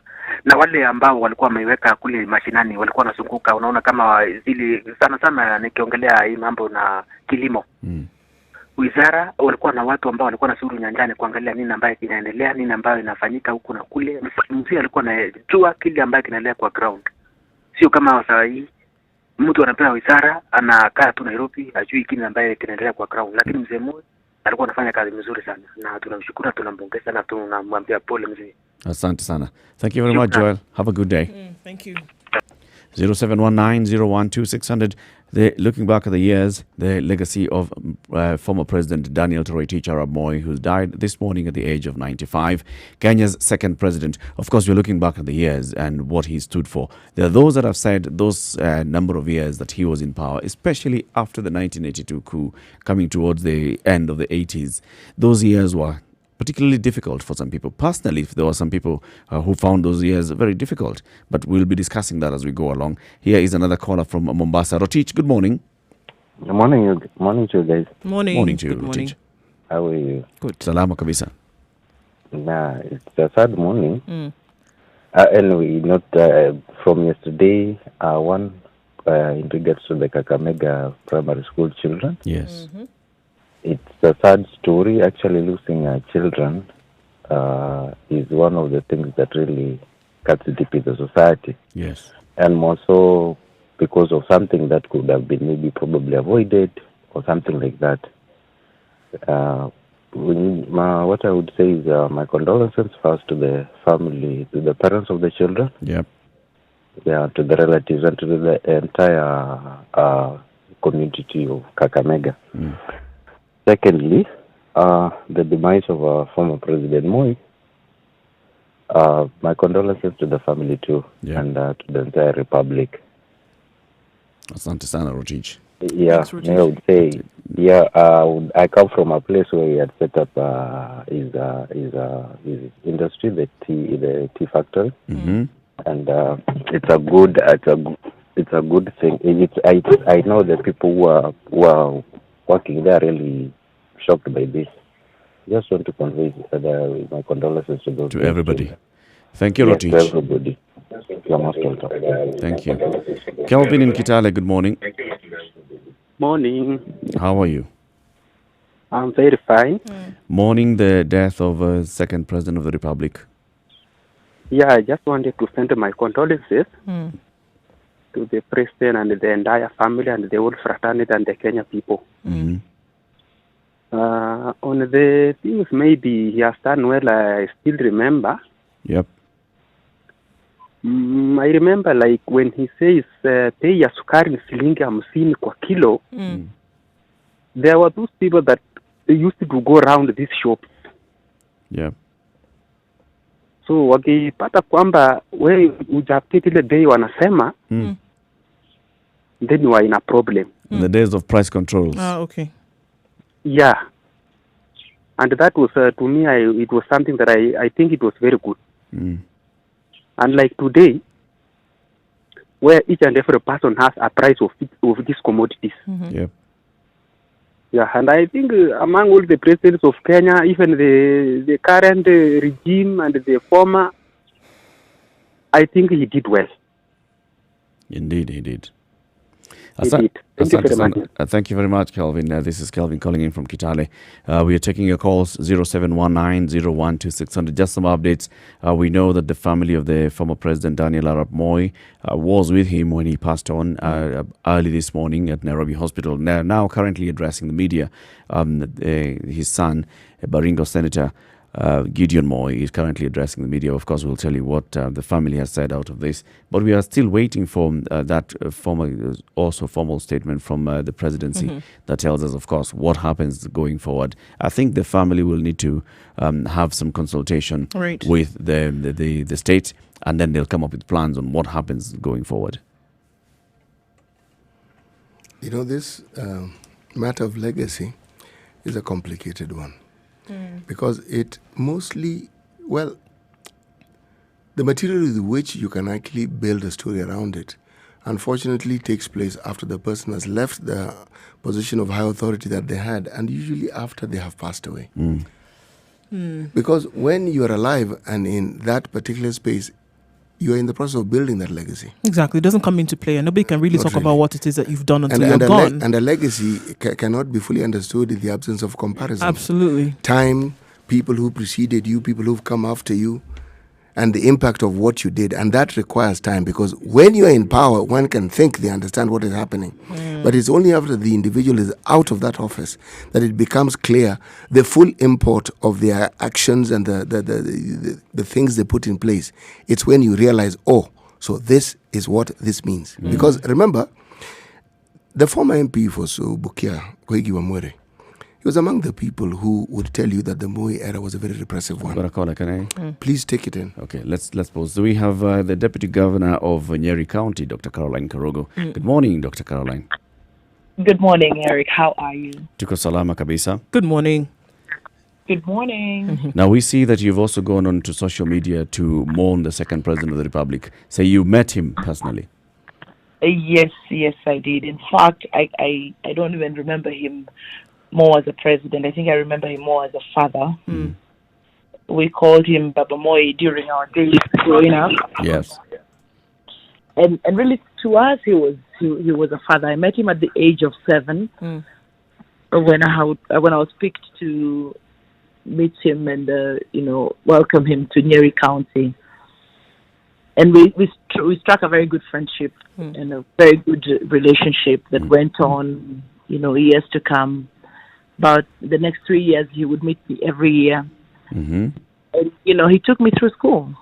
na wale ambao walikuwa wameiweka kule mashinani walikuwa wanazunguka, unaona kama zile sana nikiongelea hii mambo na kilimo. Wizara walikuwa na watu ambao walikuwa nasuru nyanjani kuangalia nini ambayo kinaendelea, nini ambayo inafanyika huku na kule. Mzee alikuwa anajua kile ambayo kinaendelea kwa ground. Sio kama sasa hii mtu anapewa wizara anakaa tu Nairobi ajui kile ambayo kinaendelea kwa ground, lakini mzee Moi alikuwa anafanya kazi nzuri sana na tunamshukuru, tunampongeza na tunamwambia pole mzee. Asante sana. Thank you very much, Joel. Have a good day. Thank you. 0719-012-600. Looking back at the years, the legacy of former President Daniel Toroitich Arap Moi, who died this morning at the age of 95, Kenya's second president. Of course, we're looking back at the years and what he stood for. There are those that have said those number of years that he was in power, especially after the 1982 coup, coming towards the end of the 80s. Those years were particularly difficult for some people. Personally, there were some people who found those years very difficult, but we'll be discussing that as we go along. Here is another caller from Mombasa. Rotich, good morning. Good morning to you guys. Morning to you, Good morning. Rotich. How are you? Good. Salama kabisa. Nah, it's a sad morning. Anyway, not from yesterday, one in regards to the Kakamega primary school children. Yes. It's a sad story. Actually, losing children is one of the things that really cuts deep in the society. Yes. And more so because of something that could have been maybe probably avoided or something like that. What I would say is my condolences first to the family, to the parents of the children. Yep. Yeah, to the relatives and to the entire community of Kakamega. Secondly, the demise of former President Moi. My condolences to the family too, and to the entire republic. Asante sana, Rotich. Yeah, I would say, I come from a place where he had set up his industry, the tea factory, and it's a good thing. I know the people who are working there really shocked by this. Just want to convey my condolences to those. To everybody. Thank you, Rotich. To everybody. You're most welcome. Thank you. Kelvin in Kitale, good morning. Morning. How are you? I'm very fine. Mourning the death of second president of the republic. Yeah, I just wanted to send my condolences to the president and the entire family and the whole fraternity and the Kenya people. On the things maybe he has done well, I still remember. Yep. I remember like when he says pay ya sukari shilingi 50 kwa kilo. There were those people that used to go around these shops. Yep. So wakipata kwamba wewe hujapata ile bei wanasema, then you are in a problem. In the days of price controls. Okay. Yeah. And that was, to me, it was something that I think it was very good. And like today, where each and every person has a price of these commodities. Yep. Yeah, and I think among all the presidents of Kenya, even the current regime and the former, I think he did well. Indeed, he did. Thank you very much. Thank you very much, Kelvin. This is Kelvin calling in from Kitale. We are taking your calls 0719-012-600. Just some updates. We know that the family of the former President Daniel Arap Moi was with him when he passed on early this morning at Nairobi Hospital. Now currently addressing the media, his son, Baringo Senator Gideon Moi, is currently addressing the media. Of course, we'll tell you what the family has said out of this. But we are still waiting for that formal statement from the presidency that tells us, of course, what happens going forward. I think the family will need to have some consultation with the state, and then they'll come up with plans on what happens going forward. You know, this matter of legacy is a complicated one because it mostly, well, the material with which you can actually build a story around it, unfortunately, takes place after the person has left the position of high authority that they had, and usually after they have passed away. Because when you are alive and in that particular space, you are in the process of building that legacy. Exactly. It doesn't come into play, and nobody can really Not talk really. about what it is that you've done until you're gone. And a legacy cannot be fully understood in the absence of comparison. Absolutely. Time, people who preceded you, people who've come after you, and the impact of what you did. And that requires time, because when you are in power, one can think they understand what is happening. But it's only after the individual is out of that office that it becomes clear the full import of their actions and the things they put in place. It's when you realize, oh, so this is what this means. Because remember, the former MP for Bukia, Koigi Wamwere, he was among the people who would tell you that the Moi era was a very repressive one. Can I? Please take it in. Okay, let's pause. So we have the Deputy Governor of Nyeri County, Dr. Caroline Karogo. Good morning, Dr. Caroline. Good morning, Eric. How are you? Tuko salama kabisa. Good morning. Good morning. Now we see that you've also gone on to social media to mourn the second president of the Republic. Say you met him personally. Yes, I did. In fact, I don't even remember him more as a president. I think I remember him more as a father. We called him Baba Moi during our days growing up. Yes. And really, to us, he was a father. I met him at the age of 7 when I was picked to meet him and welcome him to Nyeri County. And we struck a very good friendship and a very good relationship that went on, years to come. About the next 3 years, he would meet me every year. And, he took me through school.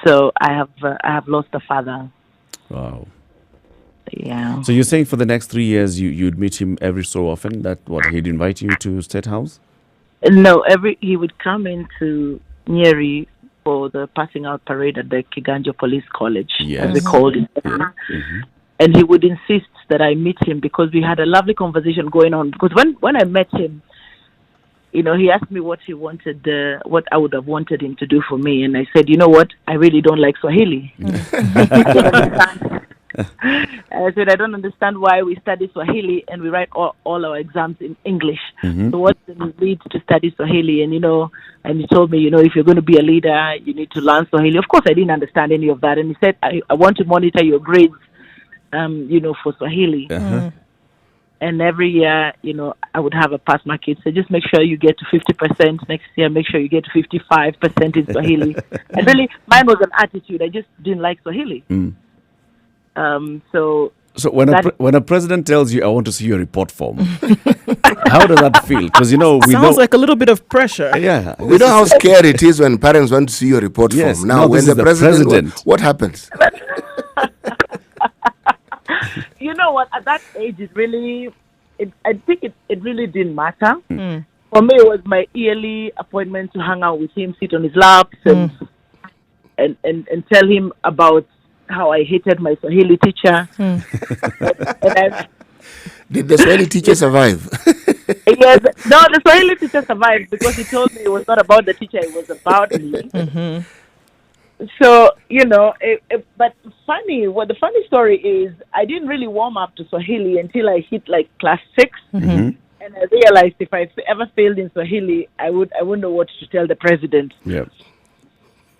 So I have lost a father. Wow. Yeah. So you're saying for the next 3 years, you'd meet him every so often? That what, he'd invite you to State House? No, he would come into Nyeri for the passing out parade at the Kiganjo Police College, as we called it. And he would insist that I meet him because we had a lovely conversation going on. Because when I met him, he asked me what he wanted, what I would have wanted him to do for me. And I said, you know what? I really don't like Swahili. I said, I don't understand why we study Swahili and we write all our exams in English. So what's the need to study Swahili? And, and he told me, if you're going to be a leader, you need to learn Swahili. Of course, I didn't understand any of that. And he said, I want to monitor your grades, for Swahili. And every year, I would have a pass my kids. So just make sure you get to 50%. Next year, make sure you get to 55% in Swahili. And really, mine was an attitude. I just didn't like Swahili. So when a president tells you, I want to see your report form, how does that feel? Because, Sounds like a little bit of pressure. Yeah. We know how scary it is when parents want to see your report form. Now, when the president. What happens? You know what? At that age, I think it really didn't matter. For me, it was my yearly appointment to hang out with him, sit on his lap, and tell him about how I hated my Swahili teacher. Did the Swahili teacher survive? Yes. No, the Swahili teacher survived because he told me it was not about the teacher, it was about me. So, but the funny story is I didn't really warm up to Swahili until I hit like class 6. And I realized if I ever failed in Swahili, I wouldn't know what to tell the president. Yeah.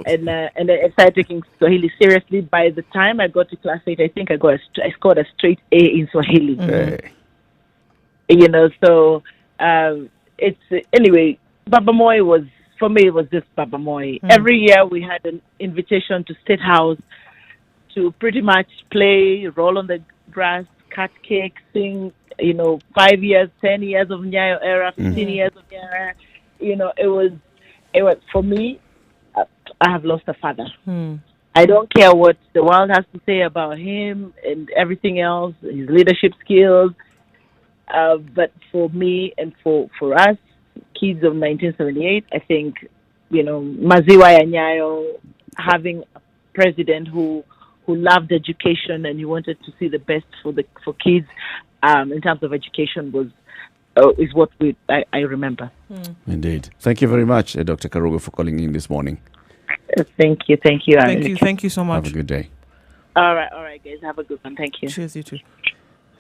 And I started taking Swahili seriously. By the time I got to class 8, I think I scored a straight A in Swahili. So anyway, Baba Moi was, for me, it was just Baba Moi. Every year we had an invitation to State House to pretty much play, roll on the grass, cut cake, sing, 5 years, 10 years of Nyayo era, 15 years of Nyayo era. It was for me, I have lost a father. I don't care what the world has to say about him and everything else, his leadership skills. But for me and for us, kids of 1978, I think, Maziwa ya Nyayo, having a president who loved education and he wanted to see the best for kids. in terms of education is what I remember. Indeed. Thank you very much, Dr. Karugo, for calling in this morning. Thank you. Thank you so much. Have a good day. All right, guys. Have a good one. Thank you. Cheers, you too.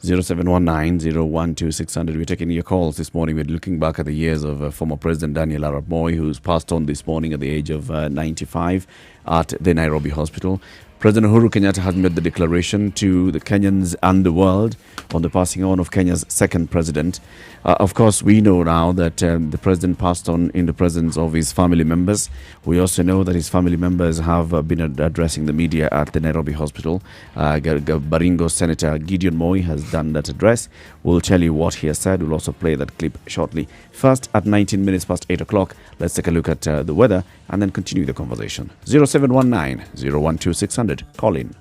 0719-012-600. We're taking your calls this morning. We're looking back at the years of former President Daniel Arap Moi, who's passed on this morning at the age of 95 at the Nairobi hospital. President Uhuru Kenyatta has made the declaration to the Kenyans and the world on the passing on of Kenya's second president. Of course, we know now that the president passed on in the presence of his family members. We also know that his family members have been addressing the media at the Nairobi hospital. Baringo Senator Gideon Moi has done that address. We'll tell you what he has said. We'll also play that clip shortly. First, at 19 minutes past 8 o'clock, let's take a look at the weather and then continue the conversation. 0719-012-600. Call in.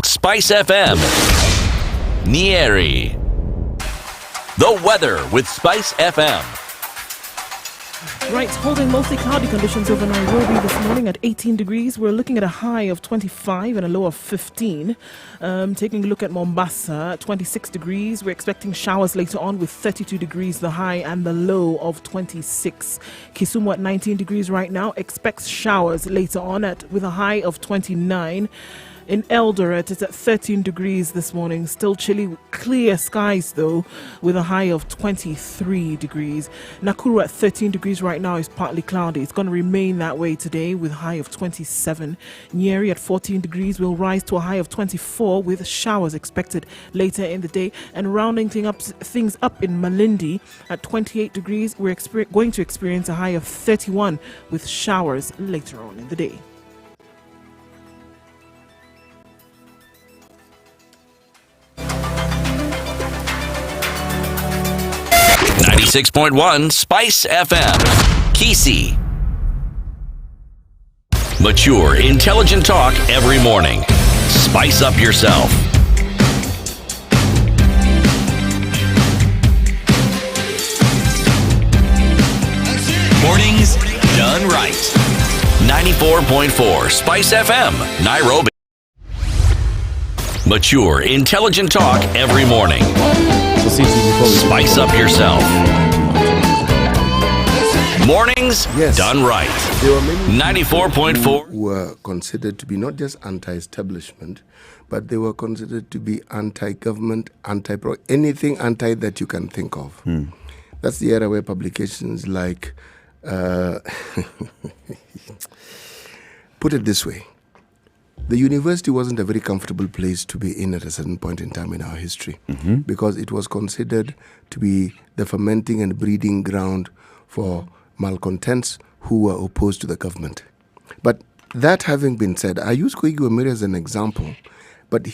Spice FM, Nyeri. The weather with Spice FM. Right, holding mostly cloudy conditions over Nairobi this morning at 18 degrees. We're looking at a high of 25 and a low of 15. Taking a look at Mombasa, 26 degrees. We're expecting showers later on with 32 degrees, the high and the low of 26. Kisumu at 19 degrees right now. Expects showers later on with a high of 29. In Eldoret, it's at 13 degrees this morning. Still chilly, clear skies though, with a high of 23 degrees. Nakuru at 13 degrees right now is partly cloudy. It's going to remain that way today with a high of 27. Nyeri at 14 degrees will rise to a high of 24 with showers expected later in the day. And rounding things up in Malindi at 28 degrees, we're going to experience a high of 31 with showers later on in the day. 96.1 Spice FM. Kisi. Mature, intelligent talk every morning. Spice up yourself. Mornings done right. 94.4 Spice FM, Nairobi. Mature, intelligent talk every morning. Spice up yourself. Mornings done right. There were many 94.4 who were considered to be not just anti-establishment, but they were considered to be anti-government, anything anti that you can think of. That's the era where publications like, put it this way, the university wasn't a very comfortable place to be in at a certain point in time in our history, because it was considered to be the fermenting and breeding ground for malcontents who were opposed to the government. But that having been said, I use Koigi Wamiri as an example, but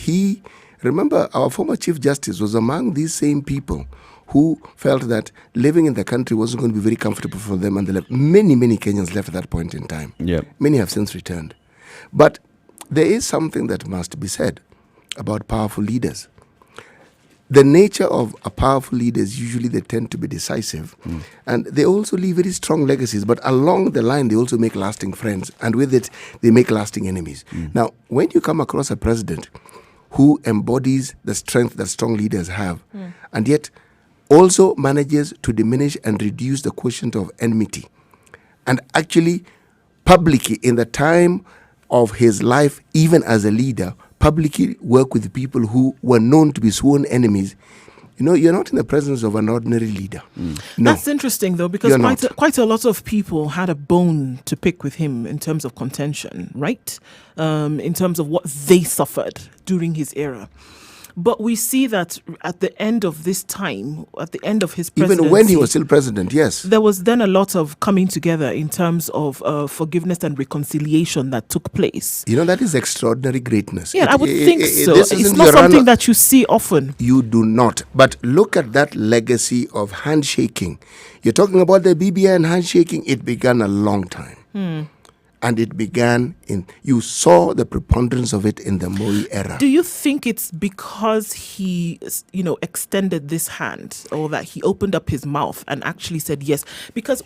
remember, our former Chief Justice was among these same people who felt that living in the country wasn't going to be very comfortable for them, and they left. Many Kenyans left at that point in time. Many have since returned. But there is something that must be said about powerful leaders. The nature of a powerful leader is usually they tend to be decisive, and they also leave very strong legacies, but along the line they also make lasting friends, and with it they make lasting enemies. Now, when you come across a president who embodies the strength that strong leaders have, and yet also manages to diminish and reduce the quotient of enmity, and actually publicly in the time of his life, even as a leader, publicly work with people who were known to be sworn enemies, you're not in the presence of an ordinary leader. No. That's interesting, though, because quite a lot of people had a bone to pick with him in terms of contention, right? In terms of what they suffered during his era. But we see that at the end of this time, at the end of his presidency, even when he was still president, yes, there was then a lot of coming together in terms of forgiveness and reconciliation that took place. That is extraordinary greatness. Yeah, I would think so. It's not something that you see often. You do not. But look at that legacy of handshaking. You're talking about the BBI and handshaking. It began a long time. And it began you saw the preponderance of it in the Moi era. Do you think it's because he, extended this hand, or that he opened up his mouth and actually said yes? Because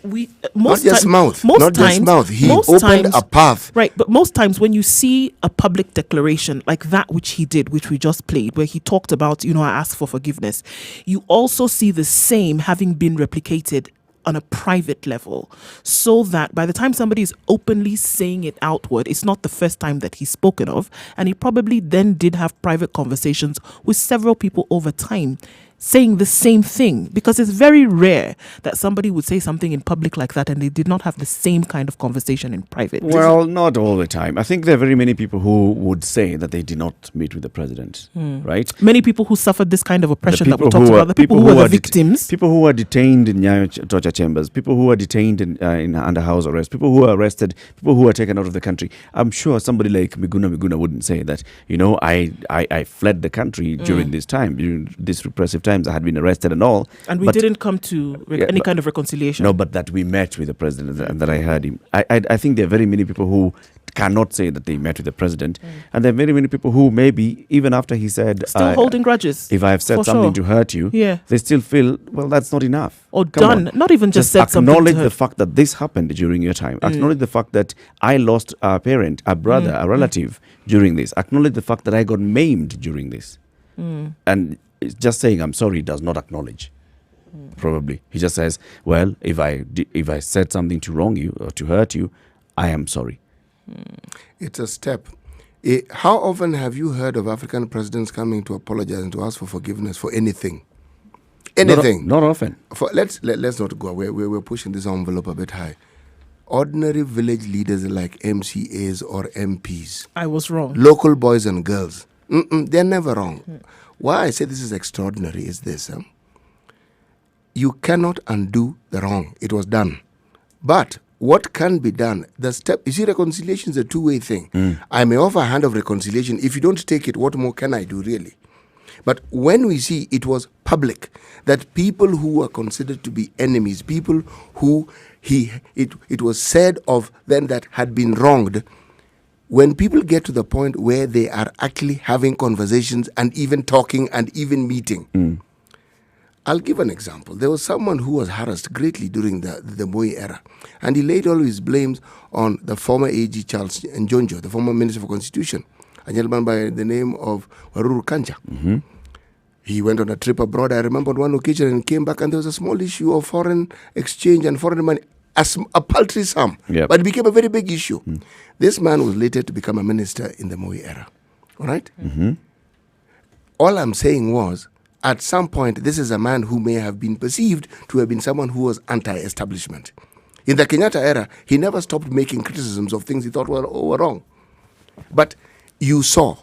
not just mouth. He opened a path. Right, but most times when you see a public declaration like that, which he did, which we just played, where he talked about, I ask for forgiveness, you also see the same having been replicated on a private level, so that by the time somebody is openly saying it outward, it's not the first time that he's spoken of, and he probably then did have private conversations with several people over time saying the same thing, because it's very rare that somebody would say something in public like that and they did not have the same kind of conversation in private. Well, not all the time. I think there are very many people who would say that they did not meet with the president, right? Many people who suffered this kind of oppression that we talked about, the people who were the victims. People who were detained in Nyayo torture chambers, people who were detained in under house arrest, people who were arrested, people who were taken out of the country. I'm sure somebody like Miguna wouldn't say that, I fled the country during this time, during this repressive times. I had been arrested and all. And we didn't come to any kind of reconciliation. No, but that we met with the president and that I heard him. I think there are very many people who cannot say that they met with the president. And there are very many people who maybe, even after he said... Still holding grudges. If I have said something to hurt you, they still feel, well, that's not enough. Or Come on. Not even just said something to acknowledge the fact that this happened during your time. Acknowledge the fact that I lost a parent, a brother, a relative during this. Acknowledge the fact that I got maimed during this. And just saying I'm sorry does not acknowledge. Probably he just says, well, if I said something to wrong you or to hurt you, I am sorry. It's a step. How often have you heard of African presidents coming to apologize and to ask for forgiveness for anything? Anything. Not often. Let's not go away. We're pushing this envelope a bit high. Ordinary village leaders like MCAs or MPs. I was wrong. Local boys and girls. They're never wrong. Why I say this is extraordinary is this. You cannot undo the wrong. It was done. But what can be done? The step, you see, reconciliation is a two-way thing. I may offer a hand of reconciliation. If you don't take it, what more can I do, really? But when we see it was public, that people who were considered to be enemies, people who it was said of them that had been wronged, when people get to the point where they are actually having conversations and even talking and even meeting. I'll give an example. There was someone who was harassed greatly during the Moi era, and he laid all his blames on the former AG Charles Njonjo, the former Minister for Constitution, a gentleman by the name of Waruru Kanja. He went on a trip abroad, I remember on one occasion, and came back, and there was a small issue of foreign exchange and foreign money. A paltry sum, but it became a very big issue. This man was later to become a minister in the Moi era. All right? All I'm saying was, at some point, this is a man who may have been perceived to have been someone who was anti-establishment. In the Kenyatta era, he never stopped making criticisms of things he thought were wrong. But you saw,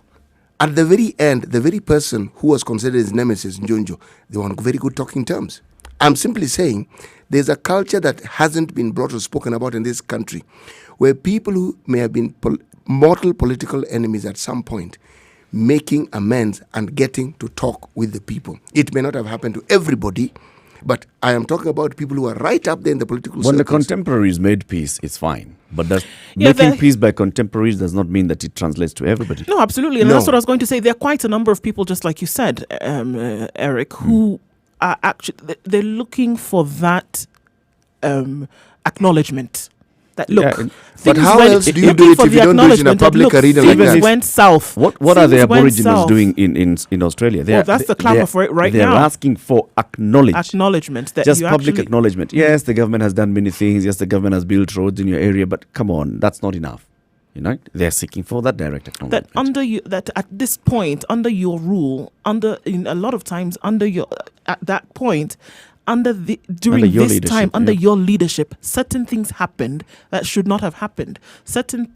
at the very end, the very person who was considered his nemesis, Njonjo, they were on very good talking terms. I'm simply saying there's a culture that hasn't been brought or spoken about in this country, where people who may have been mortal political enemies at some point, making amends and getting to talk with the people. It may not have happened to everybody, but I am talking about people who are right up there in the political circles. When the contemporaries made peace, it's fine. But making peace by contemporaries does not mean that it translates to everybody. No, absolutely. And that's what I was going to say. There are quite a number of people, just like you said, Eric, who are actually, they're looking for that acknowledgement. That look, but how else do you do it if you don't do it in a public arena like that? Things went south. What are the Aboriginals doing in Australia? That's the clamour for it right now. They're asking for acknowledgement. That just public acknowledgement. Yes, the government has done many things. Yes, the government has built roads in your area, but come on, that's not enough. They're seeking for that direct acknowledgement. That at this point, under your rule, in a lot of times under your at that point. Under your leadership, certain things happened that should not have happened. Certain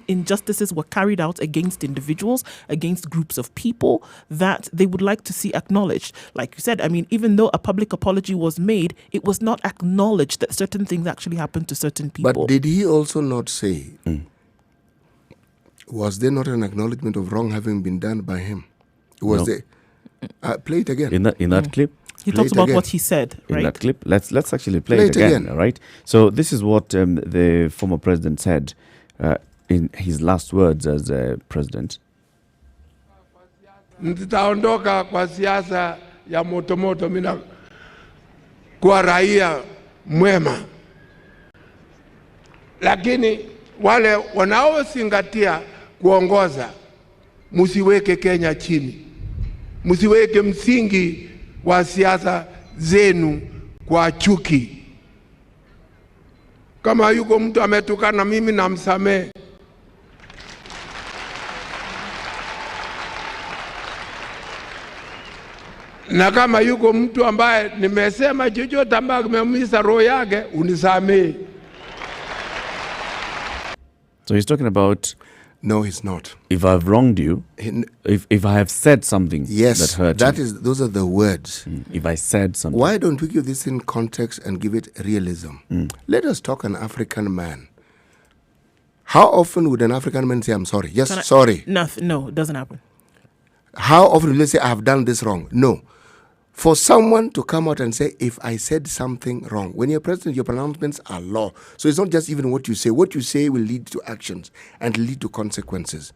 injustices were carried out against individuals, against groups of people that they would like to see acknowledged. Like you said, I mean, even though a public apology was made, it was not acknowledged that certain things actually happened to certain people. But did he also not say, was there not an acknowledgement of wrong having been done by him? Was there? Play it again. In that clip? He talks about what he said, in right? that clip. Let's actually play it again, all right? So this is what the former president said in his last words as president. Nitaondoka kwa siasa ya motomoto, mina kwa raia mwema, lakini wale wanaozingatia kuongoza, musiweke Kenya chini, musiweke msingi wa siasa zenu kwa chuki. Kama yuko mtu ametukana mimi, namsamehe. Na kama yuko mtu ambaye nimesema chochote ambaye kimeumiza roho yake, unisamehe. So he's talking about... No, he's not. If I've wronged you, if I have said something that hurt you. Those are the words. If I said something. Why don't we give this in context and give it realism? Let us talk an African man. How often would an African man say, I'm sorry? Just sorry. Nothing. No, it doesn't happen. How often will they say, I have done this wrong? No. For someone to come out and say, if I said something wrong, when you're president, your pronouncements are law. So it's not just even what you say. What you say will lead to actions and lead to consequences.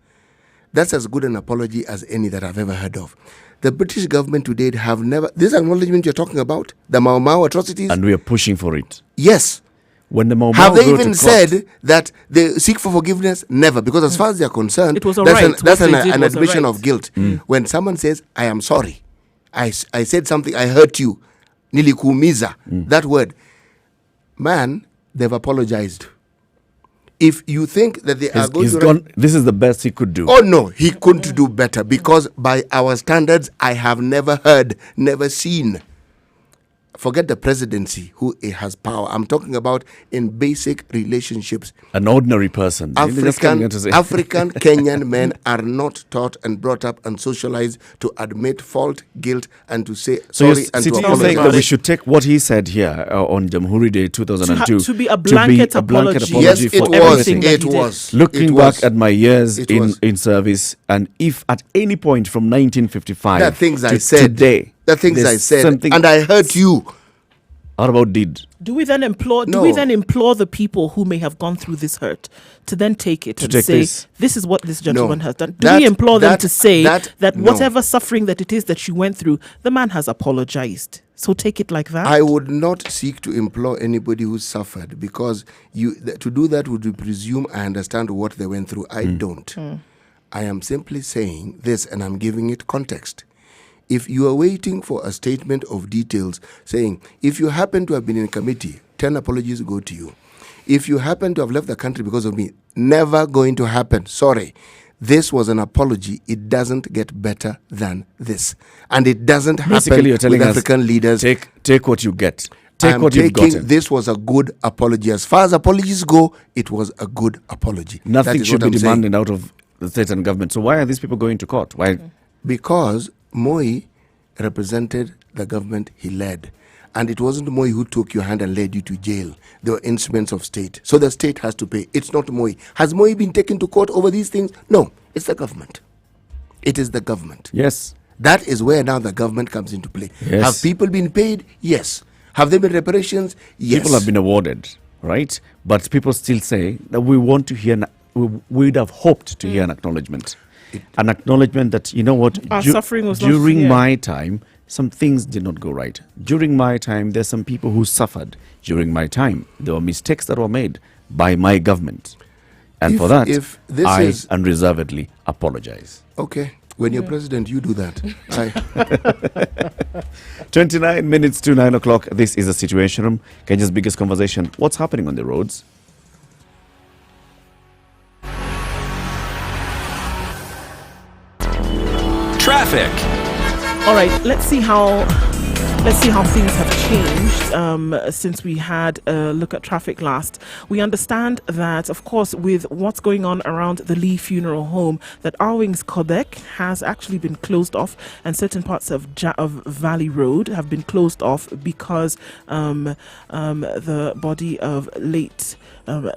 That's as good an apology as any that I've ever heard of. The British government today have never... This acknowledgement you're talking about, the Mau Mau atrocities... And we are pushing for it. Yes. When the Mau Mau have they even said that they seek for forgiveness? Never. Because as far as they're concerned, it was that's an admission of guilt. When someone says, I am sorry, I said something, I hurt you, nilikuumiza, that word, man, they've apologized. If you think that they are going to... This is the best he could do. Oh no, he couldn't do better, because by our standards, I have never heard, never seen. Forget the presidency, who has power. I'm talking about in basic relationships. An ordinary person. African Kenyan men are not taught and brought up and socialized to admit fault, guilt, and to say sorry and to apologize. Saying that we should take what he said here on Jamhuri Day 2002 to be a blanket apology. Yes, it was. Looking back at my years in service, and if at any point from 1955 the things to I said today, the things I said, and I hurt you. How about did? Do we then implore the people who may have gone through this hurt to then take it and say, this is what this gentleman has done? Do we implore them to say that whatever suffering that it is that you went through, the man has apologized? So take it like that? I would not seek to implore anybody who suffered, because to do that would presume I understand what they went through. I don't. I am simply saying this, and I'm giving it context. If you are waiting for a statement of details saying, if you happen to have been in a committee, 10 apologies go to you. If you happen to have left the country because of me, never going to happen. Sorry. This was an apology. It doesn't get better than this. And it doesn't happen with African leaders. Take what you get. Take what you've gotten. This was a good apology. As far as apologies go, it was a good apology. Nothing should be demanded out of the state and government. So why are these people going to court? Why? Because Moi represented the government he led. And it wasn't Moi who took your hand and led you to jail. They were instruments of state. So the state has to pay. It's not Moi. Has Moi been taken to court over these things? No. It's the government. It is the government. Yes. That is where now the government comes into play. Yes. Have people been paid? Yes. Have there been reparations? Yes. People have been awarded, right? But people still say that we want to hear, we would have hoped to hear an acknowledgement. An acknowledgement that, you know what, our suffering was during my time, some things did not go right. During my time, there's some people who suffered. During my time, there were mistakes that were made by my government. And for that, I unreservedly apologize. Okay. When you're president, you do that. 29 minutes to 9 o'clock. This is the Situation Room, Kenya's biggest conversation. What's happening on the roads? Traffic. All right, let's see how things have changed since we had a look at traffic last. We understand that, of course, with what's going on around the Lee Funeral Home, that Arwings Kodek has actually been closed off, and certain parts of Valley Road have been closed off because the body of late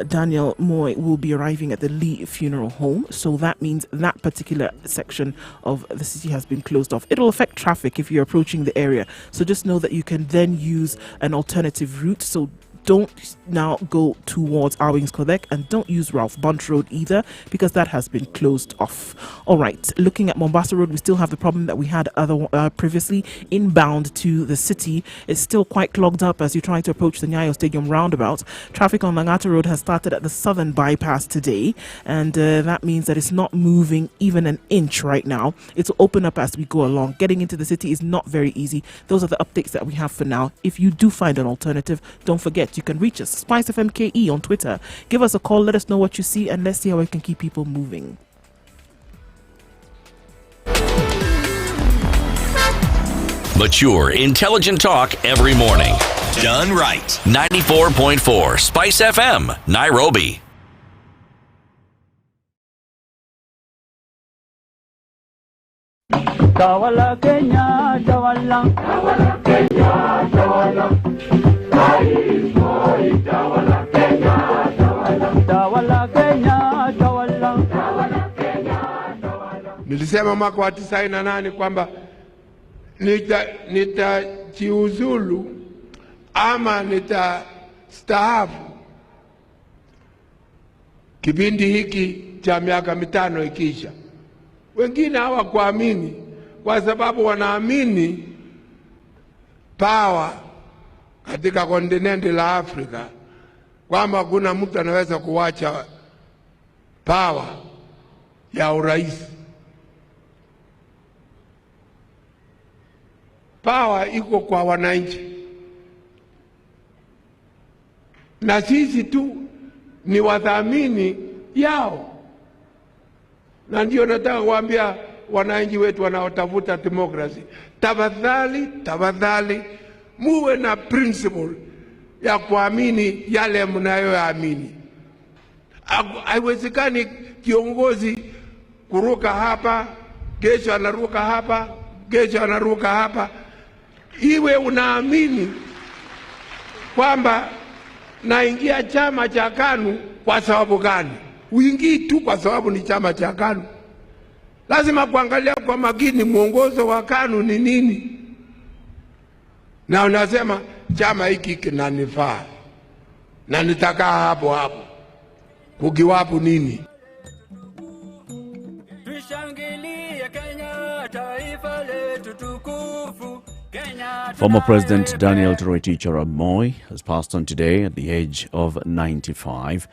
Daniel Moy will be arriving at the Lee Funeral Home. So that means that particular section of the city has been closed off. It'll affect traffic if you're approaching the area. So just know that you can then use an alternative route. So don't now go towards Owings Quebec, and don't use Ralph Bunch Road either, because that has been closed off. All right, looking at Mombasa Road, we still have the problem that we had previously. Inbound to the city is still quite clogged up as you try to approach the Nyayo Stadium roundabout. Traffic on Langata Road has started at the southern bypass today, and that means that it's not moving even an inch right now. It'll open up as we go along. Getting into the city is not very easy. Those are the updates that we have for now. If you do find an alternative, don't forget you can reach us, Spice FMKE on Twitter. Give us a call, let us know what you see, and let's see how we can keep people moving. Mature, intelligent talk every morning. Done right. 94.4 Spice FM, Nairobi. Tawala Kenya, Tawala. Tawala Kenya, Tawala. Tawala Kenya, Tawala. Tawala Kenya, Tawala. Tawala Kenya, Tawala. Nilisema mwaka wa 98 kwamba nitajiuzulu ama nitastaafu kipindi hiki cha miaka 5 ikiisha. Wengine hawakuamini kwa sababu wanaamini power katika kontinenti la Afrika, kwamba kuna mtu anaweza kuwacha power ya urais. Power iko kwa wananchi, na sisi tu ni wadhamini yao. Na ndio nataka kuambia wananchi wetu wanaotafuta democracy, tafadhali muwe na principle ya kuamini yale mnayoamini. Haiwezekani kiongozi kuruka hapa, kesho anaruka hapa, kesho anaruka hapa. Iwe unaamini kwamba naingia chama cha KANU kwa sababu gani? Uingii tu kwa sababu ni chama cha KANU. Lazima kuangalia kwa makini mwongozo wa KANU ni nini, na unasema chama hiki kinanifaa na nitakaa hapo hapo. Kukiwapo nini? Tushangilie Kenya, taifa letu tukufu. Former President Daniel Toroitich Arap Moi has passed on today at the age of 95.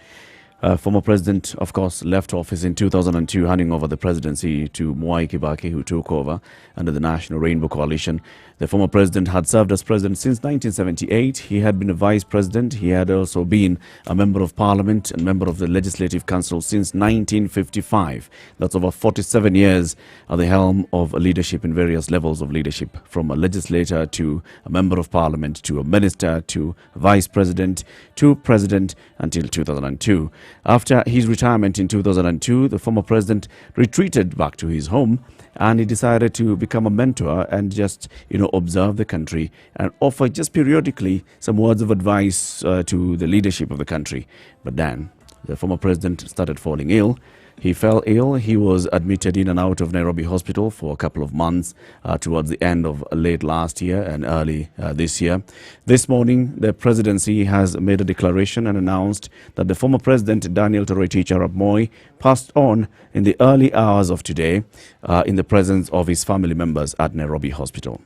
Former president, of course, left office in 2002, handing over the presidency to Mwai Kibaki, who took over under the National Rainbow Coalition. The former president had served as president since 1978. He had been a vice president. He had also been a member of parliament and member of the Legislative Council since 1955. That's over 47 years at the helm of leadership in various levels of leadership, from a legislator to a member of parliament to a minister to vice president to president until 2002. After his retirement in 2002, the former president retreated back to his home, and he decided to become a mentor and just, observe the country and offer just periodically some words of advice to the leadership of the country. But then the former president started falling ill. He fell ill. He was admitted in and out of Nairobi hospital for a couple of months towards the end of late last year and early this year. This morning, the presidency has made a declaration and announced that the former president, Daniel Toroitich Arap Moi, passed on in the early hours of today in the presence of his family members at Nairobi hospital.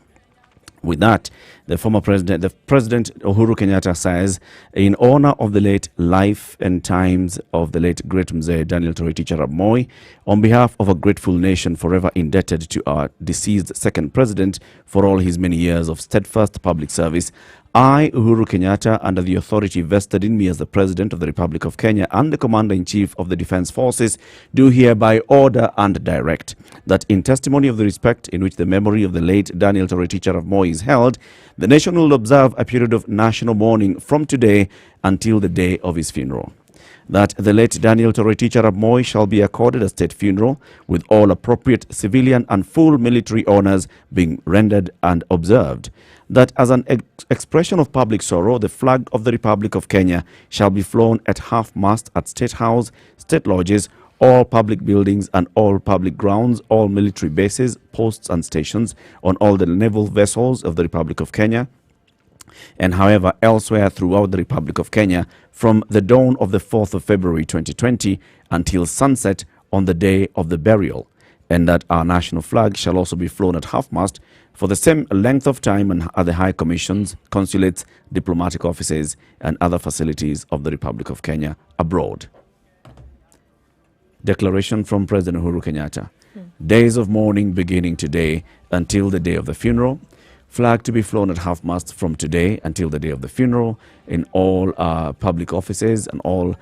With that, the president Uhuru Kenyatta says, in honor of the late life and times of the late great Mzee Daniel Toroitich Arap Moi, on behalf of a grateful nation forever indebted to our deceased second president for all his many years of steadfast public service, I, Uhuru Kenyatta, under the authority vested in me as the President of the Republic of Kenya and the Commander-in-Chief of the Defense Forces, do hereby order and direct that in testimony of the respect in which the memory of the late Daniel Toroitich Arap Moi is held, the nation will observe a period of national mourning from today until the day of his funeral. That the late Daniel Toroitich Arap Moi shall be accorded a state funeral with all appropriate civilian and full military honors being rendered and observed. That as an expression of public sorrow, the flag of the Republic of Kenya shall be flown at half-mast at State House, state lodges, all public buildings and all public grounds, all military bases, posts and stations on all the naval vessels of the Republic of Kenya, and however elsewhere throughout the Republic of Kenya from the dawn of the 4th of February 2020 until sunset on the day of the burial, and that our national flag shall also be flown at half-mast for the same length of time and at the high commissions, consulates, diplomatic offices and other facilities of the Republic of Kenya abroad. Declaration from President Uhuru Kenyatta. Days of mourning beginning today until the day of the funeral. Flag to be flown at half-mast from today until the day of the funeral in all public offices and all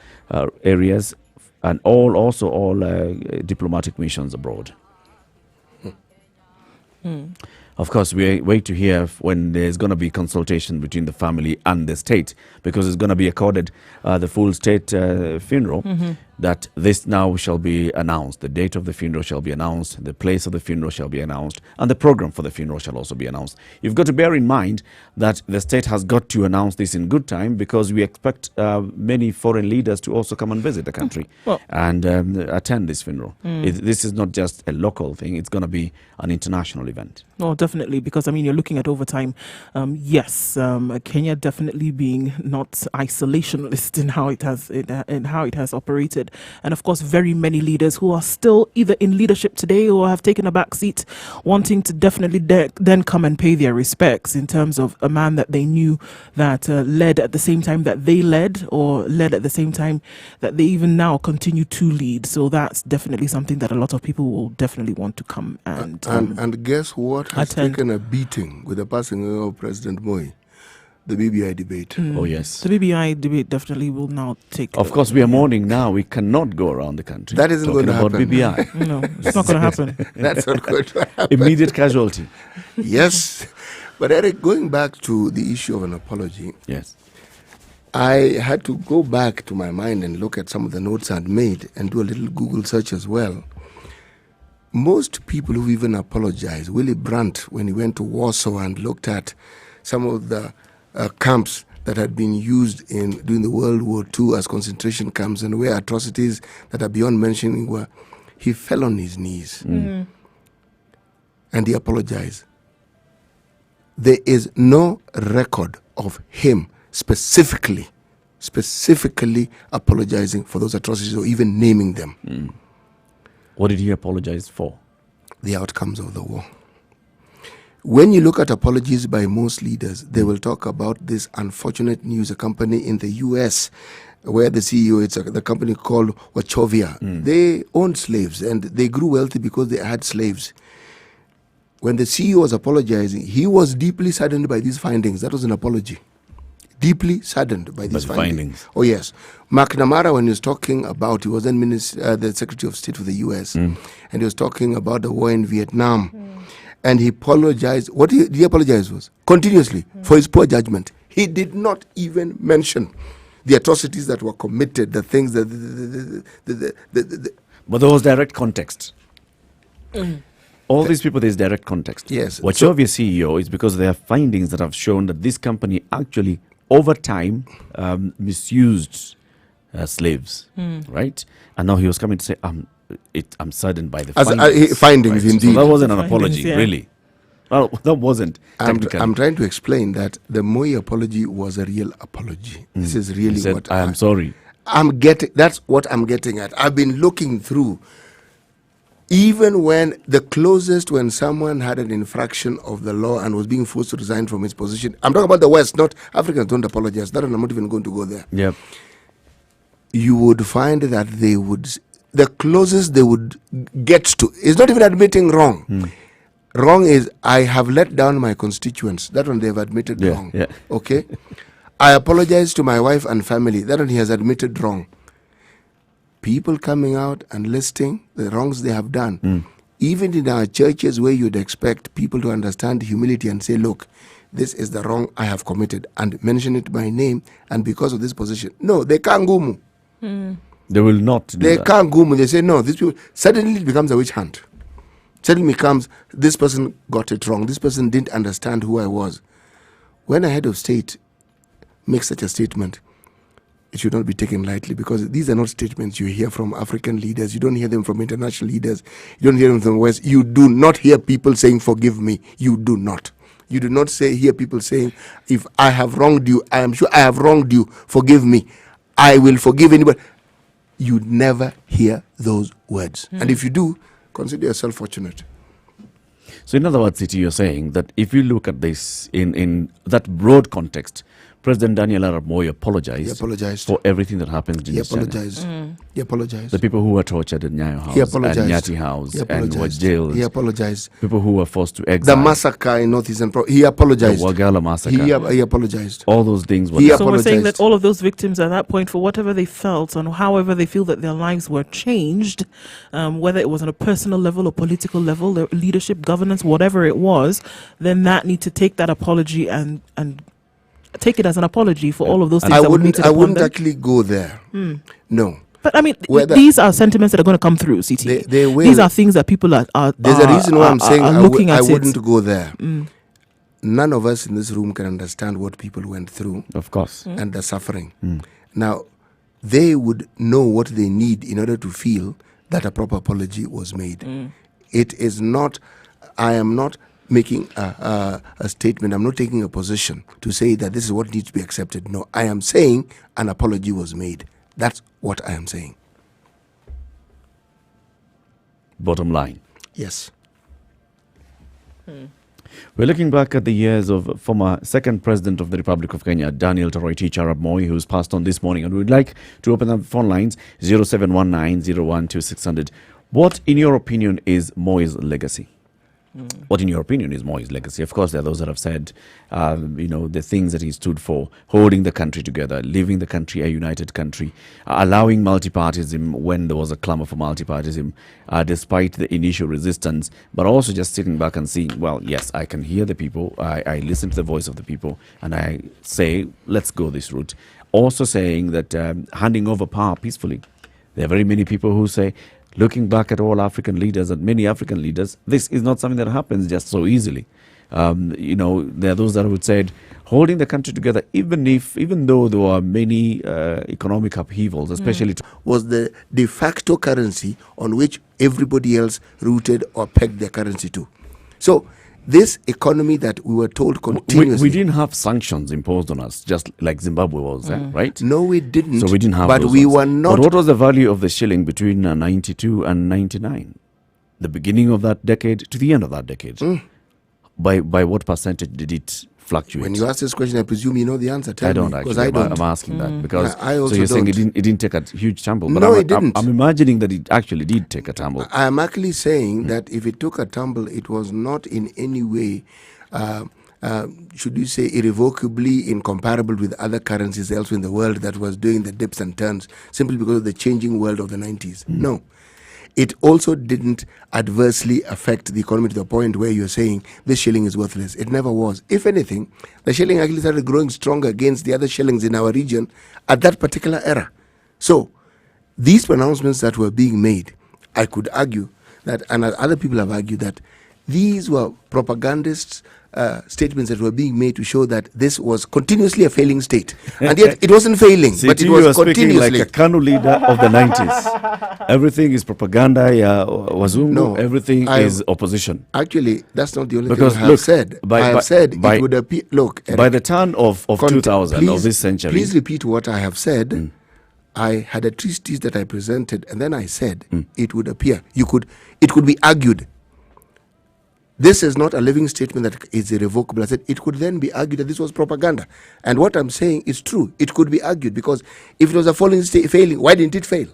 areas, and all diplomatic missions abroad. Of course, we wait to hear when there's going to be consultation between the family and the state, because it's going to be accorded the full state funeral, that this now shall be announced. The date of the funeral shall be announced, the place of the funeral shall be announced, and the program for the funeral shall also be announced. You've got to bear in mind that the state has got to announce this in good time, because we expect many foreign leaders to also come and visit the country and attend this funeral. This is not just a local thing, it's going to be an international event. No, definitely, because I mean, you're looking at over time. Kenya definitely being not isolationist in how it has operated, and of course, very many leaders who are still either in leadership today or have taken a back seat, wanting to definitely then come and pay their respects in terms of a man that they knew that led at the same time that they led, or led at the same time that they even now continue to lead. So that's definitely something that a lot of people will definitely want to come and guess what has attend. Taken a beating with the passing of President Moi? The BBI debate. Oh, yes. The BBI debate definitely will now take... Of course, we are mourning now. We cannot go around the country. That isn't going to happen. BBI. No, it's not going to happen. That's not going to happen. Immediate casualty. Yes. But Eric, going back to the issue of an apology. Yes. I had to go back to my mind and look at some of the notes I'd made and do a little Google search as well. Most people who even apologize, Willy Brandt, when he went to Warsaw and looked at some of the camps that had been used during the World War II as concentration camps, and where atrocities that are beyond mentioning were, he fell on his knees and he apologized. There is no record of him specifically apologizing for those atrocities or even naming them. What did he apologize for? The outcomes of the war. When you look at apologies by most leaders, they will talk about this unfortunate news. A company in the U.S. where the CEO, it's the company called Wachovia. They owned slaves and they grew wealthy because they had slaves. When the CEO was apologizing, he was deeply saddened by these findings. That was an apology. Deeply saddened by these findings. Oh, yes. McNamara, when he was talking about, he was then the Secretary of State for the U.S., and he was talking about the war in Vietnam, and he apologized. What he apologized was continuously for his poor judgment. He did not even mention the atrocities that were committed, the things that... But there was direct context. All these people, there's direct context. Yes. Wachovia CEO is because there are findings that have shown that this company actually over time misused slaves, right? And now he was coming to say, I'm saddened by the findings. Findings, right? indeed. So that wasn't an apology, really. Well, that wasn't technically. I'm trying to explain that the Moi apology was a real apology. This is really he said, what I am sorry. That's what I'm getting at. I've been looking through. Even when someone had an infraction of the law and was being forced to resign from his position, I'm talking about the West, not Africans don't apologize. That I'm not even going to go there. Yep. You would find that the closest they would get to is not even admitting wrong. Wrong is, I have let down my constituents. That one they have admitted wrong. Yeah. Okay? I apologize to my wife and family. That one he has admitted wrong. People coming out and listing the wrongs they have done. Even in our churches where you'd expect people to understand humility and say, look, this is the wrong I have committed, and mention it by name, and because of this position. No, they can't gumu. They will not do They that. can't gumu. They say, no, these people, suddenly it becomes a witch hunt. Suddenly becomes, this person got it wrong. This person didn't understand who I was. When a head of state makes such a statement, it should not be taken lightly, because these are not statements you hear from African leaders. You don't hear them from international leaders. You don't hear them from the West. You do not hear people saying, forgive me. You do not. You do not hear people saying, if I have wronged you, I am sure I have wronged you, forgive me. I will forgive anybody. You never hear those words. And if you do, consider yourself fortunate. So in other words, Siti, you're saying that if you look at this in that broad context, President Daniel Arap Moi apologized for everything that happened in this channel. He apologized. The people who were tortured at Nyayo House and Nyati House and were jailed. He apologized. People who were forced to exile. The massacre in Northeastern Province. He apologized. The Wagala massacre. He apologized. All those things were So we're saying that all of those victims at that point, for whatever they felt and however they feel that their lives were changed, whether it was on a personal level or political level, their leadership, governance, whatever it was, then that need to take that apology and take it as an apology for all of those things I that were meted I upon wouldn't them. actually go there. No. But I mean, these are sentiments that are going to come through, CT. They will. These are things that people are There's a reason why I'm saying looking at I wouldn't it. go there. None of us in this room can understand what people went through. Of course. And the suffering. Now, they would know what they need in order to feel that a proper apology was made. It is not, I am not making a statement. I'm not taking a position to say that this is what needs to be accepted. No, I am saying an apology was made. That's what I am saying. Bottom line. Yes. We're looking back at the years of former second president of the Republic of Kenya, Daniel Toroitich Arap Moi, who's passed on this morning. And we'd like to open up phone lines 0719-012-600. What, in your opinion, is Moi's legacy? What, in your opinion, is Moi's legacy? Of course, there are those that have said, the things that he stood for, holding the country together, leaving the country a united country, allowing multipartyism when there was a clamor for multipartyism, despite the initial resistance, but also just sitting back and seeing, well, yes, I can hear the people, I listen to the voice of the people, and I say, let's go this route. Also saying that handing over power peacefully. There are very many people who say, looking back at all African leaders and many African leaders, this is not something that happens just so easily. There are those that would say holding the country together, even though there were many economic upheavals, especially was the de facto currency on which everybody else rooted or pegged their currency to. So this economy that we were told continuously... We didn't have sanctions imposed on us, just like Zimbabwe was, right? No, we didn't. So we didn't have but those we ones. were not... But what was the value of the shilling between 92 and 99? The beginning of that decade to the end of that decade? By what percentage did it fluctuate? When you ask this question, I presume you know the answer. Tell I don't me, actually. I don't. I'm asking that because I also so you're saying don't. it didn't take a huge tumble. But No, it didn't. I'm imagining that it actually did take a tumble. I'm actually saying that if it took a tumble, it was not in any way... should you say irrevocably incomparable with other currencies elsewhere in the world that was doing the dips and turns simply because of the changing world of the 90s. No. It also didn't adversely affect the economy to the point where you're saying this shilling is worthless. It never was. If anything, the shilling actually started growing stronger against the other shillings in our region at that particular era. So these pronouncements that were being made, I could argue that, and other people have argued that these were propagandist statements that were being made to show that this was continuously a failing state. And yet it wasn't failing, but it was continuously. Like a Kanu leader of the 90s. Everything is propaganda, Wazungu, No, everything is opposition. Actually, that's not the only Because thing I have said. I have said it would appear... Look, Eric, by the turn of 2000, of this century... Please repeat what I have said. I had a treatise that I presented, and then I said it would appear. It could be argued. This is not a living statement that is irrevocable. I said it could then be argued that this was propaganda. And what I'm saying is true. It could be argued because if it was a failing, why didn't it fail?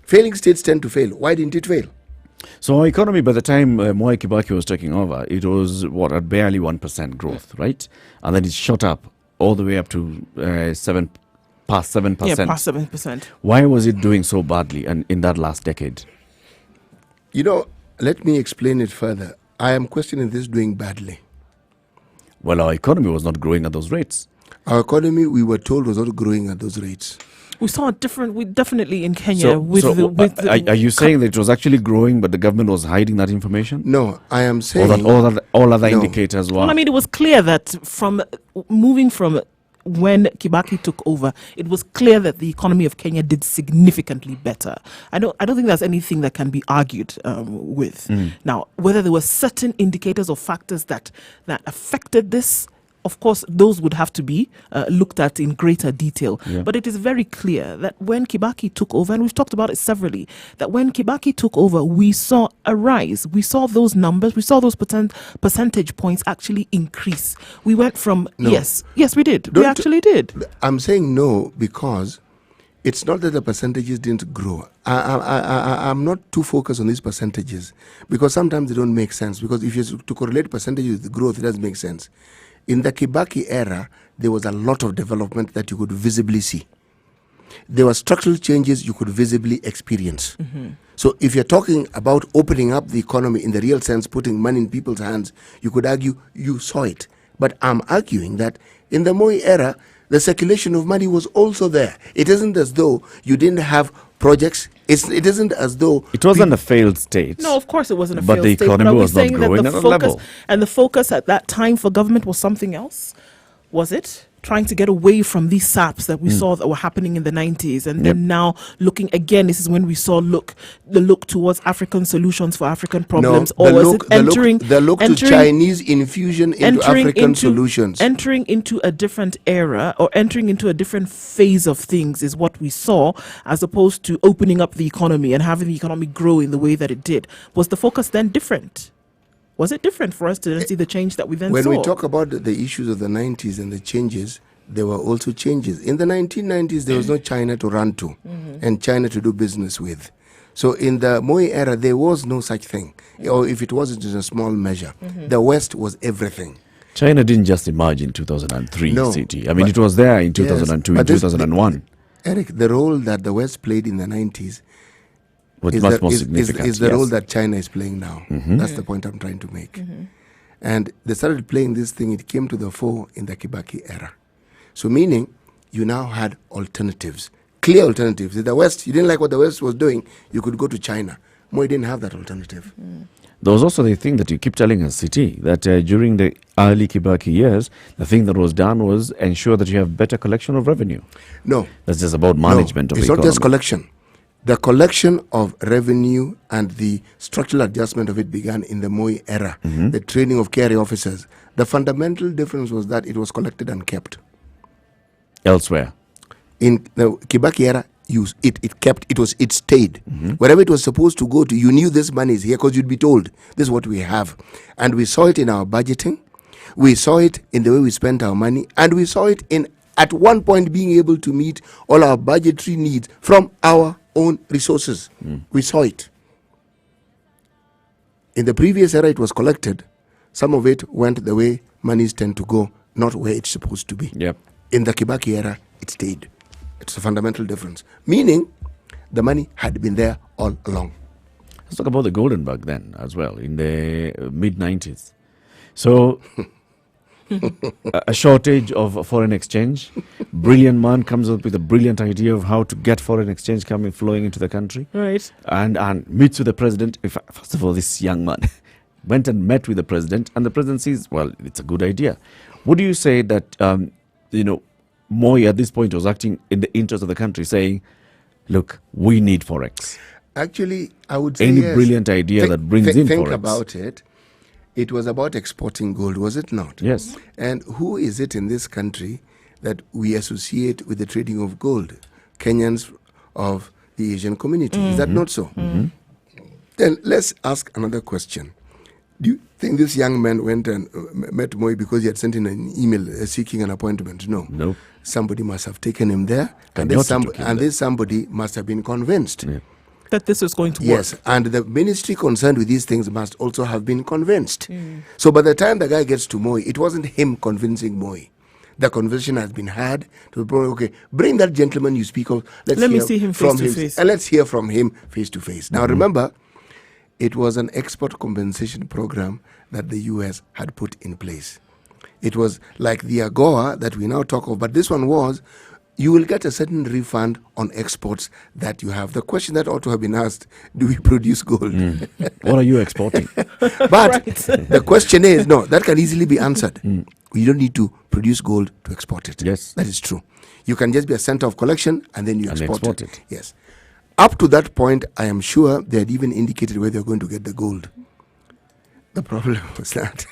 Failing states tend to fail. Why didn't it fail? So our economy, by the time Mwai Kibaki was taking over, it was, at barely 1% growth, right? And then it shot up all the way up to past 7%. Yeah, past 7%. Why was it doing so badly in that last decade? Let me explain it further. I am questioning this doing badly. Well, our economy was not growing at those rates. Our economy, we were told, was not growing at those rates. We saw definitely in Kenya are you saying that it was actually growing, but the government was hiding that information? No, I am saying... Or that all other indicators were... Well, I mean, it was clear that from moving from when Kibaki took over, it was clear that the economy of Kenya did significantly better. I don't think there's anything that can be argued with. Now, whether there were certain indicators or factors that affected this, of course, those would have to be looked at in greater detail. Yeah. But it is very clear that when Kibaki took over, and we've talked about it severally, that when Kibaki took over, we saw a rise. We saw those numbers, we saw those percentage points actually increase. We went from, yes, we did. We actually did. I'm saying no because it's not that the percentages didn't grow. I'm not too focused on these percentages because sometimes they don't make sense. Because if you're to correlate percentages with growth, it doesn't make sense. In the Kibaki era, there was a lot of development that you could visibly see. There were structural changes you could visibly experience. So if you're talking about opening up the economy in the real sense, putting money in people's hands, you could argue you saw it. But I'm arguing that in the Moi era, the circulation of money was also there. It isn't as though you didn't have projects. It isn't as though it wasn't a failed state. No, of course it wasn't a but failed the state. economy was not saying growing that at the a focus, level. and the focus at that time for government was something else? Was it? Trying to get away from these saps that we saw that were happening in the 90s. And then now looking again, this is when we saw the look towards African solutions for African problems. No, or was it entering to Chinese infusion into African solutions? Entering into a different era or entering into a different phase of things is what we saw, as opposed to opening up the economy and having the economy grow in the way that it did. Was the focus then different? Was it different for us to then see the change that we then saw? When we talk about the issues of the 90s and the changes, there were also changes. In the 1990s, there was no China to run to and China to do business with. So in the Moi era, there was no such thing. Or if it was, it was a small measure. The West was everything. China didn't just emerge in 2003, No, CT. I mean, it was there in 2002, yes, in 2001. Eric, the role that the West played in the 90s Was much more significant. Is the role that China is playing now. That's the point I'm trying to make. And they started playing this thing, it came to the fore in the Kibaki era. So meaning, you now had alternatives, clear alternatives. In the West, you didn't like what the West was doing, you could go to China. Moi didn't have that alternative. There was also the thing that you keep telling us, CT, that during the early Kibaki years, the thing that was done was ensure that you have better collection of revenue. No. That's just about management of the economy. It's not just collection. The collection of revenue and the structural adjustment of it began in the Moi era. The training of carry officers. The fundamental difference was that it was collected and kept. Elsewhere. In the Kibaki era, it stayed. Wherever it was supposed to go to, you knew this money is here because you'd be told, this is what we have. And we saw it in our budgeting. We saw it in the way we spent our money. And we saw it in, at one point, being able to meet all our budgetary needs from our own resources. We saw it. In the previous era, it was collected. Some of it went the way monies tend to go, not where it's supposed to be. Yep. In the Kibaki era, it stayed. It's a fundamental difference. Meaning, the money had been there all along. Let's talk about the golden bug then as well, in the mid-90s. So, a shortage of foreign exchange. Brilliant man comes up with a brilliant idea of how to get foreign exchange flowing into the country. Right. And meets with the president. First of all, this young man went and met with the president, and the president says, well, it's a good idea. Would you say that, Moi at this point was acting in the interest of the country, saying, look, we need Forex? Actually, I would say any yes. brilliant idea that brings in think Forex. About it. It was about exporting gold, was it not? Yes. And who is it in this country that we associate with the trading of gold? Kenyans of the Asian community. Is that not so? Then let's ask another question. Do you think this young man went and met Moi because he had sent in an email seeking an appointment? No. No. Somebody must have taken him there, and this somebody must have been convinced. That this was going to work. Yes, and the ministry concerned with these things must also have been convinced. So by the time the guy gets to Moi, it wasn't him convincing Moi. The conversation has been had to okay, bring that gentleman you speak of. Let me see him face to face. And let's hear from him face to face. Now remember, it was an export compensation program that the US had put in place. It was like the AGOA that we now talk of, but this one was, you will get a certain refund on exports that you have. The question that ought to have been asked, do we produce gold? What are you exporting? But the question is, no, that can easily be answered. We don't need to produce gold to export it. Yes. That is true. You can just be a center of collection and then you export it. it. Yes. Up to that point, I am sure they had even indicated where they were going to get the gold. The problem was that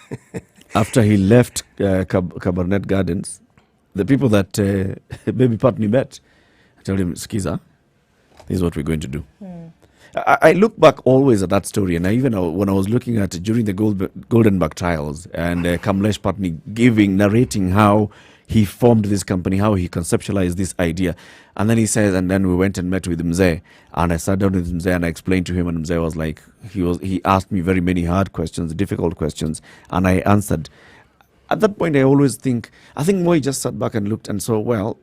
after he left Cabernet Gardens, the people that Baby Putney met told him, Skiza, this is what we're going to do. I look back always at that story, and even when I was looking at during the Goldenberg trials, and Kamlesh Putney narrating how he formed this company, how he conceptualized this idea, and then he says, and then we went and met with Mzee, and I sat down with Mzee and I explained to him, and Mzee was like, he asked me very many hard questions, difficult questions, and I answered. At that point, I think Moi just sat back and looked and saw, well,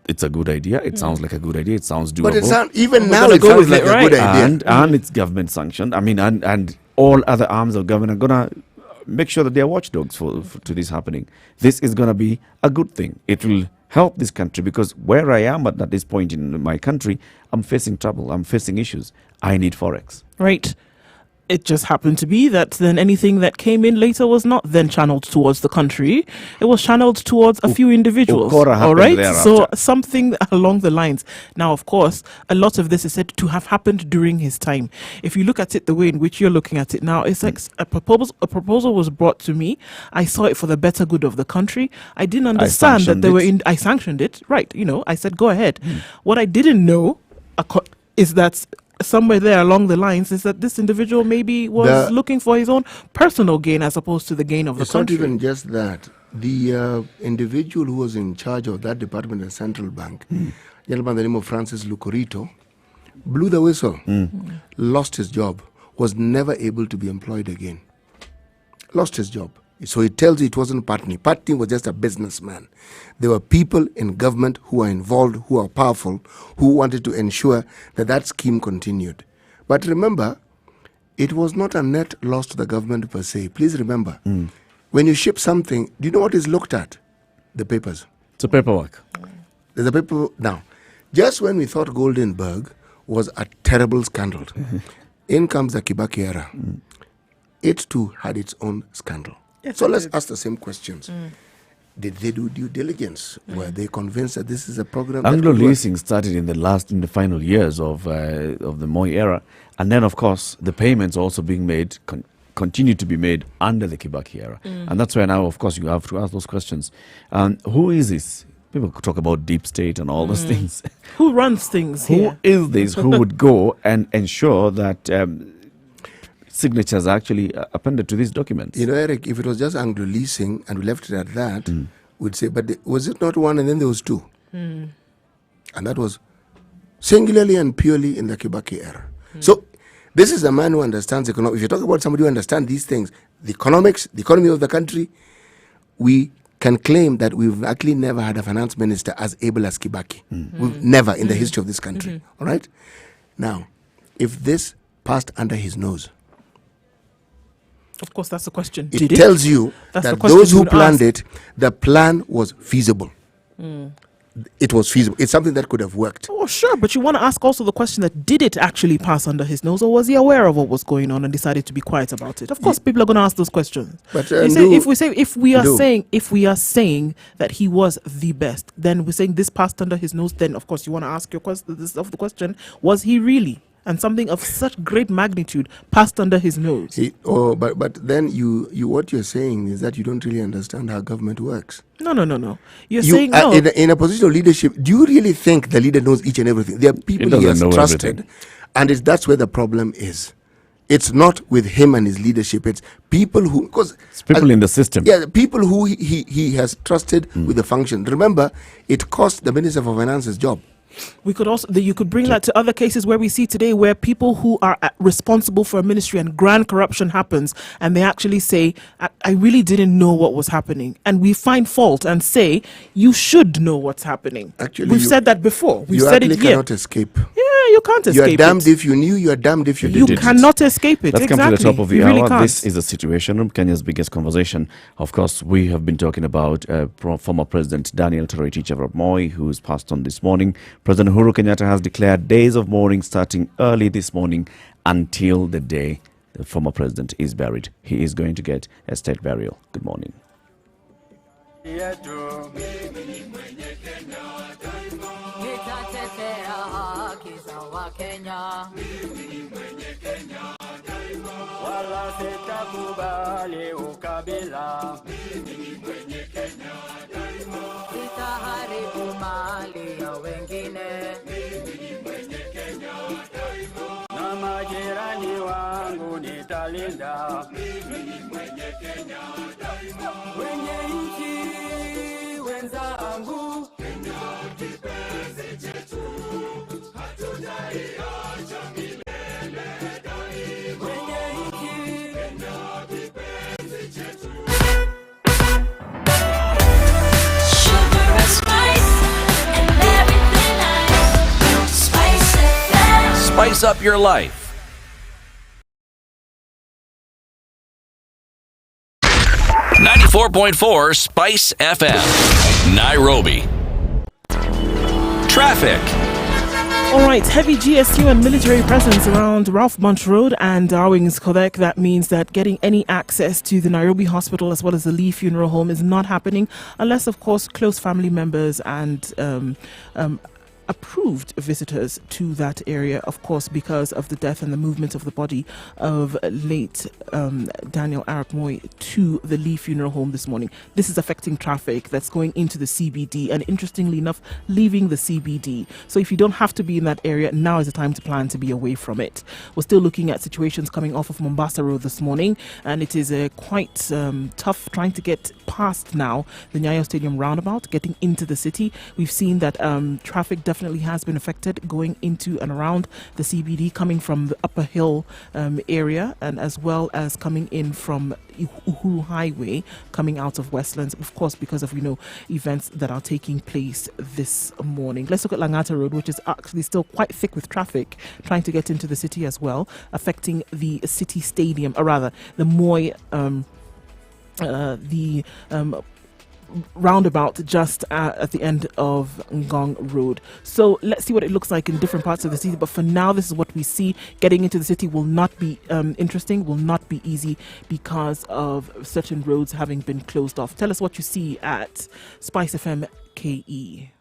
it's a good idea. It sounds like a good idea. It sounds doable. But it sounds like a good idea. And it's government sanctioned. I mean, and all other arms of government are going to make sure that they are watchdogs to this happening. This is going to be a good thing. It will help this country, because where I am at this point in my country, I'm facing trouble. I'm facing issues. I need Forex. Right. It just happened to be that then anything that came in later was not then channeled towards the country. It was channeled towards a few individuals. All right. So something along the lines. Now, of course, a lot of this is said to have happened during his time. If you look at it the way in which you're looking at it now, it's like a proposal was brought to me. I saw it for the better good of the country. I didn't understand that they were I sanctioned it. Right. I said, go ahead. What I didn't know is that somewhere there along the lines is that this individual maybe was looking for his own personal gain as opposed to the gain of the country. It's not even just that. The individual who was in charge of that department at the central bank, gentleman by the name of Francis Lucorito, blew the whistle, lost his job, was never able to be employed again. Lost his job. So it tells you it wasn't Putney. Putney was just a businessman. There were people in government who are involved, who are powerful, who wanted to ensure that that scheme continued. But remember, it was not a net loss to the government per se. Please remember, when you ship something, do you know what is looked at? The papers. It's a paperwork. There's a paper. Now, just when we thought Goldenberg was a terrible scandal, in comes the Kibaki era. It too had its own scandal. Yes, so let's ask the same questions. Did they do due diligence? Were they convinced that this is a program? Anglo leasing started in the final years of the Moi era, and then of course the payments also being made continue to be made under the Kibaki era, and that's where now of course you have to ask those questions. Who is this? People talk about deep state and all those things. Who runs things here? Who is this? Who would go and ensure that signatures are actually appended to these documents? Eric, if it was just Anglo leasing and we left it at that, we'd say, but was it not one and then there was two? And that was singularly and purely in the Kibaki era. So this is a man who understands economics. If you talk about somebody who understands these things, the economics, the economy of the country, we can claim that we've actually never had a finance minister as able as Kibaki. We've never in the history of this country. All right? Now, if this passed under his nose, of course, that's the question. It tells you that those who planned it, the plan was feasible. It was feasible. It's something that could have worked. Oh, sure. But you want to ask also the question that did it actually pass under his nose, or was he aware of what was going on and decided to be quiet about it? Of course, people are going to ask those questions. But if we are saying that he was the best, then we're saying this passed under his nose. Then, of course, you want to ask the question: was he really? And something of such great magnitude passed under his nose. But then you what you're saying is that you don't really understand how government works. No. You're saying no. In a position of leadership, do you really think the leader knows each and everything? There are people he has trusted, and that's where the problem is. It's not with him and his leadership. It's people who, it's people in the system. Yeah, people who he has trusted with the function. Remember, it cost the Minister for Finance's job. We could also you could bring that to other cases where we see today where people who are responsible for a ministry and grand corruption happens, and they actually say, I really didn't know what was happening, and we find fault and say you should know what's happening. Actually, we've said that before. We've said it here. You cannot escape. Yeah, you can't escape. You are damned if you knew. You are damned if you didn't. You cannot escape it. Let's come to the top of the hour. Really this is a Situation Room, Kenya's biggest conversation. Of course, we have been talking about former President Daniel Toroitich Arap Moi, who's passed on this morning. President Uhuru Kenyatta has declared days of mourning starting early this morning until the day the former president is buried. He is going to get a state burial. Good morning. yetu. Nitatetea haki za Wakenya. Wala sitakubali ukabila. Sitaharibu mali ya wengine. Na majirani wangu nitalinda. Wenye nchi wenzangu, Kenya kipenzi chetu, hatutaiacha milele daima. Wenye nchi, Kenya kipenzi chetu. Sugar and spice and everything nice. Spice FM. Spice up your life. 94.4 Spice FM, Nairobi. Traffic. All right, heavy GSU and military presence around Ralph Bunche Road and Darwin's Kodek. That means that getting any access to the Nairobi hospital as well as the Lee Funeral Home is not happening unless, of course, close family members and approved visitors to that area, of course, because of the death and the movement of the body of late Daniel Arap Moi to the Lee Funeral Home this morning. This is affecting traffic that's going into the CBD and, interestingly enough, leaving the CBD. So if you don't have to be in that area, now is the time to plan to be away from it. We're still looking at situations coming off of Mombasa Road this morning, and it is quite tough trying to get past now the Nyayo Stadium roundabout, getting into the city. We've seen that traffic definitely has been affected going into and around the CBD, coming from the Upper Hill area, and as well as coming in from Uhuru Highway, coming out of Westlands, of course, because of events that are taking place this morning. Let's look at Langata Road, which is actually still quite thick with traffic trying to get into the city as well, affecting the city stadium, or rather the Moi roundabout just at the end of Ngong Road. So let's see what it looks like in different parts of the city. But for now, this is what we see. Getting into the city will not be interesting, will not be easy because of certain roads having been closed off. Tell us what you see at Spice FM KE.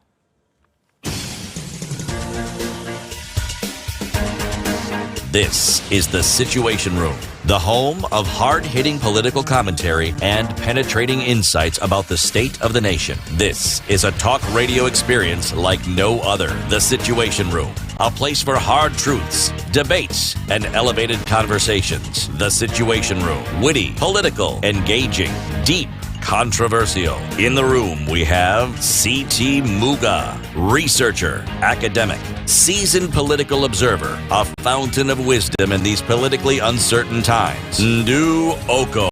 This is The Situation Room, the home of hard-hitting political commentary and penetrating insights about the state of the nation. This is a talk radio experience like no other. The Situation Room, a place for hard truths, debates, and elevated conversations. The Situation Room, witty, political, engaging, deep, controversial. In the room, we have C.T. Muga, researcher, academic, seasoned political observer, a fountain of wisdom in these politically uncertain times. Ndu Oko,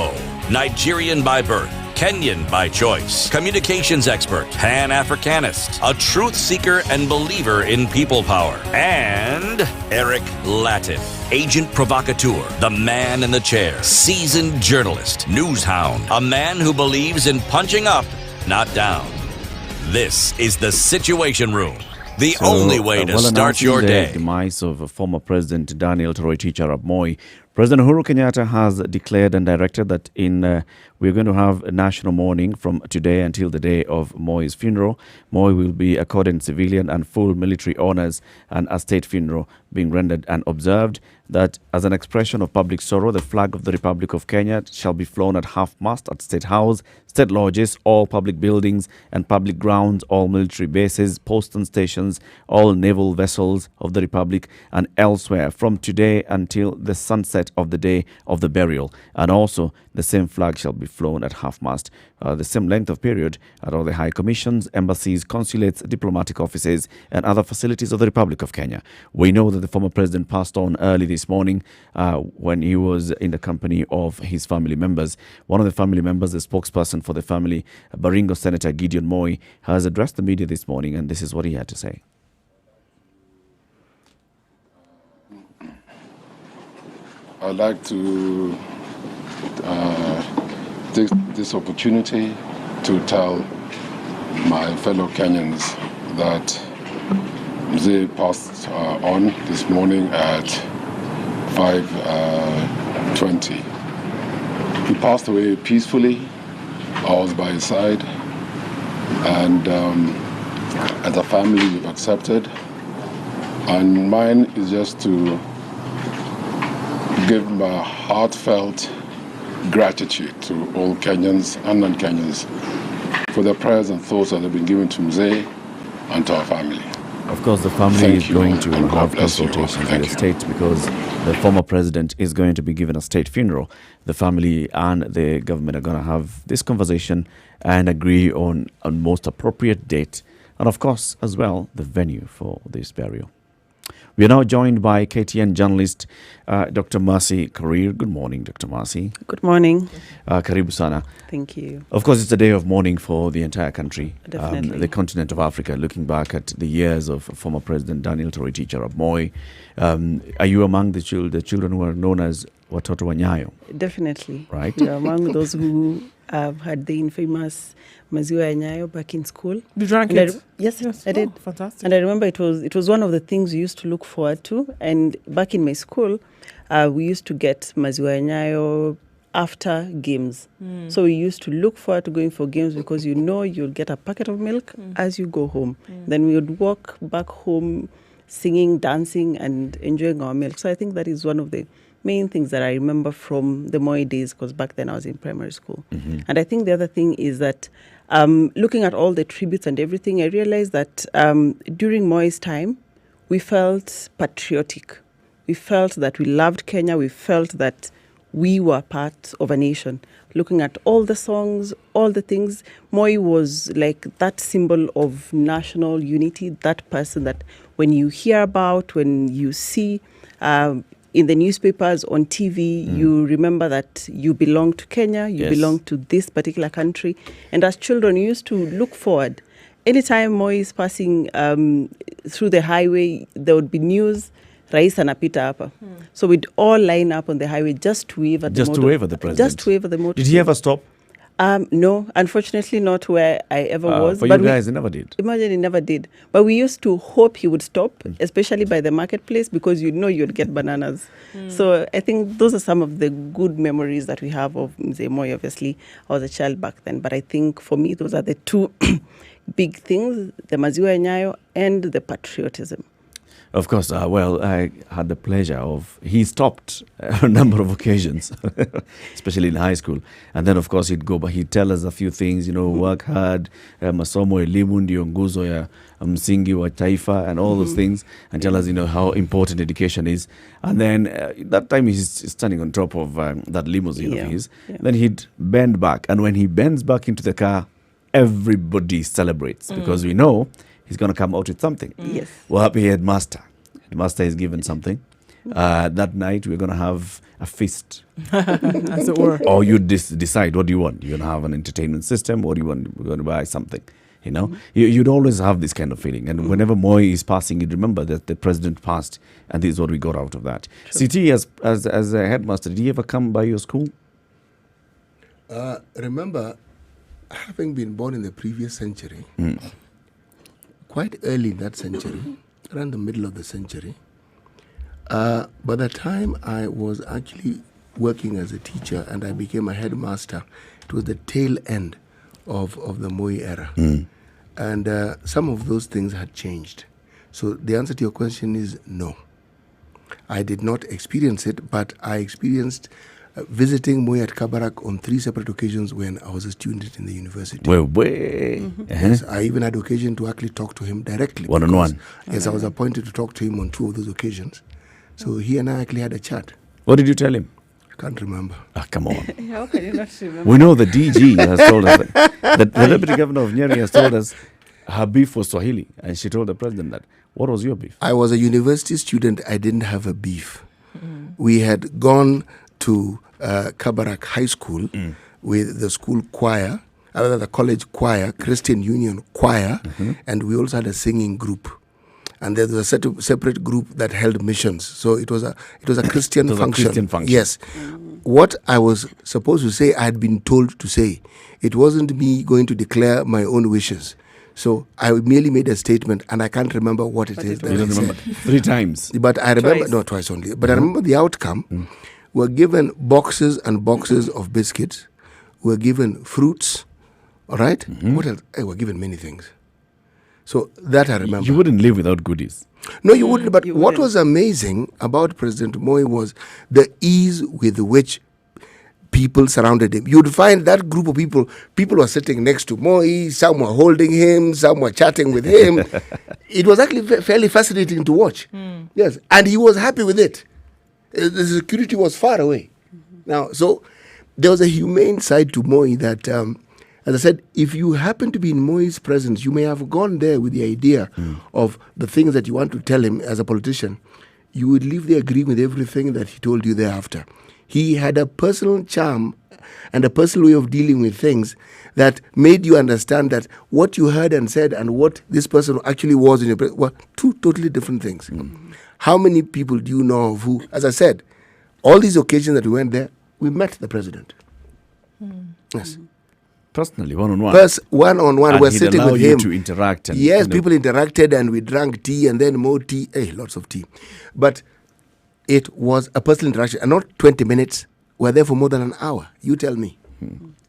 Nigerian by birth, Kenyan by choice, communications expert, Pan-Africanist, a truth seeker and believer in people power, and Eric Latin, agent provocateur, the man in the chair, seasoned journalist, news hound, a man who believes in punching up, not down. This is The Situation Room, the only way to start your day. The demise of former President Daniel Toroitich Arap Moi, President Uhuru Kenyatta has declared and directed that we're going to have a national mourning from today until the day of Moi's funeral. Moi will be accorded civilian and full military honors and a state funeral being rendered and observed. That as an expression of public sorrow, the flag of the Republic of Kenya shall be flown at half-mast at State House, state lodges, all public buildings and public grounds, all military bases, postal stations, all naval vessels of the Republic and elsewhere from today until the sunset of the day of the burial. And also the same flag shall be flown at half-mast, the same length of period at all the high commissions, embassies, consulates, diplomatic offices and other facilities of the Republic of Kenya. We know that the former president passed on early this morning when he was in the company of his family members. One of the family members, the spokesperson for the family, Baringo Senator Gideon Moi, has addressed the media this morning, and this is what he had to say. I'd like to take this opportunity to tell my fellow Kenyans that Mzee passed on this morning at 5:20. He passed away peacefully. I was by his side. And as a family, we've accepted. And mine is just to give my heartfelt gratitude to all Kenyans and non-Kenyans for the prayers and thoughts that have been given to Mzee and to our family. Of course, the family Thank is you, going to and God have bless you all. consultations Thank with the you. state because the former president is going to be given a state funeral. The family and the government are going to have this conversation and agree on a most appropriate date and, of course, as well, the venue for this burial. We are now joined by KTN journalist Dr. Mercy Karir. Good morning, Dr. Mercy. Good morning. Karibu sana. Thank you. Of course, it's a day of mourning for the entire country, Definitely. the continent of Africa, looking back at the years of former President Daniel Toroitich arap Moi. Are you among the children who are known as Watoto wa Nyayo? Definitely. Right. We are among those who had the infamous Maziwa ya Nyayo back in school. You drank And it? Yes, I did. Oh, fantastic. And I remember it was one of the things we used to look forward to. And back in my school, we used to get Maziwa ya Nyayo after games. So we used to look forward to going for games because you'll get a packet of milk as you go home. Then we would walk back home singing, dancing, and enjoying our milk. So I think that is one of the main things that I remember from the Moi days, because back then I was in primary school. And I think the other thing is that looking at all the tributes and everything, I realized that during Moi's time, we felt patriotic. We felt that we loved Kenya. We felt that we were part of a nation. Looking at all the songs, all the things, Moi was like that symbol of national unity, that person that when you hear about, when you see in the newspapers, on TV, you remember that you belong to Kenya, you Yes. belong to this particular country. And as children, we used to look forward. Anytime Moi is passing through the highway, there would be news, Rais anapita hapa. So we'd all line up on the highway just to wave at Just the to wave at the president. Just to wave at the motor. Did he ever stop? No, unfortunately not where I ever was. For you But guys, he never did. Imagine he never did. But we used to hope he would stop, especially by the marketplace, because you'd get bananas. So I think those are some of the good memories that we have of Mzee Moi. Obviously, I was a child back then. But I think for me, those are the two big things, the Maziwa ya Nyayo and the patriotism. Of course, I had the pleasure of, he stopped a number of occasions, especially in high school. And then, of course, he'd tell us a few things, work hard, masomo elimu ndio nguzo ya msingi wa taifa and all those things, and tell us, how important education is. And then that time he's standing on top of that limousine of his. Yeah. Then he'd bend back. And when he bends back into the car, everybody celebrates because we know he's going to come out with something. Yes. Well, happy headmaster. Headmaster is given something. That night, we're going to have a feast. As it were. Or you decide, what do you want? You're going to have an entertainment system, or do you want? We're going to buy something. You'd always have this kind of feeling. And whenever Moi is passing, you'd remember that the president passed, and this is what we got out of that. CT, as a headmaster, did he ever come by your school? Remember, having been born in the previous century, quite early in that century, around the middle of the century, by the time I was actually working as a teacher and I became a headmaster, it was the tail end of the Moi era. And some of those things had changed. So the answer to your question is no. I did not experience it, but I experienced visiting Moi at Kabarak on 3 separate occasions when I was a student in the university. Yes, I even had occasion to actually talk to him directly. One-on-one. Yes, I was appointed to talk to him on 2 of those occasions. So he and I actually had a chat. What did you tell him? I can't remember. Come on. How can you not remember? We know the DG has told us, the Deputy Governor of Nyeri has told us her beef was Swahili, and she told the president that. What was your beef? I was a university student. I didn't have a beef. We had gone to Kabarak High School with the school choir, the college choir, Christian Union choir, and we also had a singing group. And there was a separate group that held missions. So it was a Christian function. Christian function. Yes. What I was supposed to say, I had been told to say. It wasn't me going to declare my own wishes. So I merely made a statement, and I can't remember what it is that You I don't said. remember? 3 times. But I remember, Twice. no, twice only. But I remember the outcome. We're given boxes and boxes of biscuits. We're given fruits, All right? What else? Hey, we're given many things. So that I remember. You wouldn't live without goodies. No, you wouldn't. But you what wouldn't. was amazing about President Moi was the ease with which people surrounded him. You'd find that group of people were sitting next to Moi, some were holding him, some were chatting with him. It was actually fairly fascinating to watch. Yes, and he was happy with it. The security was far away. Now, so there was a humane side to Moi that, as I said, if you happen to be in Moi's presence, you may have gone there with the idea of the things that you want to tell him as a politician. You would leave there agreeing with everything that he told you thereafter. He had a personal charm and a personal way of dealing with things that made you understand that what you heard and said and what this person actually was in your presence were two totally different things. How many people do you know of who, as I said, all these occasions that we went there, we met the president. Yes. Personally, one-on-one. One-on-one, And we're he'd sitting allow with you him. to interact. And, Yes, you know, people interacted and we drank tea and then more tea. Hey, lots of tea. But it was a personal interaction and not 20 minutes. We're there for more than an hour. You tell me.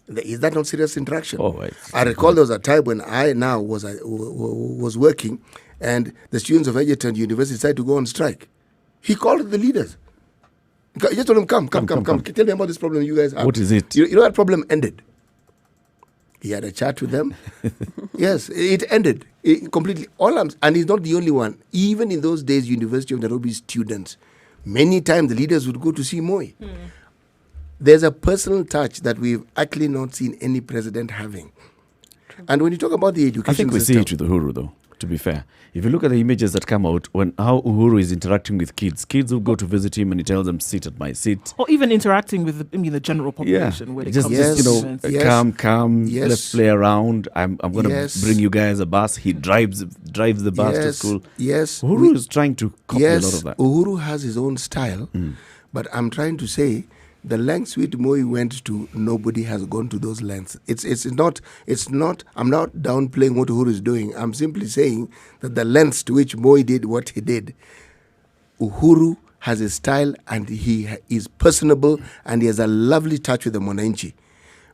Is that not serious interaction? Oh, right. I recall there was a time when I now was working and the students of Egerton University decided to go on strike. He called the leaders. He just told them, come. Tell me about this problem you guys have. What is it? You know that problem ended. He had a chat with them. Yes, it ended completely. And he's not the only one. Even in those days, University of Nairobi students, many times the leaders would go to see Moi. There's a personal touch that we've actually not seen any president having. And when you talk about the education I think we see system, it with Uhuru, though, to be fair. If you look at the images that come out, how Uhuru is interacting with kids will go to visit him and he tells them, sit at my seat. Or even interacting with the general population. When it just, comes to you events. know, come, let's play around. I'm going to bring you guys a bus. He drives the bus to school. Yes. Uhuru is trying to copy a lot of that. Uhuru has his own style, but I'm trying to say the lengths which Moi went to, nobody has gone to those lengths. It's not. I'm not downplaying what Uhuru is doing. I'm simply saying that the lengths to which Moi did what he did, Uhuru has a style and he is personable and he has a lovely touch with the Mwananchi.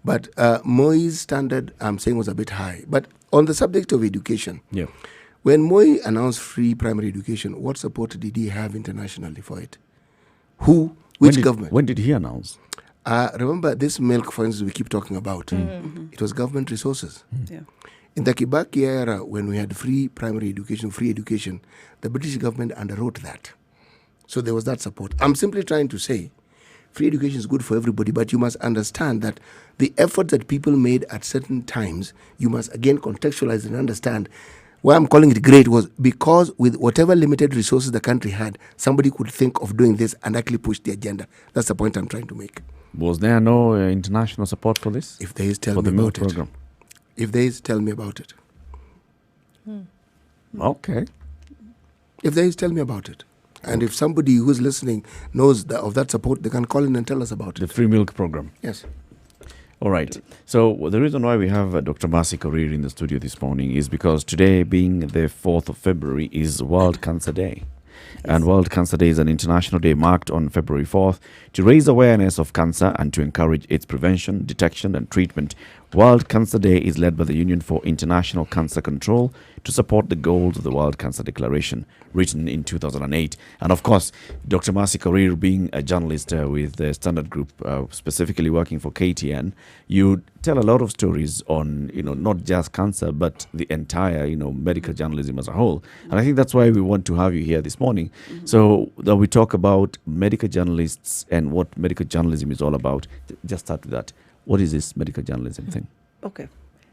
But Moi's standard, I'm saying, was a bit high. But on the subject of education, when Moi announced free primary education, what support did he have internationally for it? Which government? When did he announce? Remember this milk, for instance, we keep talking about. It was government resources. In the Kibaki era, when we had free primary education, the British government underwrote that. So there was that support. I'm simply trying to say, free education is good for everybody, but you must understand that the effort that people made at certain times, you must again contextualize and understand. Why I'm calling it great was because with whatever limited resources the country had, somebody could think of doing this and actually push the agenda. That's the point I'm trying to make. Was there no international support for this? If there is, tell me about it. If there is, tell me about it. Okay. If there is, tell me about it. And if somebody who's listening knows of that support, they can call in and tell us about it. The free milk program. Yes. All right. So the reason why we have Dr. Mercy Korir in the studio this morning is because today, being the 4th of February, is World Cancer Day. And World Cancer Day is an international day marked on February 4th to raise awareness of cancer and to encourage its prevention, detection and treatment. World Cancer Day is led by the Union for International Cancer Control to support the goals of the World Cancer Declaration, written in 2008. And of course, Dr. Mercy Korir, being a journalist with the Standard Group, specifically working for KTN, you tell a lot of stories on, not just cancer, but the entire, medical journalism as a whole. And I think that's why we want to have you here this morning. So that we talk about medical journalists and what medical journalism is all about. Just start with that. What is this medical journalism thing? Okay.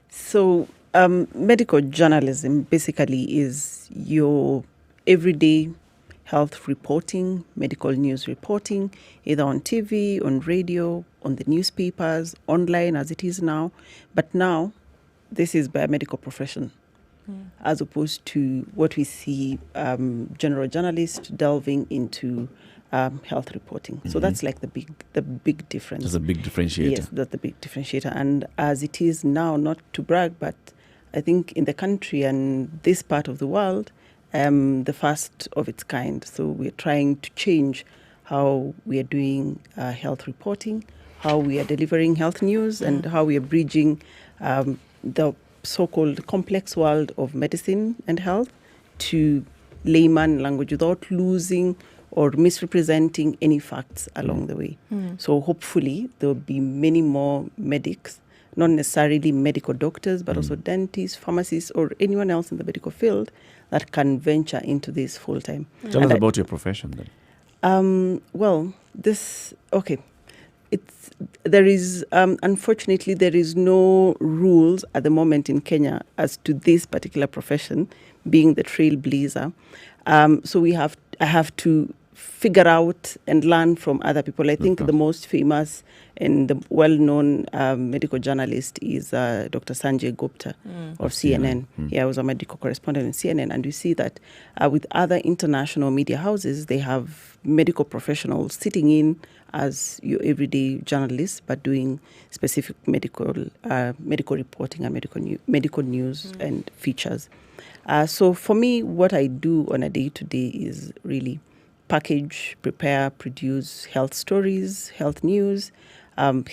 So medical journalism basically is your everyday health reporting, medical news reporting, either on TV, on radio, on the newspapers, online as it is now. But now, this is by a medical profession, as opposed to what we see general journalists delving into health reporting. So that's like the big difference. That's a big differentiator. Yes, that's the big differentiator. And as it is now, not to brag, but I think in the country and this part of the world, the first of its kind. So we're trying to change how we are doing health reporting, how we are delivering health news, and how we are bridging the so-called complex world of medicine and health to layman language without losing or misrepresenting any facts along the way. So hopefully there will be many more medics, not necessarily medical doctors, but also dentists, pharmacists, or anyone else in the medical field that can venture into this full time. Tell us about your profession then. There is unfortunately there is no rules at the moment in Kenya as to this particular profession, being the trailblazer. So I have to figure out and learn from other people. I think the most famous and the well-known medical journalist is Dr. Sanjay Gupta of CNN. I was a medical correspondent in CNN, and you see that with other international media houses, they have medical professionals sitting in as your everyday journalists, but doing specific medical reporting and medical news and features. So for me, what I do on a day-to-day is really package, prepare, produce health stories, health news,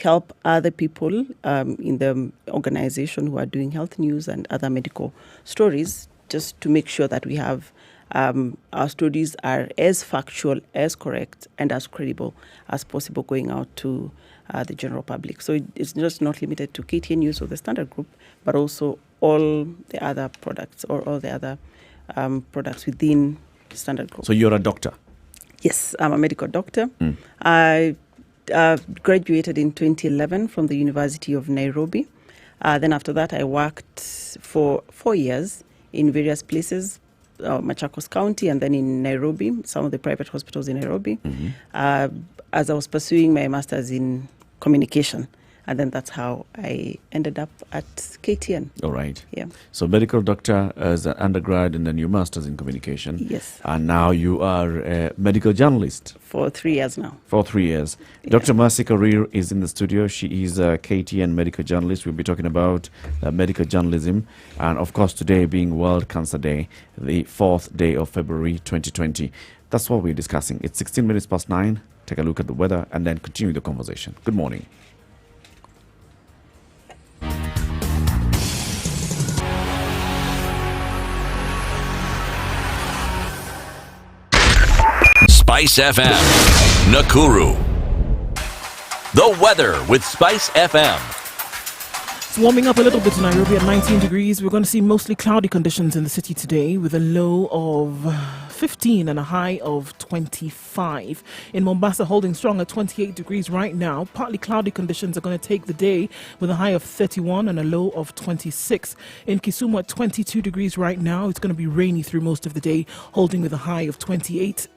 help other people in the organization who are doing health news and other medical stories, just to make sure that we have our stories are as factual, as correct, and as credible as possible going out to the general public. So it's just not limited to KTN News or the Standard Group, but also all the other products or all the other products within the Standard Group. So you're a doctor? Yes, I'm a medical doctor. I graduated in 2011 from the University of Nairobi. Then after that, I worked for 4 years in various places, Machakos County, and then in Nairobi, some of the private hospitals in Nairobi, as I was pursuing my master's in communication. And then that's how I ended up at KTN. All right. Yeah. So medical doctor as an undergrad and then your master's in communication. Yes. And now you are a medical journalist. For 3 years now. For 3 years. Yeah. Dr. Mercy Korir is in the studio. She is a KTN medical journalist. We'll be talking about medical journalism. And of course, today being World Cancer Day, the 4th day of February 2020. That's what we're discussing. It's 16 minutes past 9. Take a look at the weather and then continue the conversation. Good morning. Spice FM, Nakuru. The weather with Spice FM. It's warming up a little bit in Nairobi at 19 degrees. We're going to see mostly cloudy conditions in the city today with a low of 15 and a high of 25. In Mombasa, holding strong at 28 degrees right now. Partly cloudy conditions are going to take the day with a high of 31 and a low of 26. In Kisumu at 22 degrees right now. It's going to be rainy through most of the day, holding with a high of 28.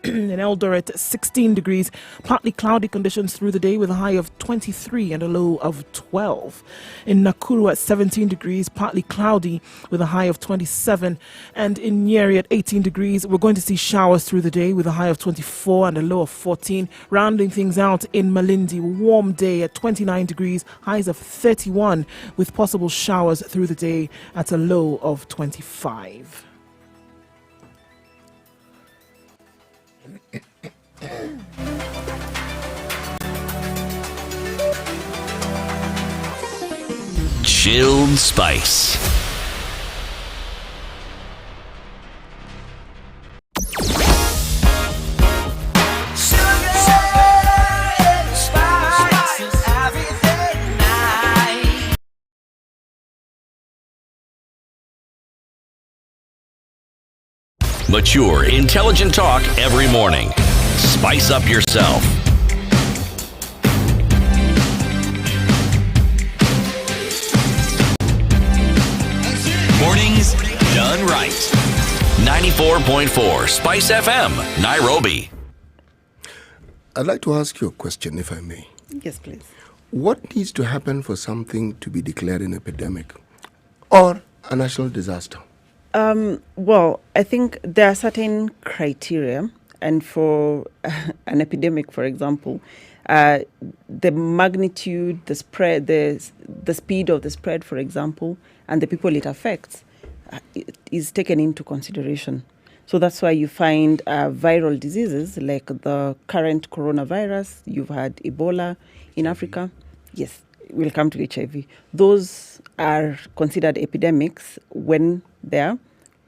In Eldoret, 16 degrees, partly cloudy conditions through the day with a high of 23 and a low of 12. In Nakuru at 17 degrees, partly cloudy with a high of 27. And in Nyeri at 18 degrees, we're going to see showers through the day with a high of 24 and a low of 14. Rounding things out in Malindi, warm day at 29 degrees, highs of 31 with possible showers through the day at a low of 25. Chilled Spice. Mature, intelligent talk every morning. Spice up yourself. Mornings done right. 94.4 Spice FM, Nairobi. I'd like to ask you a question, if I may. Yes, please. What needs to happen for something to be declared an epidemic or a national disaster? Well, I think there are certain criteria, and for an epidemic, for example, the magnitude, the spread, the speed of the spread, for example, and the people it affects is taken into consideration. So that's why you find viral diseases like the current coronavirus. You've had Ebola in Africa. Yes, we'll come to HIV. Those are considered epidemics when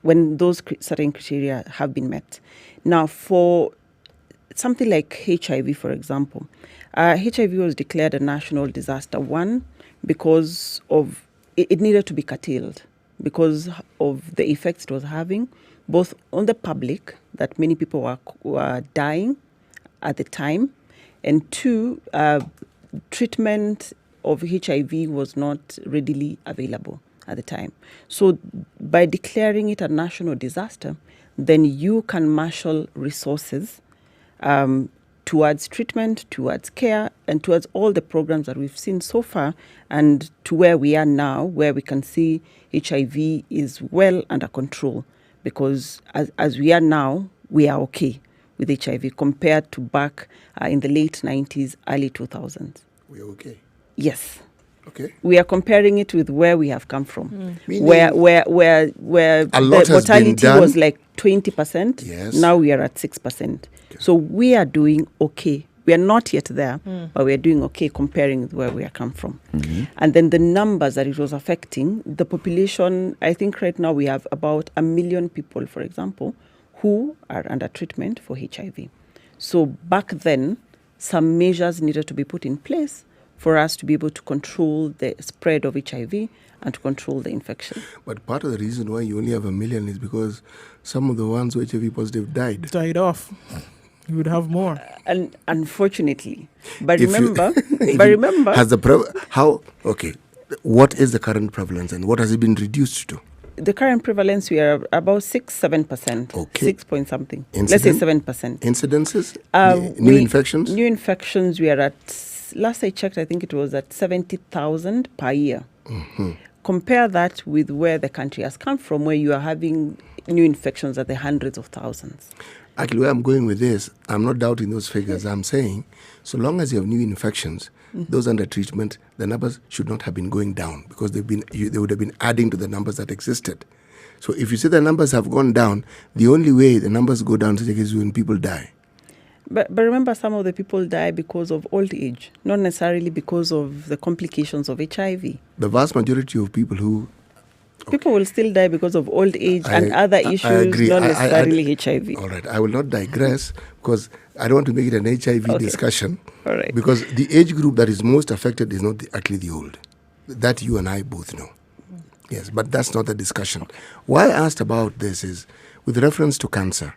those certain criteria have been met. Now, for something like HIV, for example, HIV was declared a national disaster. One, because of it needed to be curtailed because of the effects it was having, both on the public, that many people were dying at the time, and two, treatment of HIV was not readily available at the time. So by declaring it a national disaster, then you can marshal resources towards treatment, towards care, and towards all the programs that we've seen so far, and to where we are now, where we can see HIV is well under control, because as we are now, we are okay with HIV compared to back in the late 90s, early 2000s. We're okay. Yes. Okay. We are comparing it with where we have come from, Meaning where a lot the has been mortality done. was like 20%. Yes. Now we are at 6%. So we are doing okay. We are not yet there, but we are doing okay comparing with where we are come from. And then the numbers that it was affecting, the population, I think right now we have about 1 million people, for example, who are under treatment for HIV. So back then, some measures needed to be put in place for us to be able to control the spread of HIV and to control the infection. But part of the reason why you only have 1 million is because some of the ones who are HIV positive died. Died off. You would have more. And unfortunately, but If you- remember, has the what is the current prevalence and what has it been reduced to? the current prevalence, we are about 6-7%. Okay. 6 point something. Let's say 7%. Incidences? New infections? New infections, we are at, last I checked, I think it was at 70,000 per year. Compare that with where the country has come from, where you are having new infections at the hundreds of thousands. Actually, where I'm going with this, I'm not doubting those figures. I'm saying, so long as you have new infections, those under treatment, the numbers should not have been going down because they would have been adding to the numbers that existed. So if you say the numbers have gone down, the only way the numbers go down is when people die. But remember, some of the people die because of old age, not necessarily because of the complications of HIV. The vast majority of people who... People will still die because of old age and other issues, I agree. not necessarily HIV. All right, I will not digress because I don't want to make it an HIV discussion. All right. Because the age group that is most affected is not actually the old. That you and I both know. Yes, but that's not the discussion. Why I asked about this is with reference to cancer.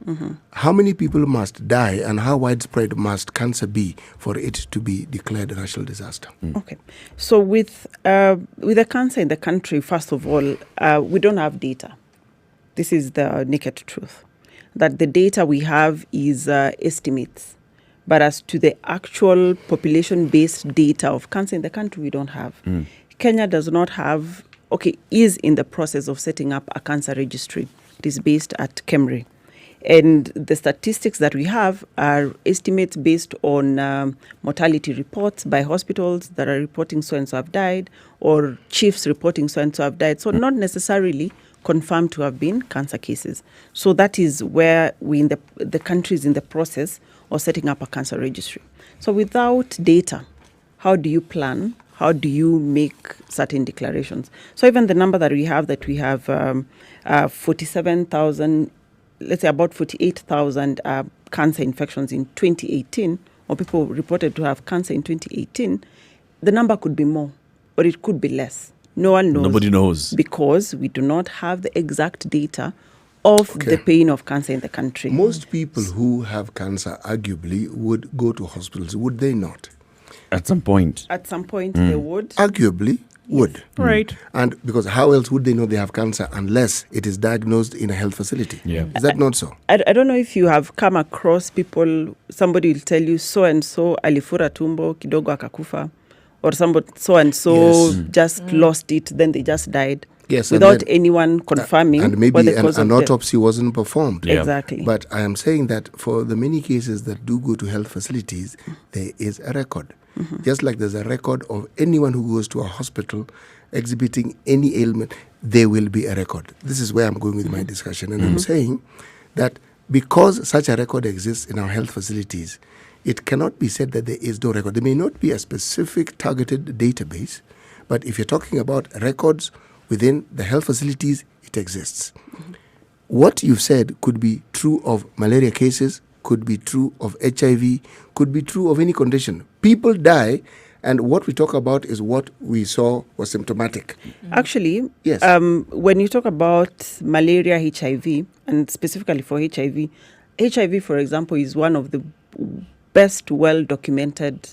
How many people must die and how widespread must cancer be for it to be declared a national disaster? Okay. So with the cancer in the country, first of all, we don't have data. This is the naked truth. That the data we have is estimates. But as to the actual population-based data of cancer in the country, we don't have. Kenya does not have, is in the process of setting up a cancer registry. It is based at KEMRI. And the statistics that we have are estimates based on mortality reports by hospitals that are reporting so-and-so have died, or chiefs reporting so-and-so have died. So not necessarily confirmed to have been cancer cases. So that is where the country is in the process of setting up a cancer registry. So without data, how do you plan? How do you make certain declarations? So even the number that we have 47,000, let's say about 48,000 cancer infections in 2018, or people reported to have cancer in 2018, the number could be more, or it could be less. No one knows. Nobody knows. Because we do not have the exact data of the pain of cancer in the country. Most people who have cancer arguably would go to hospitals, would they not? At some point. At some point they would. Arguably would. Right. And because how else would they know they have cancer unless it is diagnosed in a health facility? Yeah. Is that not so? I don't know if you have come across people, somebody will tell you so-and-so alifura tumbo, kidogo akakufa, or somebody so-and-so just lost it, then they just died. Yes, without anyone confirming and maybe what the cause an of death. autopsy wasn't performed. Yeah. Exactly. But I am saying that for the many cases that do go to health facilities, there is a record. Just like there's a record of anyone who goes to a hospital exhibiting any ailment, there will be a record. This is where I'm going with my discussion. And I'm saying that because such a record exists in our health facilities, it cannot be said that there is no record. There may not be a specific targeted database, but if you're talking about records within the health facilities, it exists. What you've said could be true of malaria cases, could be true of HIV, could be true of any condition. People die, and what we talk about is what we saw was symptomatic. Actually, Yes. When you talk about malaria, HIV, and specifically for HIV, for example, is one of the best well-documented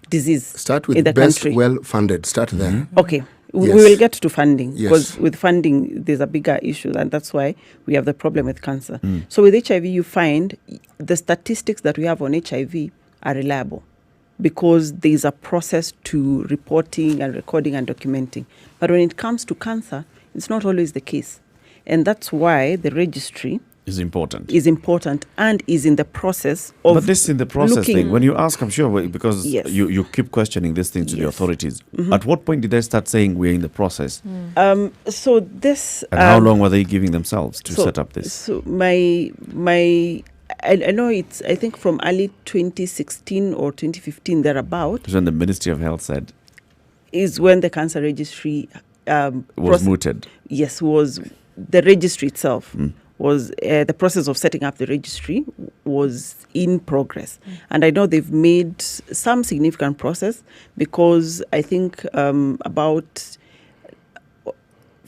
disease Start with in the best country. well-funded. Start there. Okay. We Yes. will get to funding Yes. because with funding there's a bigger issue, and that's why we have the problem with cancer. So with HIV, you find the statistics that we have on HIV are reliable because there is a process to reporting and recording and documenting. But when it comes to cancer, it's not always the case, and that's why the registry is important. And is in the process of. But this in the process looking- thing, when you ask, I'm sure, because Yes. you keep questioning this thing to the authorities. At what point did they start saying we're in the process? So this. And how long were they giving themselves to so- set up this? So I know it's, I think from early 2016 or 2015 thereabout Because when the Ministry of Health said is when the cancer registry was mooted. Yes, was the registry itself was the process of setting up the registry was in progress, and I know they've made some significant progress because I think about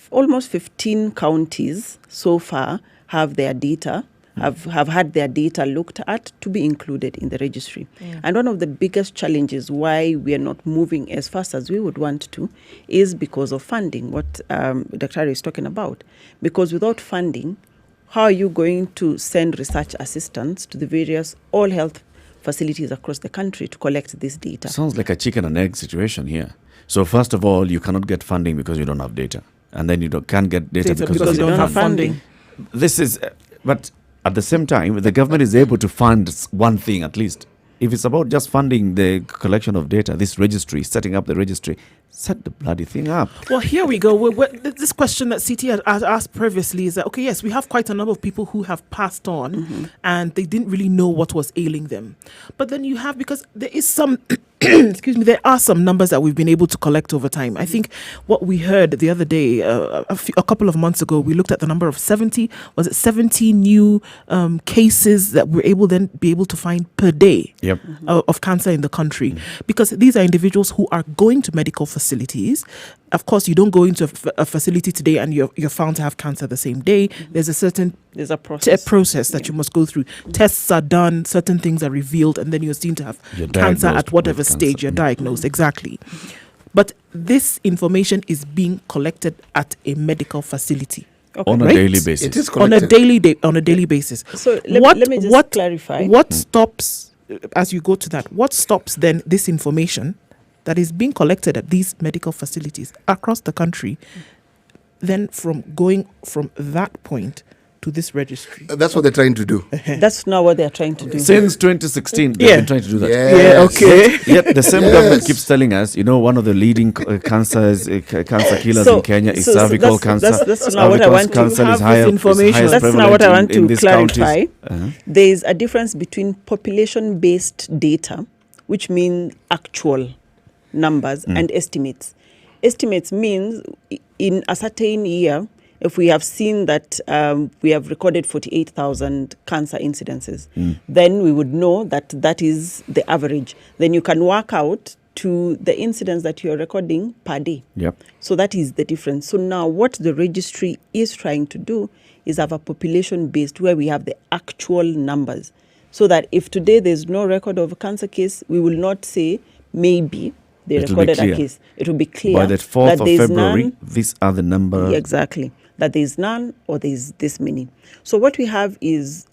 almost 15 counties so far have their data. Have had their data looked at to be included in the registry. And one of the biggest challenges why we are not moving as fast as we would want to is because of funding, what Dr. Ari is talking about. Because without funding, how are you going to send research assistants to the various all health facilities across the country to collect this data? Sounds like a chicken and egg situation here. So first of all, you cannot get funding because you don't have data. And then you can't get data because you don't have funding. This is, but at the same time, the government is able to fund one thing at least. If it's about just funding the collection of data, this registry, setting up the registry, set the bloody thing up. Well, here we go. This question that CT had asked previously is that, okay, yes, we have quite a number of people who have passed on and they didn't really know what was ailing them. But then you have, because there is some, excuse me, there are some numbers that we've been able to collect over time. I think what we heard the other day, a couple of months ago, we looked at the number of 70 new cases that we're able to find per day of cancer in the country. Because these are individuals who are going to medical facilities. Of course, you don't go into a facility today and you're found to have cancer the same day. There's a process that you must go through. Tests are done, certain things are revealed, and then you're seen to have cancer at whatever stage you're diagnosed. Exactly. But this information is being collected at a medical facility. On a daily basis. It is on a daily basis. So let me just clarify. What stops, as you go to that, what stops then this information that is being collected at these medical facilities across the country, then from going from that point to this registry? That's what they're trying to do. That's not what they're trying to do. Since 2016, they've been trying to do that. Yet the same government keeps telling us, one of the leading cancer killers in Kenya is cervical cancer. That's not what I want to have. That's not what I want to clarify. There is a difference between population-based data, which means actual numbers, and estimates. Estimates means in a certain year, if we have seen that we have recorded 48,000 cancer incidences, then we would know that is the average. Then you can work out to the incidents that you're recording per day. So that is the difference. So now what the registry is trying to do is have a population-based where we have the actual numbers. So that if today there's no record of a cancer case, we will not say maybe they recorded a case. It will be clear. By the 4th of February, these are the numbers. Exactly. That there is none or there is this many. So what we have is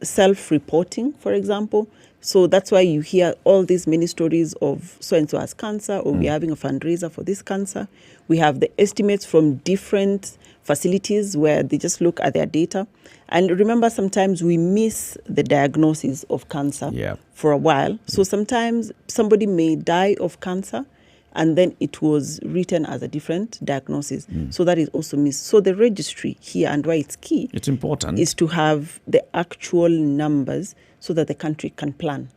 self-reporting, for example. So that's why you hear all these many stories of so-and-so has cancer, or we're having a fundraiser for this cancer. We have the estimates from different facilities where they just look at their data. And remember, sometimes we miss the diagnosis of cancer for a while. So sometimes somebody may die of cancer, and then it was written as a different diagnosis. So that is also missed. So the registry here, and why it's key, it's important, is to have the actual numbers so that the country can plan.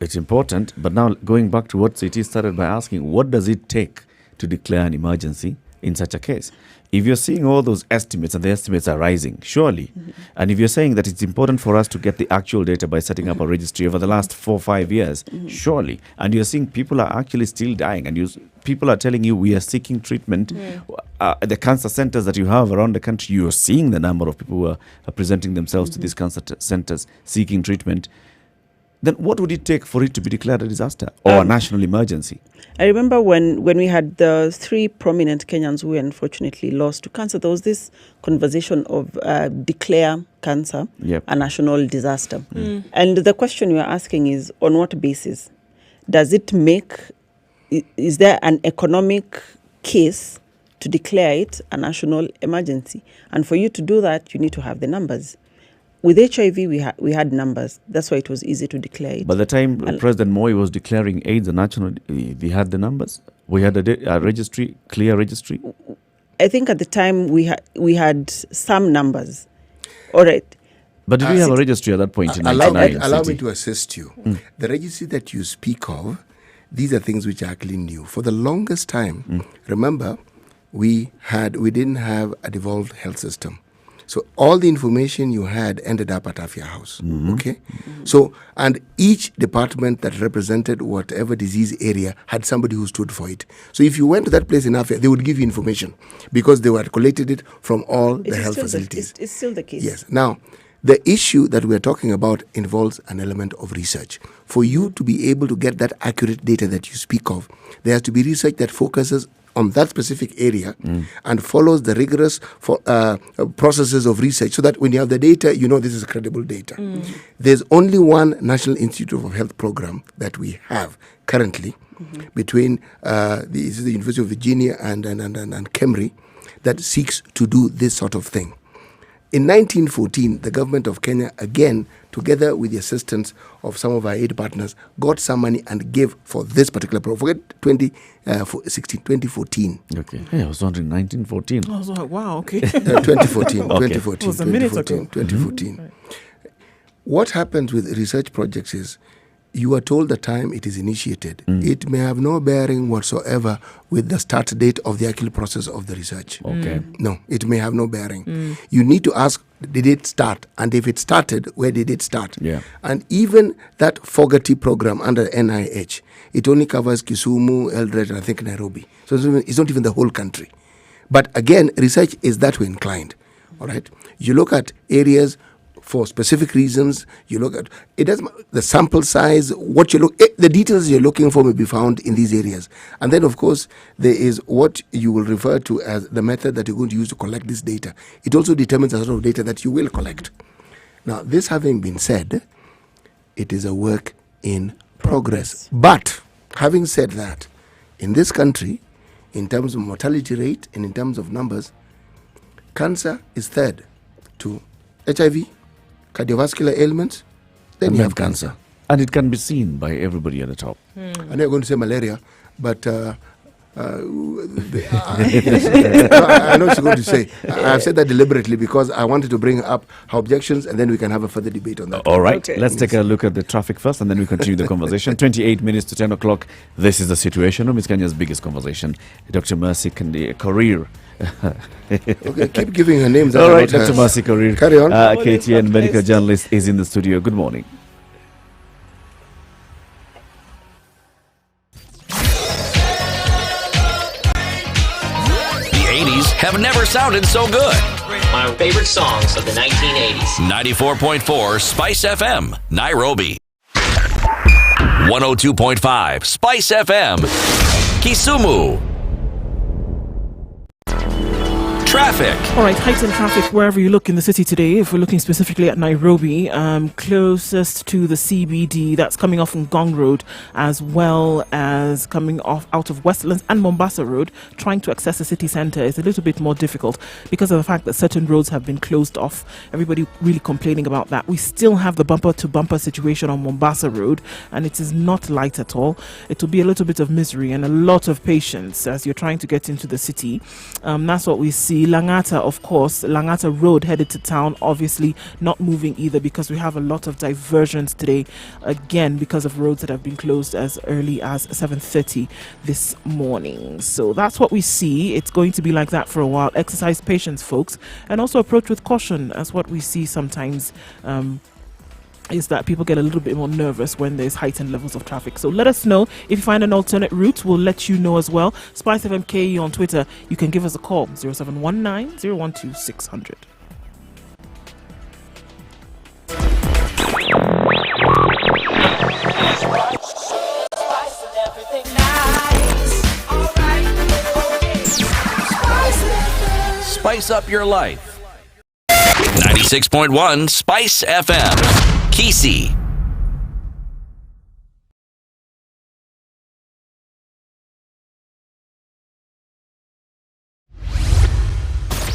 It's important, but now going back to what Siti started by asking, what does it take to declare an emergency in such a case? If you're seeing all those estimates and the estimates are rising, surely, and if you're saying that it's important for us to get the actual data by setting up a registry over the last 4 or 5 years, surely, and you're seeing people are actually still dying, and people are telling you we are seeking treatment, the cancer centers that you have around the country, you're seeing the number of people who are presenting themselves to these cancer centers seeking treatment. Then what would it take for it to be declared a disaster or a national emergency? I remember when we had the 3 prominent Kenyans who unfortunately lost to cancer, there was this conversation of declare cancer a national disaster. And the question we are asking is, on what basis? Does it is there an economic case to declare it a national emergency? And for you to do that, you need to have the numbers. With HIV, we had numbers. That's why it was easy to declare it. By the time President Moi was declaring AIDS a national, we had the numbers. We had a registry, clear registry. I think at the time we had some numbers. All right. But did we have a registry at that point in 1999? Allow me to assist you. The registry that you speak of, these are things which are actually new. For the longest time, remember, we didn't have a devolved health system. So all the information you had ended up at Afya House, okay? So, and each department that represented whatever disease area had somebody who stood for it. So if you went to that place in Afya, they would give you information because they had collected it from all the health facilities. It's still the case. Yes. Now, the issue that we're talking about involves an element of research. For you to be able to get that accurate data that you speak of, there has to be research that focuses on that specific area and follows the rigorous processes of research so that when you have the data, you know this is credible data. There's only one National Institute of Health program that we have currently between the University of Virginia and Kemri that seeks to do this sort of thing. In 1914, the government of Kenya, again, together with the assistance of some of our aid partners, got some money and gave for this particular program. Forget 2014. Okay. Hey, I was wondering 1914. I was like, wow, okay. 2014. Okay. 2014. It was a minute ago. 2014. What happens with research projects is you are told the time it is initiated. It may have no bearing whatsoever with the start date of the actual process of the research. Okay. No, it may have no bearing. You need to ask, did it start? And if it started, where did it start? Yeah. And even that Fogarty program under NIH, it only covers Kisumu, Eldoret, and I think Nairobi. So it's not even the whole country. But again, research is that way inclined. All right. You look at areas for specific reasons. You look at it doesn't the sample size, what you the details you're looking for may be found in these areas. And then of course there is what you will refer to as the method that you're going to use to collect this data. It also determines the sort of data that you will collect. Now, this having been said, it is a work in progress. But having said that, in this country, in terms of mortality rate and in terms of numbers, cancer is third to HIV, cardiovascular ailments, then you have cancer. And it can be seen by everybody at the top. I know you're going to say malaria, but I know what you're going to say. I've said that deliberately because I wanted to bring up our objections and then we can have a further debate on that. All right, let's take a look at the traffic first and then we continue the conversation. 28 minutes to 10 o'clock. This is the Situation Room. It's Kenya's biggest conversation. Dr. Mercy Korir. Okay, keep giving her names. All right, Dr. Mercy Korir. Carry on. KTN medical journalist is in the studio. Good morning. The 80s have never sounded so good. My favorite songs of the 1980s. 94.4 Spice FM, Nairobi. 102.5 Spice FM, Kisumu. Traffic. All right, heightened traffic wherever you look in the city today. If we're looking specifically at Nairobi, closest to the CBD, that's coming off from Gong Road, as well as coming off out of Westlands and Mombasa Road. Trying to access the city centre is a little bit more difficult because of the fact that certain roads have been closed off. Everybody really complaining about that. We still have the bumper-to-bumper situation on Mombasa Road, and it is not light at all. It will be a little bit of misery and a lot of patience as you're trying to get into the city. That's what we see the Langata, of course, Langata Road headed to town, obviously not moving either because we have a lot of diversions today, again, because of roads that have been closed as early as 7:30 this morning. So that's what we see. It's going to be like that for a while. Exercise patience, folks, and also approach with caution, as what we see sometimes is that people get a little bit more nervous when there's heightened levels of traffic. So let us know if you find an alternate route. We'll let you know as well. Spice FM KE on Twitter. You can give us a call, 0719 012 600. Spice up your life. 96.1 Spice FM. Kisi.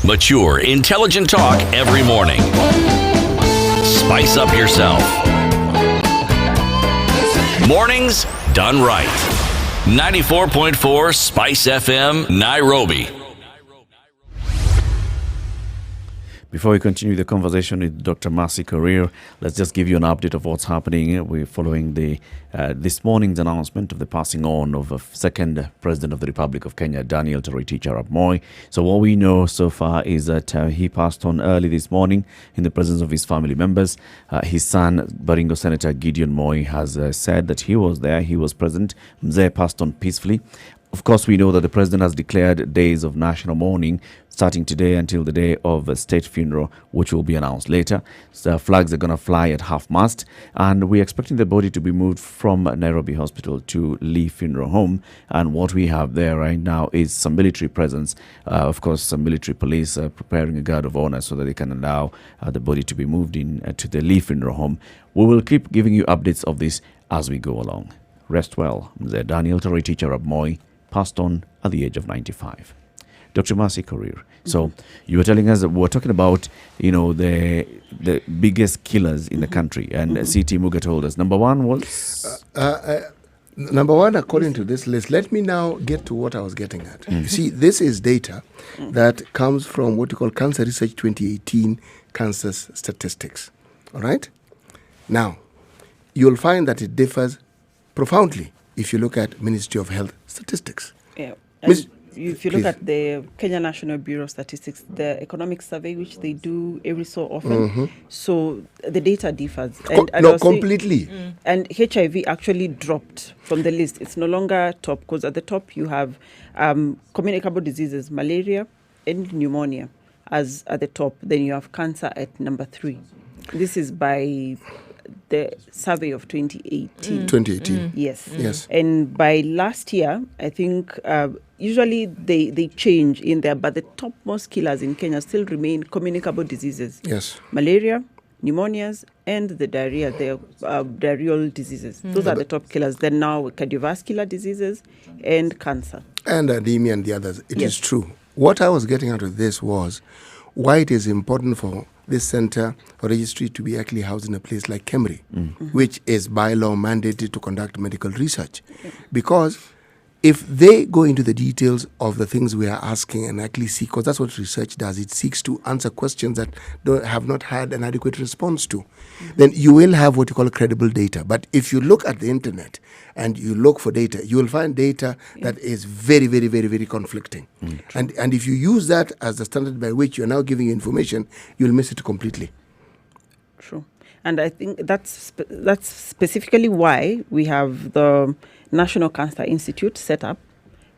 Mature, intelligent talk every morning. Spice up yourself. Mornings done right. 94.4 Spice FM, Nairobi. Before we continue the conversation with Dr. Mercy Korir, let's just give you an update of what's happening. We're following the this morning's announcement of the passing on of a second President of the Republic of Kenya, Daniel Toroitich Arap Moi. So what we know so far is that he passed on early this morning in the presence of his family members. His son, Baringo Senator Gideon Moi, has said that he was there, he was present. Mzee passed on peacefully. Of course, we know that the president has declared days of national mourning starting today until the day of a state funeral, which will be announced later. So flags are going to fly at half-mast, and we're expecting the body to be moved from Nairobi Hospital to Lee Funeral Home. And what we have there right now is some military presence, of course, some military police preparing a guard of honor so that they can allow the body to be moved in to the Lee Funeral Home. We will keep giving you updates of this as we go along. Rest well. Mzee Daniel Toroitich Arap Moi passed on at the age of 95. Dr. Mercy Korir. So you were telling us that we're talking about, the biggest killers in the country, and CT Muga told us number one was number one according to this list. Let me now get to what I was getting at. You see, this is data that comes from what you call Cancer Research 2018 cancer statistics. All right. Now, you'll find that it differs profoundly if you look at Ministry of Health statistics. Yeah. If you Please. look at the Kenya National Bureau of Statistics, the economic survey, which they do every so often, so the data differs. Completely. And HIV actually dropped from the list. It's no longer top, because at the top you have communicable diseases, malaria and pneumonia as at the top. Then you have cancer at number 3. This is by the survey of 2018. 2018. Yes. Yes. And by last year, I think usually they change in there, but the topmost killers in Kenya still remain communicable diseases. Yes. Malaria, pneumonias, and the diarrhea, the diarrheal diseases. Those are the top killers. Then now cardiovascular diseases and cancer. And anemia and the others. It is true. What I was getting out of this was why it is important for this center or registry to be actually housed in a place like Kemri, which is by law mandated to conduct medical research. Because if they go into the details of the things we are asking and actually see, because that's what research does, it seeks to answer questions that have not had an adequate response to, then you will have what you call credible data. But if you look at the internet and you look for data, you will find data that is very, very, very, very conflicting. And if you use that as the standard by which you're now giving information, you'll miss it completely. True. And I think that's specifically why we have the National Cancer Institute set up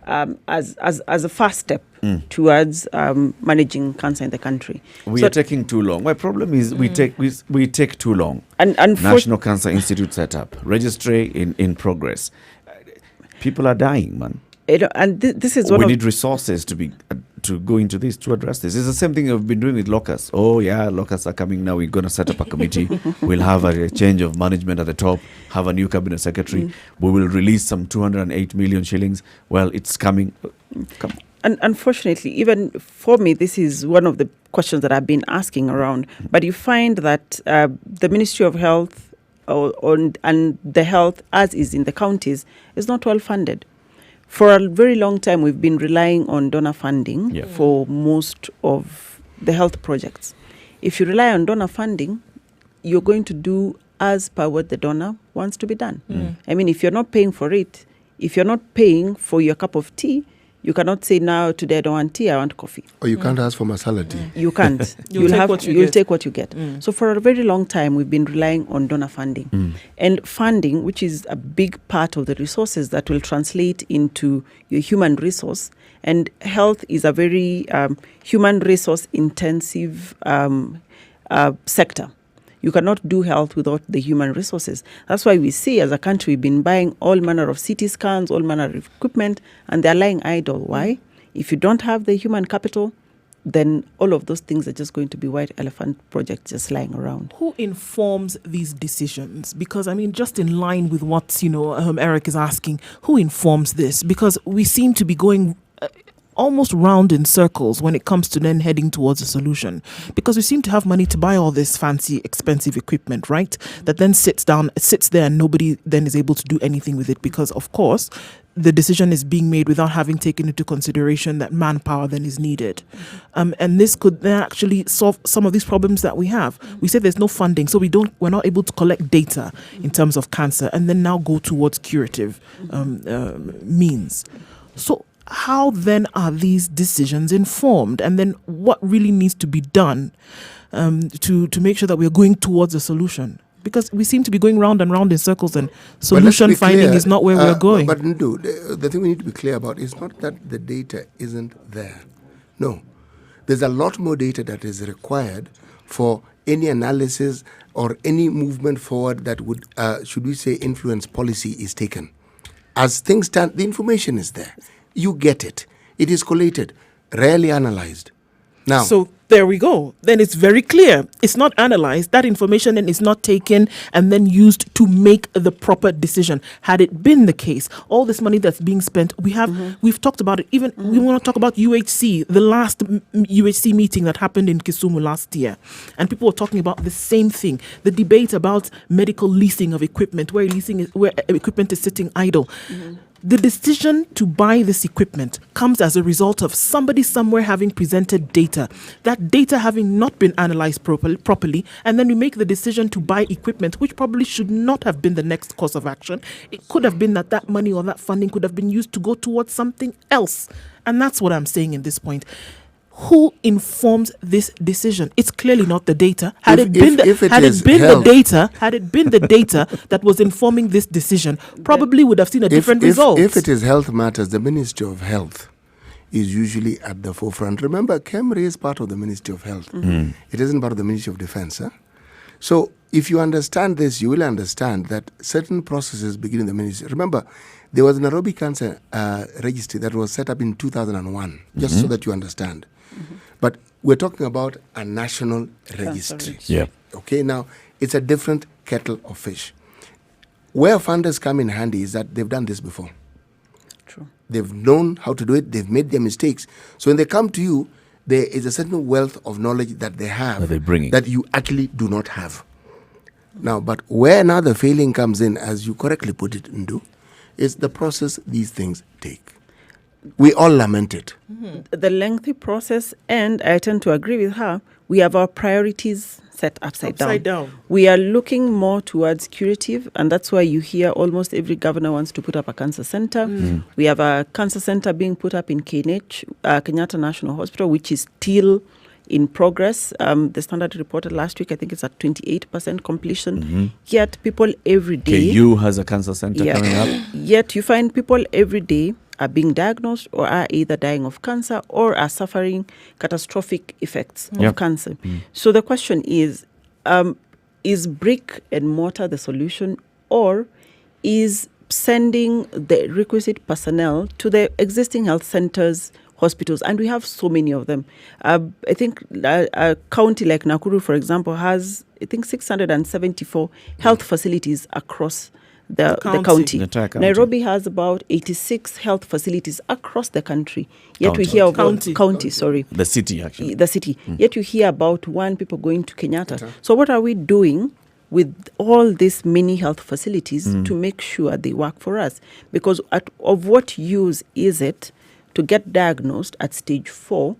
as a first step towards managing cancer in the country. We are taking too long. My problem is we take too long. And National Cancer Institute set up, registry in progress. People are dying, man. And this is we need resources to go into this, to address this. It's the same thing I've been doing with locusts. Oh yeah, locusts are coming now. We're going to set up a committee. We'll have a change of management at the top, have a new cabinet secretary. We will release some 208 million shillings. Well, it's coming. Come on. And unfortunately, even for me, this is one of the questions that I've been asking around. But you find that the Ministry of Health and the health, as is in the counties, is not well funded. For a very long time, we've been relying on donor funding for most of the health projects. If you rely on donor funding, you're going to do as per what the donor wants to be done. I mean, if you're not paying for it, if you're not paying for your cup of tea, you cannot say, now today I don't want tea, I want coffee. Or you can't ask for masala tea. You can't. You'll take what you get. So for a very long time, we've been relying on donor funding. And funding, which is a big part of the resources that will translate into your human resource. And health is a very human resource intensive sector. You cannot do health without the human resources. That's why we see as a country we've been buying all manner of CT scans, all manner of equipment, and they're lying idle. Why? If you don't have the human capital, then all of those things are just going to be white elephant projects just lying around. Who informs these decisions? Because, I mean, just in line with what, Eric is asking, who informs this? Because we seem to be going almost round in circles when it comes to then heading towards a solution, because we seem to have money to buy all this fancy, expensive equipment, right? That then sits there and nobody then is able to do anything with it, because of course the decision is being made without having taken into consideration that manpower then is needed. And this could then actually solve some of these problems that we have. We say there's no funding, so we're not able to collect data in terms of cancer and then now go towards curative means. So how then are these decisions informed? And then what really needs to be done to make sure that we're going towards a solution? Because we seem to be going round and round in circles, and solution finding is not where we're going. But Ndu, the thing we need to be clear about is not that the data isn't there. No. There's a lot more data that is required for any analysis or any movement forward that would, should we say, influence policy is taken. As things stand, the information is there. You get it. It is collated, rarely analyzed. Now, so there we go. Then it's very clear. It's not analyzed. That information then is not taken and then used to make the proper decision. Had it been the case, all this money that's being spent, we've talked about it. Even we want to talk about UHC, the last UHC meeting that happened in Kisumu last year, and people were talking about the same thing. The debate about medical leasing of equipment, where equipment is sitting idle. The decision to buy this equipment comes as a result of somebody somewhere having presented data, that data having not been analyzed properly, and then we make the decision to buy equipment, which probably should not have been the next course of action. It could have been that money or that funding could have been used to go towards something else. And that's what I'm saying in this point. Who informs this decision? It's clearly not the data. Had it been the data that was informing this decision, probably would have seen a different result. If it is health matters, the Ministry of Health is usually at the forefront. Remember, KEMRI is part of the Ministry of Health. It isn't part of the Ministry of Defense. So if you understand this, you will understand that certain processes begin in the ministry. Remember, there was a Nairobi Cancer Registry that was set up in 2001, just so that you understand. But we're talking about a national registry. Yeah. Okay, now it's a different kettle of fish. Where funders come in handy is that they've done this before. True. They've known how to do it. They've made their mistakes. So when they come to you, there is a certain wealth of knowledge that they have that you actually do not have. Now, but where now the failing comes in, as you correctly put it, Ndu, is the process these things take. We all lament it. The lengthy process, and I tend to agree with her, we have our priorities set upside down. We are looking more towards curative, and that's why you hear almost every governor wants to put up a cancer center. We have a cancer center being put up in KNH, Kenyatta National Hospital, which is still in progress. The Standard reported last week, I think it's at 28% completion. Yet people every day... KU has a cancer center coming up. Yet you find people every day are being diagnosed or are either dying of cancer or are suffering catastrophic effects of cancer. So the question is brick and mortar the solution, or is sending the requisite personnel to the existing health centers, hospitals, and we have so many of them. I think a county like Nakuru, for example, has, I think, 674 health facilities across the county. Nairobi has about 86 health facilities across the country. Yet we hear about the city, actually. The city. Yet you hear about one people going to Kenyatta. So what are we doing with all these mini health facilities to make sure they work for us. Because of what use is it to get diagnosed at stage 4,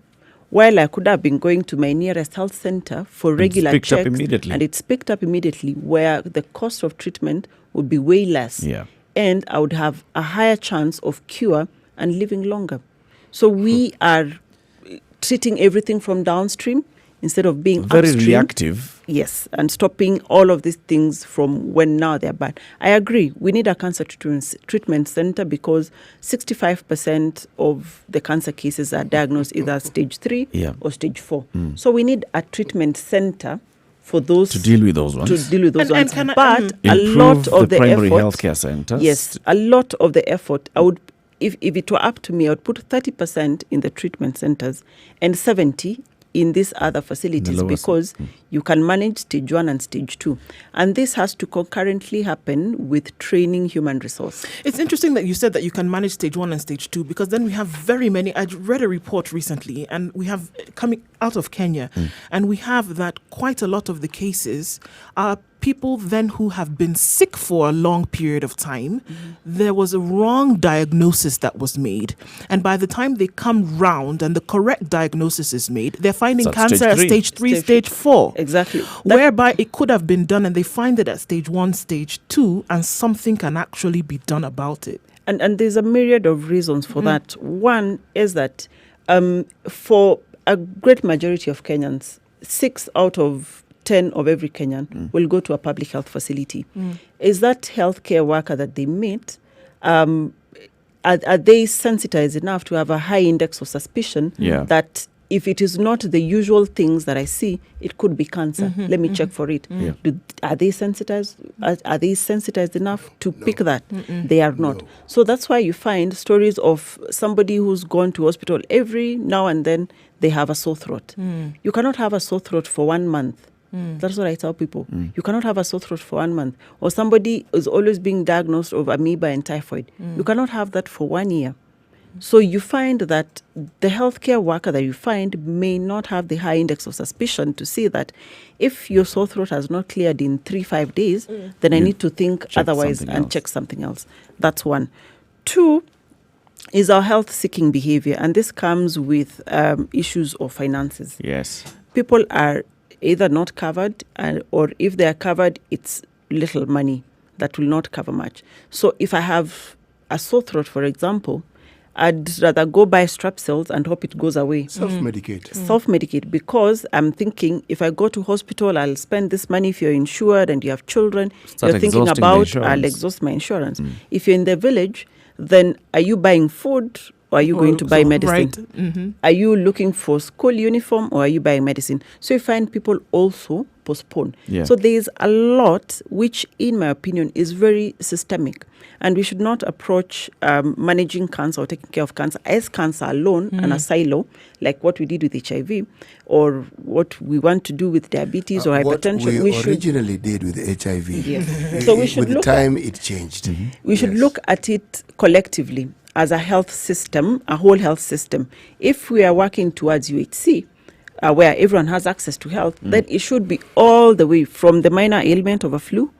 while I could have been going to my nearest health center for regular picked up checks, immediately. and it's picked up immediately, where the cost of treatment would be way less. Yeah. And I would have a higher chance of cure and living longer. So we are treating everything from downstream instead of being Very upstream. reactive. Yes, and stopping all of these things from when now they're bad. I agree. We need a cancer treatment center because 65% of the cancer cases are diagnosed either stage 3 or stage 4. So we need a treatment center for those To deal with those ones. To deal with those ones. can I- But a Improve lot of the the primary effort, healthcare centers. Yes, a lot of the effort. I would, if it were up to me, I would put 30% in the treatment centers and 70 in these other facilities, lowest- because you can manage stage 1 and stage 2. And this has to concurrently happen with training human resource. It's interesting that you said that you can manage stage 1 and stage 2, because then we have very many. I read a report recently, and we have coming out of Kenya, and we have that quite a lot of the cases are people then who have been sick for a long period of time. There was a wrong diagnosis that was made, and by the time they come round and the correct diagnosis is made, they're finding So at cancer stage at three. stage 3, stage 4. Exactly. Whereby it could have been done, and they find it at stage 1, stage 2, and something can actually be done about it. And there's a myriad of reasons for that. One is that for a great majority of Kenyans, 6 out of 10 of every Kenyan will go to a public health facility. Is that healthcare worker that they meet, are they sensitized enough to have a high index of suspicion that if it is not the usual things that I see, it could be cancer? Let me check for it. Are they sensitized? Are they sensitized enough to pick that? They are not. So that's why you find stories of somebody who's gone to hospital every now and then. They have a sore throat. You cannot have a sore throat for 1 month. That's what I tell people. You cannot have a sore throat for 1 month. Or somebody is always being diagnosed of amoeba and typhoid. You cannot have that for 1 year. So you find that the healthcare worker that you find may not have the high index of suspicion to see that if your sore throat has not cleared in 3-5 days, then I need to think otherwise and check something else. That's one. 2 is our health-seeking behavior, and this comes with issues of finances. Yes. People are either not covered, or if they are covered, it's little money that will not cover much. So if I have a sore throat, for example, I'd rather go buy Strepsils and hope it goes away. Self-medicate. Self-medicate, because I'm thinking if I go to hospital, I'll spend this money. If you're insured and you have children, Start you're thinking exhausting the about, insurance. I'll exhaust my insurance. If you're in the village, then are you buying food or are you going to buy medicine? Are you looking for school uniform or are you buying medicine? So you find people also postpone. Yeah. So there is a lot which, in my opinion, is very systemic. And we should not approach managing cancer or taking care of cancer as cancer alone and a silo, like what we did with HIV or what we want to do with diabetes or hypertension. What we originally did with HIV. Yes. So we should with time, it changed. We should look at it collectively as a health system, a whole health system. If we are working towards UHC, where everyone has access to health, then it should be all the way from the minor ailment of a flu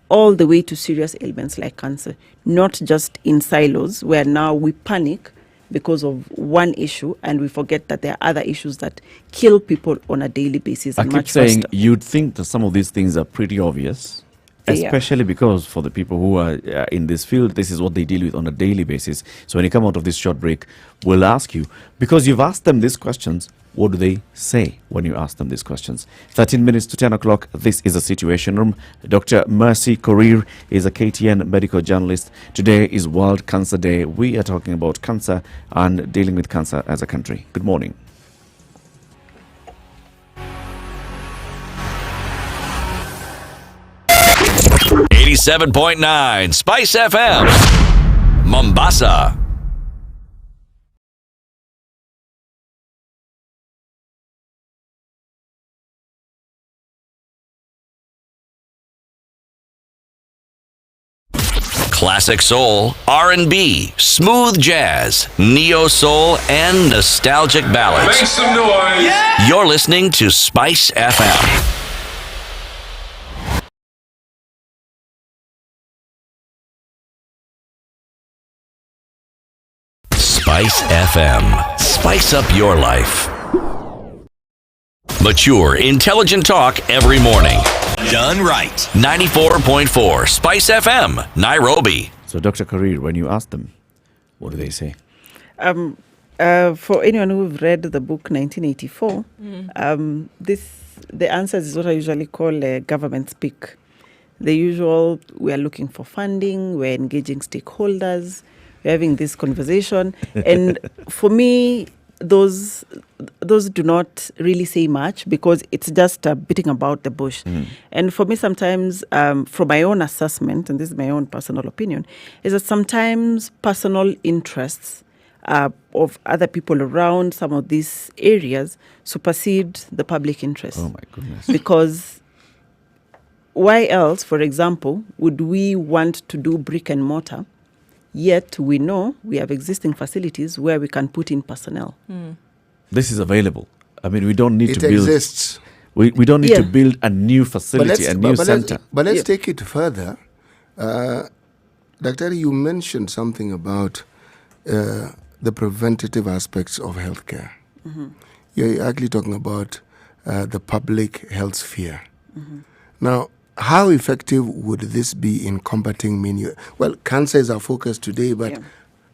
all the way to serious ailments like cancer, not just in silos where now we panic because of one issue and we forget that there are other issues that kill people on a daily basis. I and keep much saying faster. you'd think that some of these things are pretty obvious, They are. especially because for the people who are in this field, this is what they deal with on a daily basis. So when you come out of this short break, we'll ask you, because you've asked them these questions, what do they say when you ask them these questions? 13 minutes to 10 o'clock, this is a Situation Room. Dr. Mercy Korir is a KTN medical journalist. Today is World Cancer Day. We are talking about cancer and dealing with cancer as a country. Good morning. .9 Spice FM, Mombasa. Classic soul, R&B, smooth jazz, neo soul, and nostalgic ballads. Make some noise. You're listening to Spice FM. Spice FM. Spice up your life. Mature, intelligent talk every morning. Done right. 94.4 Spice FM, Nairobi. So, Dr. Karir, when you ask them, what do they say? For anyone who've read the book 1984, the answers is what I usually call government speak. The usual, we are looking for funding, we're engaging stakeholders, we're having this conversation. And for me, those do not really say much because it's just beating about the bush. And for me, sometimes, from my own assessment, and this is my own personal opinion, is that sometimes personal interests of other people around some of these areas supersede the public interest. Oh my goodness. Because why else, for example, would we want to do brick and mortar, yet we know we have existing facilities where we can put in personnel? This is available. I mean, we don't need It to build. exists. We don't need to build a new facility, a new center. But let's take it further. Dr. You mentioned something about the preventative aspects of healthcare. You're actually talking about the public health sphere. Now, how effective would this be in combating cancer is our focus today, but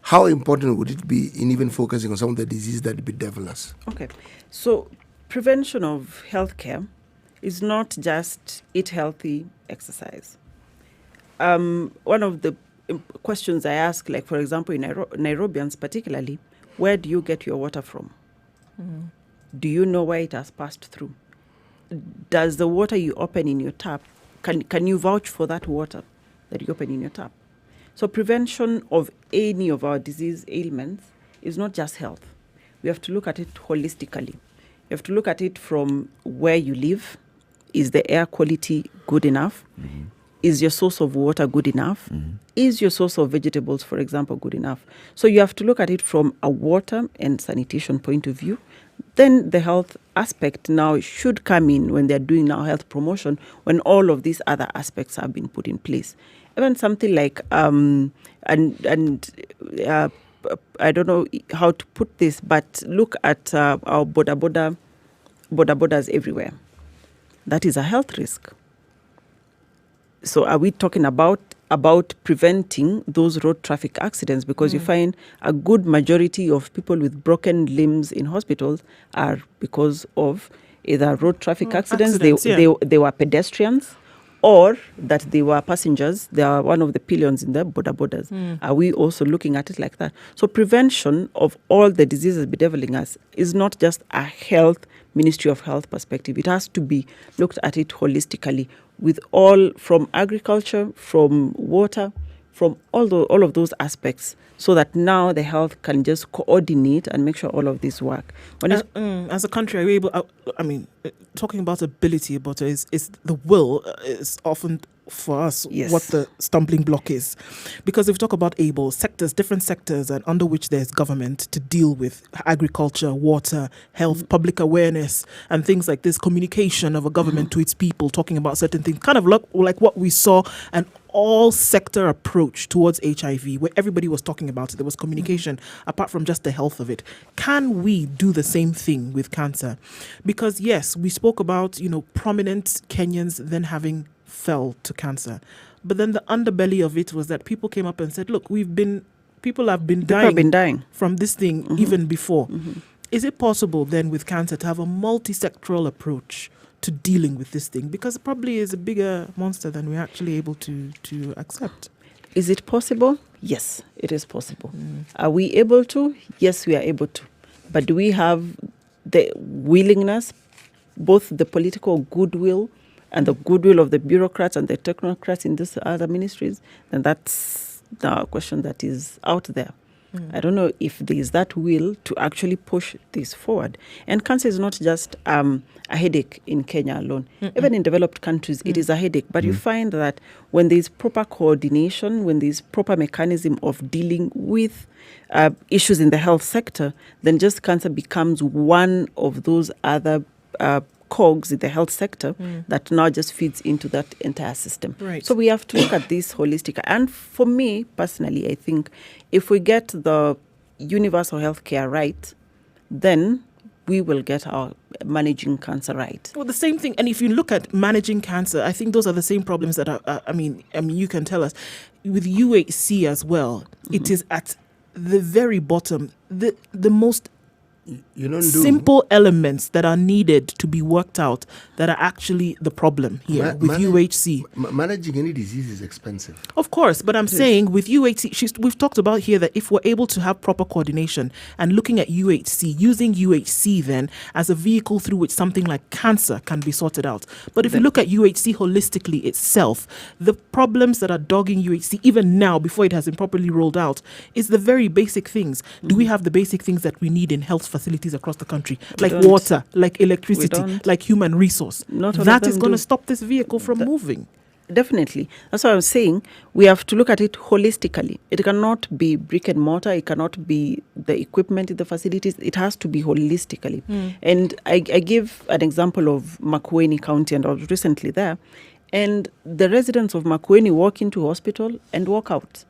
how important would it be in even focusing on some of the diseases that bedevil us? Okay, so prevention of healthcare is not just eat healthy, exercise. One of the questions I ask, like for example in Nairobians particularly, where do you get your water from? Do you know where it has passed through? Does the water you open in your tap, can you vouch for that water that you open in your tap? So prevention of any of our disease ailments is not just health. We have to look at it holistically. You have to look at it from where you live. Is the air quality good enough? Is your source of water good enough? Is your source of vegetables, for example, good enough? So you have to look at it from a water and sanitation point of view. Then the health aspect now should come in when they're doing now health promotion, when all of these other aspects have been put in place. Even something like, I don't know how to put this, but look at our boda bodas everywhere. That is a health risk. So are we talking about preventing those road traffic accidents? Because you find a good majority of people with broken limbs in hospitals are because of either road traffic accidents, they were pedestrians, or that they were passengers. They are one of the pillions in the bodas. Are we also looking at it like that? So prevention of all the diseases bedeviling us is not just a Ministry of Health perspective. It has to be looked at it holistically with all from agriculture, from water, from all of those aspects, so that now the health can just coordinate and make sure all of this work. As a country, are we able? Talking about ability, but is the will is often for us what the stumbling block is, because if we talk about different sectors, and under which there's government to deal with agriculture, water, health, public awareness, and things like this, communication of a government to its people, talking about certain things, kind of like what we saw, an all-sector approach towards HIV, where everybody was talking about it. There was communication, apart from just the health of it. Can we do the same thing with cancer? Because yes, we spoke about, prominent Kenyans then having fell to cancer. But then the underbelly of it was that people came up and said, look, people have been dying from this thing even before. Is it possible then with cancer to have a multi-sectoral approach to dealing with this thing? Because it probably is a bigger monster than we're actually able to accept. Is it possible? Yes, it is possible. Are we able to? Yes, we are able to. But do we have the willingness, both the political goodwill and the goodwill of the bureaucrats and the technocrats in these other ministries? Then that's the question that is out there. I don't know if there is that will to actually push this forward. And cancer is not just a headache in Kenya alone. Even in developed countries, it is a headache. But you find that when there is proper coordination, when there is proper mechanism of dealing with issues in the health sector, then just cancer becomes one of those other cogs in the health sector that now just feeds into that entire system. Right. So we have to look at this holistic. And for me, personally, I think if we get the universal health care right, then we will get our managing cancer right. Well, the same thing. And if you look at managing cancer, I think those are the same problems that are, I mean, you can tell us with UHC as well. It is at the very bottom, the most simple elements that are needed to be worked out that are actually the problem here with UHC. Managing any disease is expensive. Of course, but I'm saying with UHC, we've talked about here that if we're able to have proper coordination and looking at UHC, using UHC then as a vehicle through which something like cancer can be sorted out. But if you look at UHC holistically itself, the problems that are dogging UHC even now before it has been properly rolled out is the very basic things. Do we have the basic things that we need in health facilities across the country, like water, like electricity, like human resource? That is going to stop this vehicle from moving. Definitely. That's what I'm saying. We have to look at it holistically. It cannot be brick and mortar. It cannot be the equipment in the facilities. It has to be holistically. And I give an example of Makueni County, and I was recently there. And the residents of Makueni walk into hospital and walk out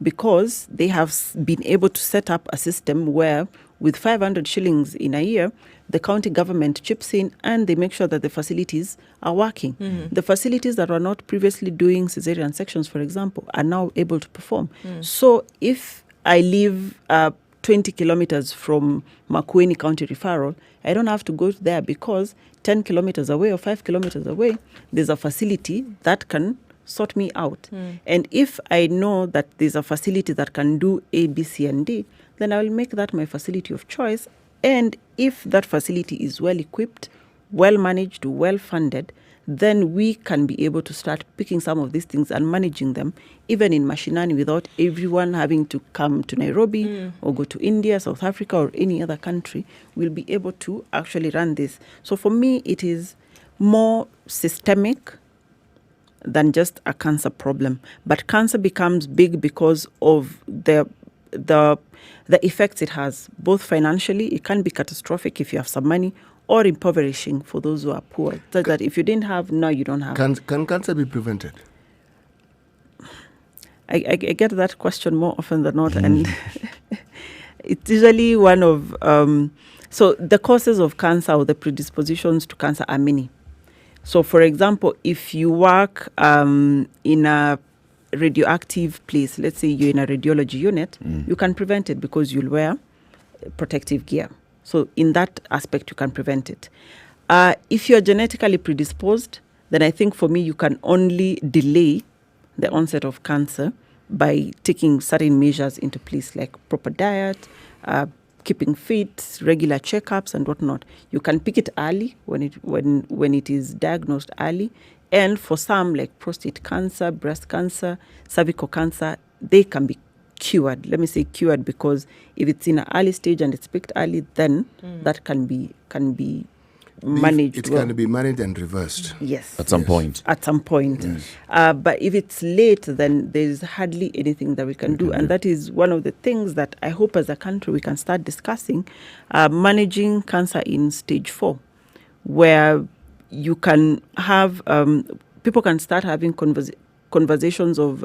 because they have been able to set up a system where with 500 shillings in a year, the county government chips in and they make sure that the facilities are working. The facilities that were not previously doing cesarean sections, for example, are now able to perform. So if I live 20 kilometers from Makueni County Referral, I don't have to go there because 10 kilometers away or 5 kilometers away, there's a facility that can sort me out. And if I know that there's a facility that can do A, B, C, and D, then I will make that my facility of choice. And if that facility is well equipped, well managed, well funded, then we can be able to start picking some of these things and managing them, even in mashinani, without everyone having to come to Nairobi or go to India, South Africa, or any other country. We'll be able to actually run this. So for me, it is more systemic than just a cancer problem. But cancer becomes big because of the effects it has, both financially. It can be catastrophic if you have some money, or impoverishing for those who are poor. So that if you didn't have, now you don't have. Can cancer be prevented? I get that question more often than not, and it's usually one of so the causes of cancer or the predispositions to cancer are many. So, for example, if you work in a radioactive place, let's say you're in a radiology unit, you can prevent it because you'll wear protective gear. So in that aspect, you can prevent it. If you're genetically predisposed, then I think for me, you can only delay the onset of cancer by taking certain measures into place, like proper diet, keeping fit, regular checkups and whatnot. You can pick it early when it is diagnosed early. And for some, like prostate cancer, breast cancer, cervical cancer, they can be cured. Let me say cured because if it's in an early stage and it's picked early, then that can be managed. It can be managed and reversed. Yes. At some point. At some point. But if it's late, then there's hardly anything that we can do. And that is one of the things that I hope as a country we can start discussing, managing cancer in stage 4, where you can have, people can start having conversations of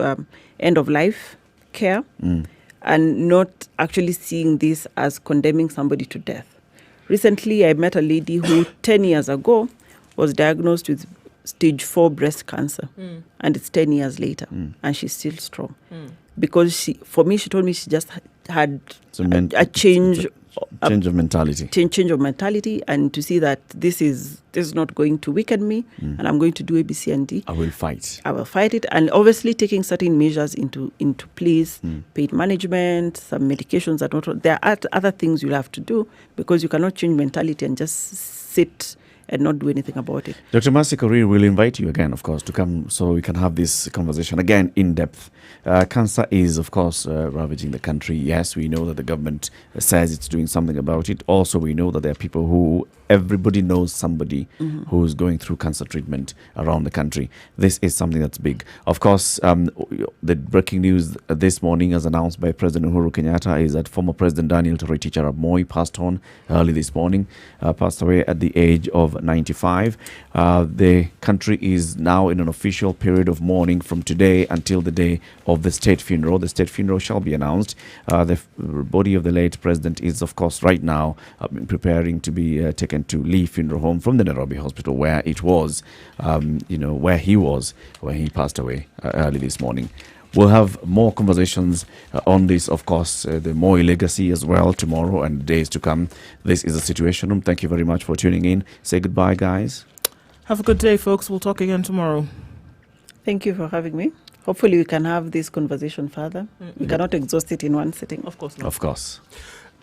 end-of-life care and not actually seeing this as condemning somebody to death. Recently, I met a lady who 10 years ago was diagnosed with stage 4 breast cancer, and it's 10 years later, and she's still strong. Because she told me she just had a change of mentality. Change of mentality, and to see that this is not going to weaken me, and I'm going to do A, B, C, and D. I will fight it, and obviously taking certain measures into place, pain management, some medications that not. There are other things you'll have to do because you cannot change mentality and just sit and not do anything about it. Dr. Mercy Korir will invite you again, of course, to come so we can have this conversation again in depth. Cancer is, of course, ravaging the country. Yes, we know that the government says it's doing something about it. Also, we know that there are people who, everybody knows somebody who's going through cancer treatment around the country. This is something that's big. Of course, the breaking news this morning, as announced by President Uhuru Kenyatta, is that former President Daniel Toroitich Arap Moi passed on early this morning, passed away at the age of of 95. The country is now in an official period of mourning from today until the day of the state funeral. The state funeral shall be announced. The body of the late president is, of course, right now preparing to be taken to Lee Funeral Home from the Nairobi hospital, where it was, where he was when he passed away early this morning. We'll have more conversations on this, of course, the Moi legacy as well tomorrow and days to come. This is a Situation Room. Thank you very much for tuning in. Say goodbye, guys. Have a good day, folks. We'll talk again tomorrow. Thank you for having me. Hopefully we can have this conversation further. We cannot exhaust it in one sitting. Of course not. Of course.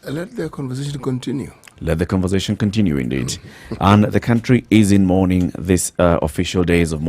Let the conversation continue. Let the conversation continue, indeed. And the country is in mourning this official days of mourning.